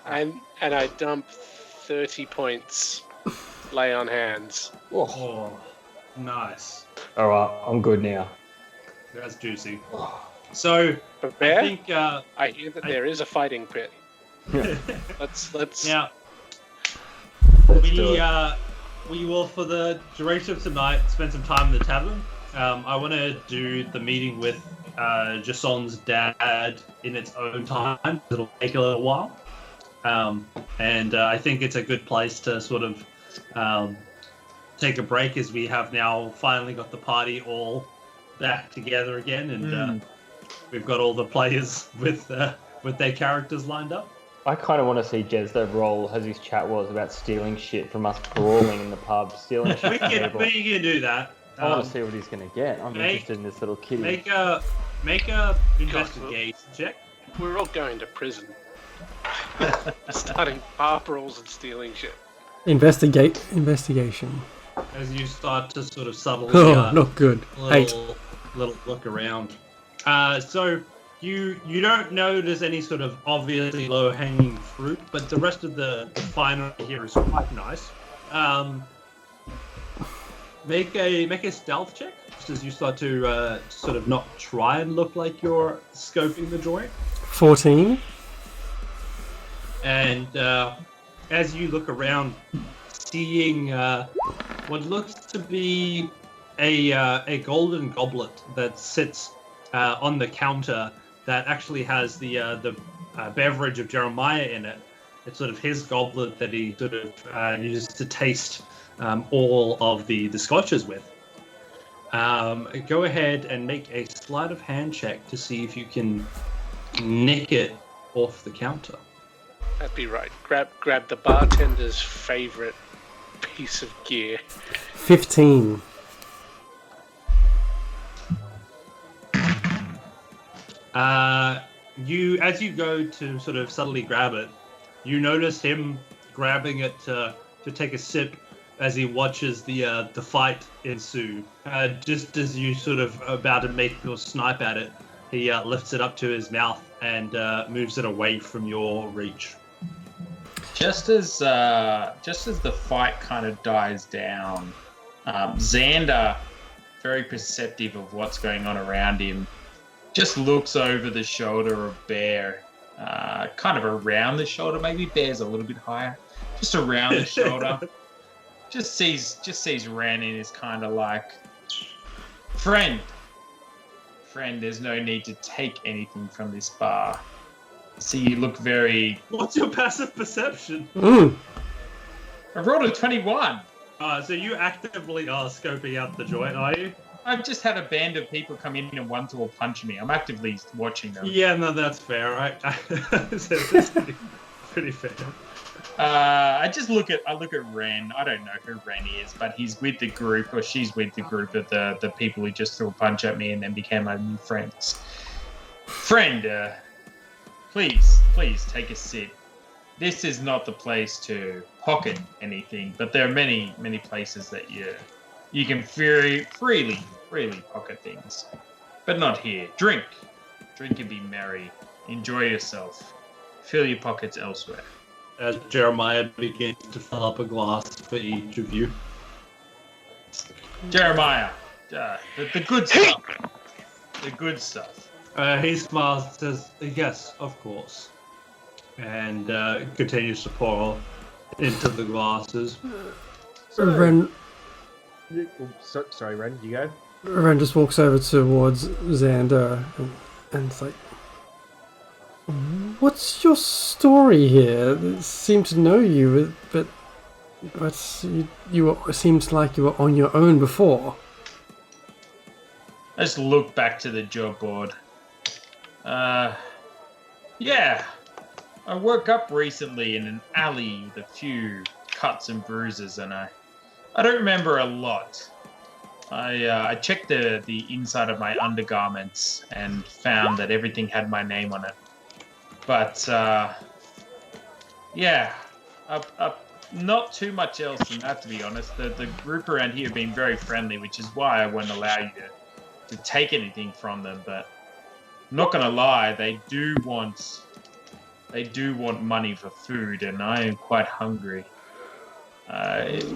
And I dump 30 points. Lay on hands. Oh, nice. All right, I'm good now. That's juicy. So But I Bear, think I hear that there is a fighting pit. Let's now Let's do we it. we will, for the duration of tonight, spend some time in the tavern. I want to do the meeting with Jason's dad in its own time. It'll take a little while. And I think it's a good place to sort of take a break, as we have now finally got the party all back together again, and we've got all the players with their characters lined up. I kind of want to see Jezdo roll as his chat was about stealing shit from us brawling in the pub, stealing shit We from can people. do that. I want to see what he's going to get. I'm interested in this little kitty. Make a investigate check. We're all going to prison. Starting bar brawls and stealing shit. Investigation. As you start to sort of subtly Oh, not good. 8. little look around. So you don't notice any sort of obviously low-hanging fruit, but the rest of the finery here is quite nice. Make a stealth check, just as you start to sort of not try and look like you're scoping the joint. 14. And as you look around, seeing what looks to be a golden goblet that sits on the counter that actually has the beverage of Jeremiah in it. It's sort of his goblet that he sort of uses to taste all of the scotches with. Go ahead and make a sleight of hand check to see if you can nick it off the counter. That'd be right. Grab the bartender's favorite piece of gear. 15. As you go to sort of subtly grab it, you notice him grabbing it to take a sip as he watches the fight ensue. Just as you sort of about to make your snipe at it, he lifts it up to his mouth and moves it away from your reach. Just as the fight kind of dies down, Xander, very perceptive of what's going on around him, just looks over the shoulder of Bear, kind of around the shoulder. Maybe Bear's a little bit higher, just around the shoulder. Just sees Ren and is kind of like, friend, there's no need to take anything from this bar. So you look very... What's your passive perception? I rolled a 21. So you actively are scoping out the joint, are you? I've just had a band of people come in and want to all punch me. I'm actively watching them. Yeah, no, that's fair. That's pretty fair. I look at Ren. I don't know who Ren is, but he's with the group, or she's with the group of the people who just threw a punch at me and then became my new friends. Friend, please take a sit. This is not the place to pocket anything, but there are many places that you can freely pocket things, but not here. Drink and be merry. Enjoy yourself. Fill your pockets elsewhere. As Jeremiah begins to fill up a glass for each of you. Jeremiah, the good stuff. The good stuff. He smiles and says, "Yes, of course," and continues to pour into the glasses. Ren Sorry, Ren, you go. Ren just walks over towards Xander and it's like, what's your story here? It seemed to know you, but seems like you were on your own before. Let's look back to the job board. Yeah. I woke up recently in an alley with a few cuts and bruises, and I don't remember a lot. I checked the inside of my undergarments and found that everything had my name on it. But, yeah, not too much else than that, to be honest. The group around here have been very friendly, which is why I won't allow you to take anything from them. But I'm not going to lie, they do want money for food, and I am quite hungry.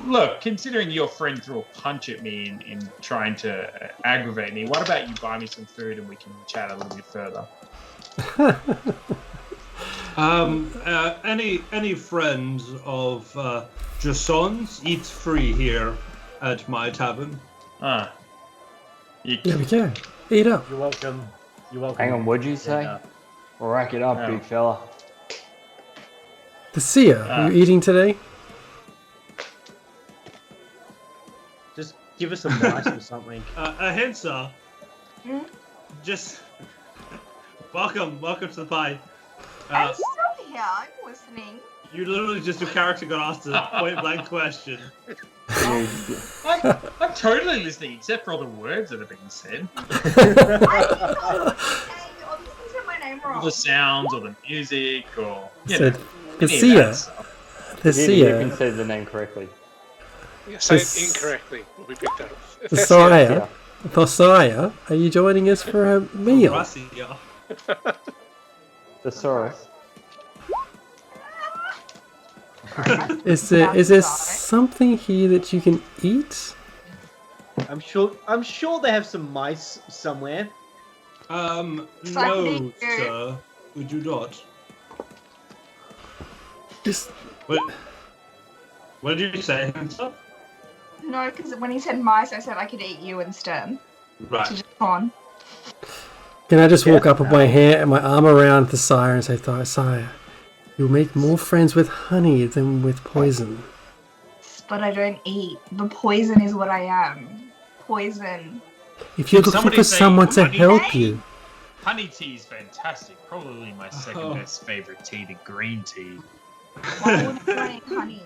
Look, considering your friend threw a punch at me in trying to aggravate me, what about you buy me some food and we can chat a little bit further? Any friend of Jason's eats free here at my tavern. Ah. You There we go. Eat up. You're welcome. You're welcome. Hang on, what'd you say? Yeah. Rack it up, Oh. big fella. The seer, are you eating today? Just give us some rice or something. Ahimsa, Hmm? just welcome to the pie. I'm still here. I'm listening. You literally just your character got asked a point blank question. You- I'm totally listening, except for all the words that are being said. I didn't know. You obviously said my name wrong. The sounds, or the music, or you So, know, the any of seer, that stuff. the you seer, can say the name correctly. Yeah, say This- it incorrectly. Will be picked up. the sire, the sire, are you joining us for a meal? Gracia. Thesaurus. Is there something here that you can eat? I'm sure they have some mice somewhere. No, Fucking sir. We do not. Just What did you say, Ahimsa? No, because when he said mice, I said I could eat you instead. So Right. just on. can I just walk up with my hand and my arm around the sire and say, "Sire, you'll make more friends with honey than with poison." But I don't eat. The poison is what I am. Poison. If you're Did looking somebody for say someone to honey? help you, Honey tea is fantastic. Probably my second best favorite tea to green tea. Why would I eat honey?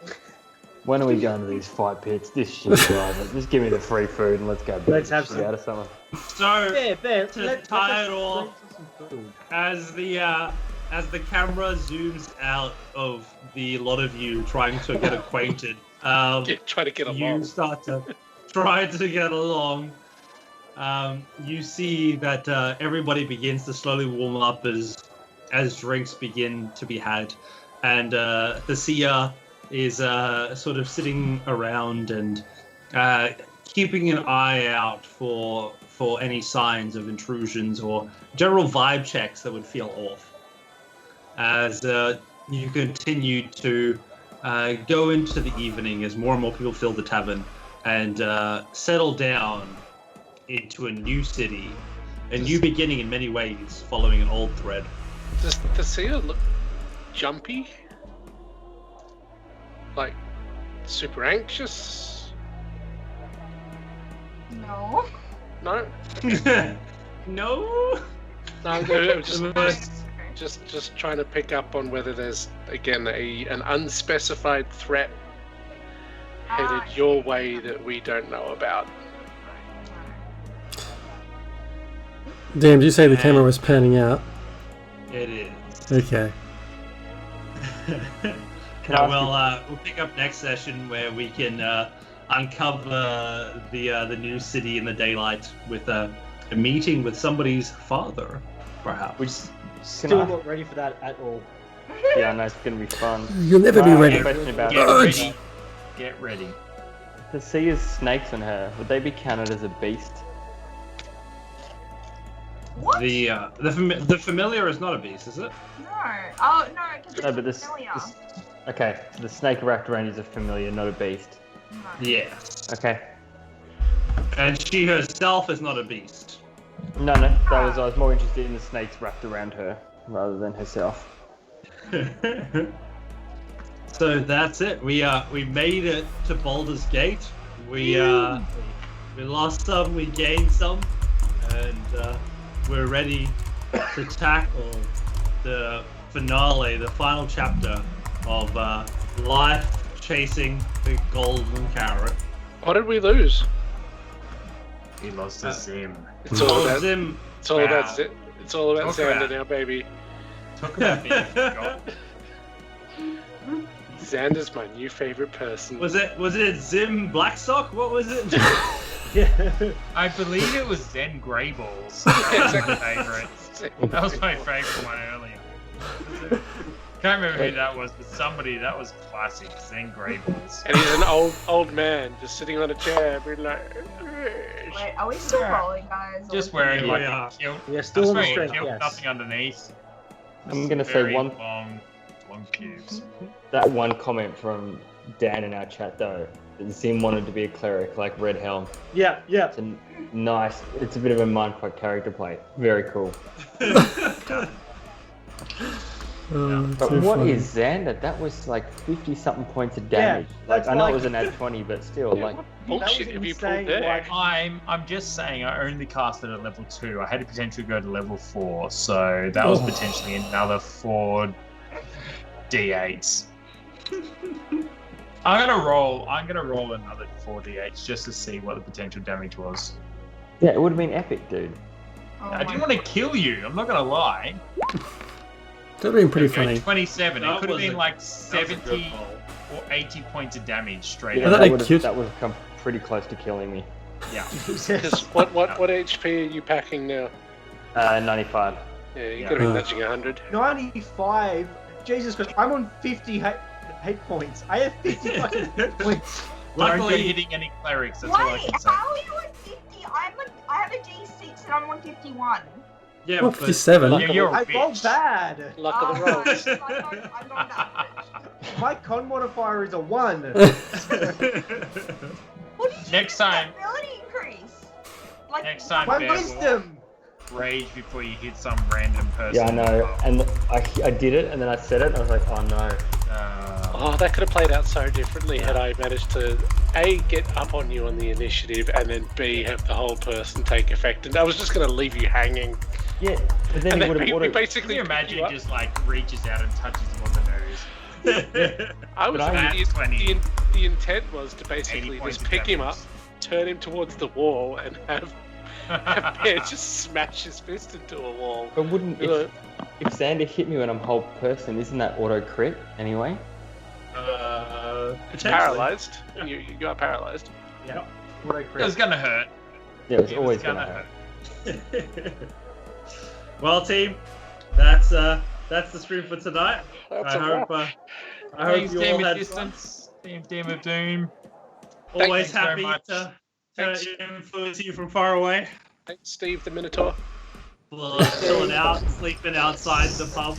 When are we going to these fight pits? This shit's driving. Just give me the free food and let's go. beat Let's the have shit some. out of someone. So Yeah, bear. To tie it all, as the camera zooms out of the lot of you trying to get acquainted, Try to get you along. start to try to get along. You see that everybody begins to slowly warm up as drinks begin to be had, and the seer is sort of sitting around and keeping an eye out for any signs of intrusions or general vibe checks that would feel off. As you continue to go into the evening, as more and more people fill the tavern and settle down into a new city, a new beginning in many ways, following an old thread. Does the seer look jumpy? Like super anxious? No. No, No. no. Just trying to pick up on whether there's again an unspecified threat headed your way that we don't know about. damn, did you say the camera was panning out? It is. Okay. We'll pick up next session where we can uncover the new city in the daylight with a meeting with somebody's father, perhaps. Still not ready for that at all. Yeah, I know it's gonna be fun. You'll never be I have a ready. question about Get Urge. ready. Get ready. the seer's snakes on her. Would they be counted as a beast? What? The familiar is not a beast, is it? No. Oh, no, because No, it's but this. familiar. Okay, so the snake wrapped around is a familiar, not a beast. No. Yes. Okay. And she herself is not a beast. No, I was more interested in the snakes wrapped around her rather than herself. So that's it. We made it to Baldur's Gate. We lost some, we gained some, and we're ready to tackle the finale, the final chapter of life chasing the golden carrot. What did we lose? He lost his Zim. It's all about. Zim. It's all Wow. about. It's all about Talk Xander about- now, baby. Talk about being forgotten. Xander's my new favorite person. Was it Zim Blackstock? What was it? Yeah. I believe it was Zen Greyballs. Exactly. Favorite. That was my favorite one earlier. Can't remember who that was, but somebody that was classic. Zen Greyballs. And he's an old man just sitting on a chair, being like. Wait, are we still rolling, guys? Or Just is wearing it- like Yeah. a kilt. Yeah, still Just on the wearing a strength, kilt, yes. nothing underneath. I'm gonna say Very one. long pubes. That one comment from Dan in our chat though. That Zim wanted to be a cleric like Red Helm. Yeah, yeah. It's a nice. It's a bit of a mindfuck character play. Very cool. But too what funny. is Xander? That was like 50 something points of damage. Like that's I know like- it was an ad 20, but still, like Bullshit if you pulled insane, there. like- I'm just saying I only cast it at level 2. I had to potentially go to level 4, so that was Oh. potentially another 4 d8s. I'm gonna roll another 4 d8s just to see what the potential damage was. yeah, it would have been epic, dude. Oh I my didn't want to kill you. I'm not gonna lie. That would have been pretty Okay, funny. 27. That It could have was been a- like That was a good 70 call. or 80 points of damage straight Yeah, Are up. they that cute? would have come pretty close to killing me. Yeah. Because what HP are you packing now? 95. Yeah, you're Yeah. gonna be nudging 100. 95. Jesus Christ, I'm on 50 hate points. I have 50 fucking hate points. Don't go Luckily- hitting any clerics. That's all I Wait, can say. how are you at 50? I have a D6 and I'm on 51. Yeah, Well, but 57. Yeah, you're a I rolled bitch. bad. Luck of the Oh, rolls. I'm not average. My con modifier is a 1. What did you Next do with time. that ability increase? Like, Next time, My Bear, wisdom. rage before you hit some random person. Yeah, I know. And I did it, and then I said it, and I was like, oh no. Oh, that could have played out so differently had I managed to A, get up on you on the initiative, and then B, have the whole person take effect. And I was just going to leave you hanging. Yeah, but then And he then would have we auto. Can basically you pick imagine you up. just like reaches out and touches him on the nose? I was But I- thinking That's 20. the intent was to 80 basically points just of pick him up, damage. turn him towards the wall, and have Bear just smash his fist into a wall. But wouldn't if Xander hit me when I'm whole person, isn't that auto crit anyway? potentially. Paralyzed. You are paralyzed. What I It was crit. gonna hurt. Yeah, it was It always was gonna gonna hurt. Well, team, that's the stream for tonight. That's I a hope wrap. I hope Thanks, you Team all had fun. Resistance. Team of Doom. Always Thanks very happy much. to Thanks. influence you from far away. Thanks, Steve the Minotaur. Chilling out, sleeping outside the pub.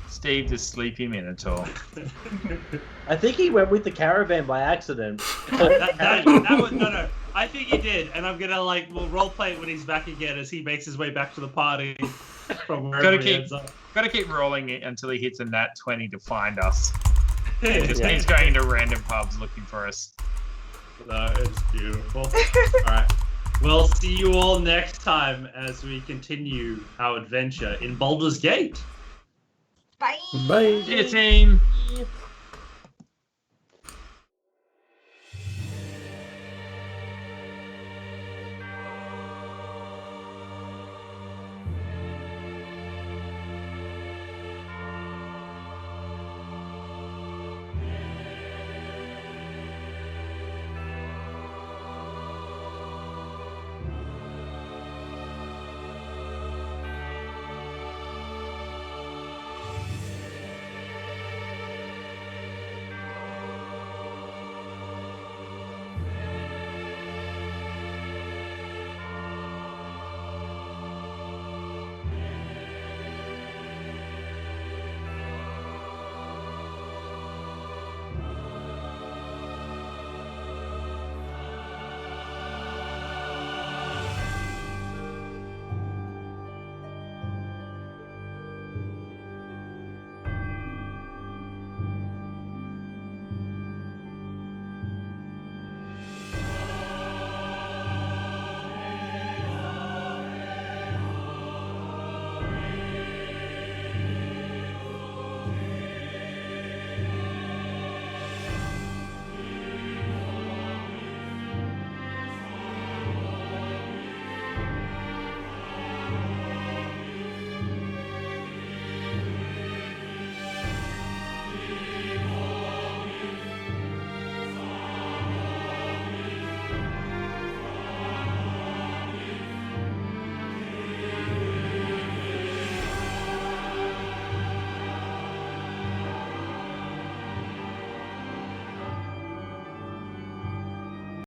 Steve the Sleepy Minotaur. I think he went with the caravan by accident. that was no. I think he did, and I'm gonna we'll roleplay it when he's back again as he makes his way back to the party from wherever Gotta he keep- ends up. Gotta keep rolling it until he hits a nat 20 to find us. It just Yeah. means going to random pubs looking for us. No, it's beautiful. All right, we'll see you all next time as we continue our adventure in Baldur's Gate. Bye. Bye. See you, team.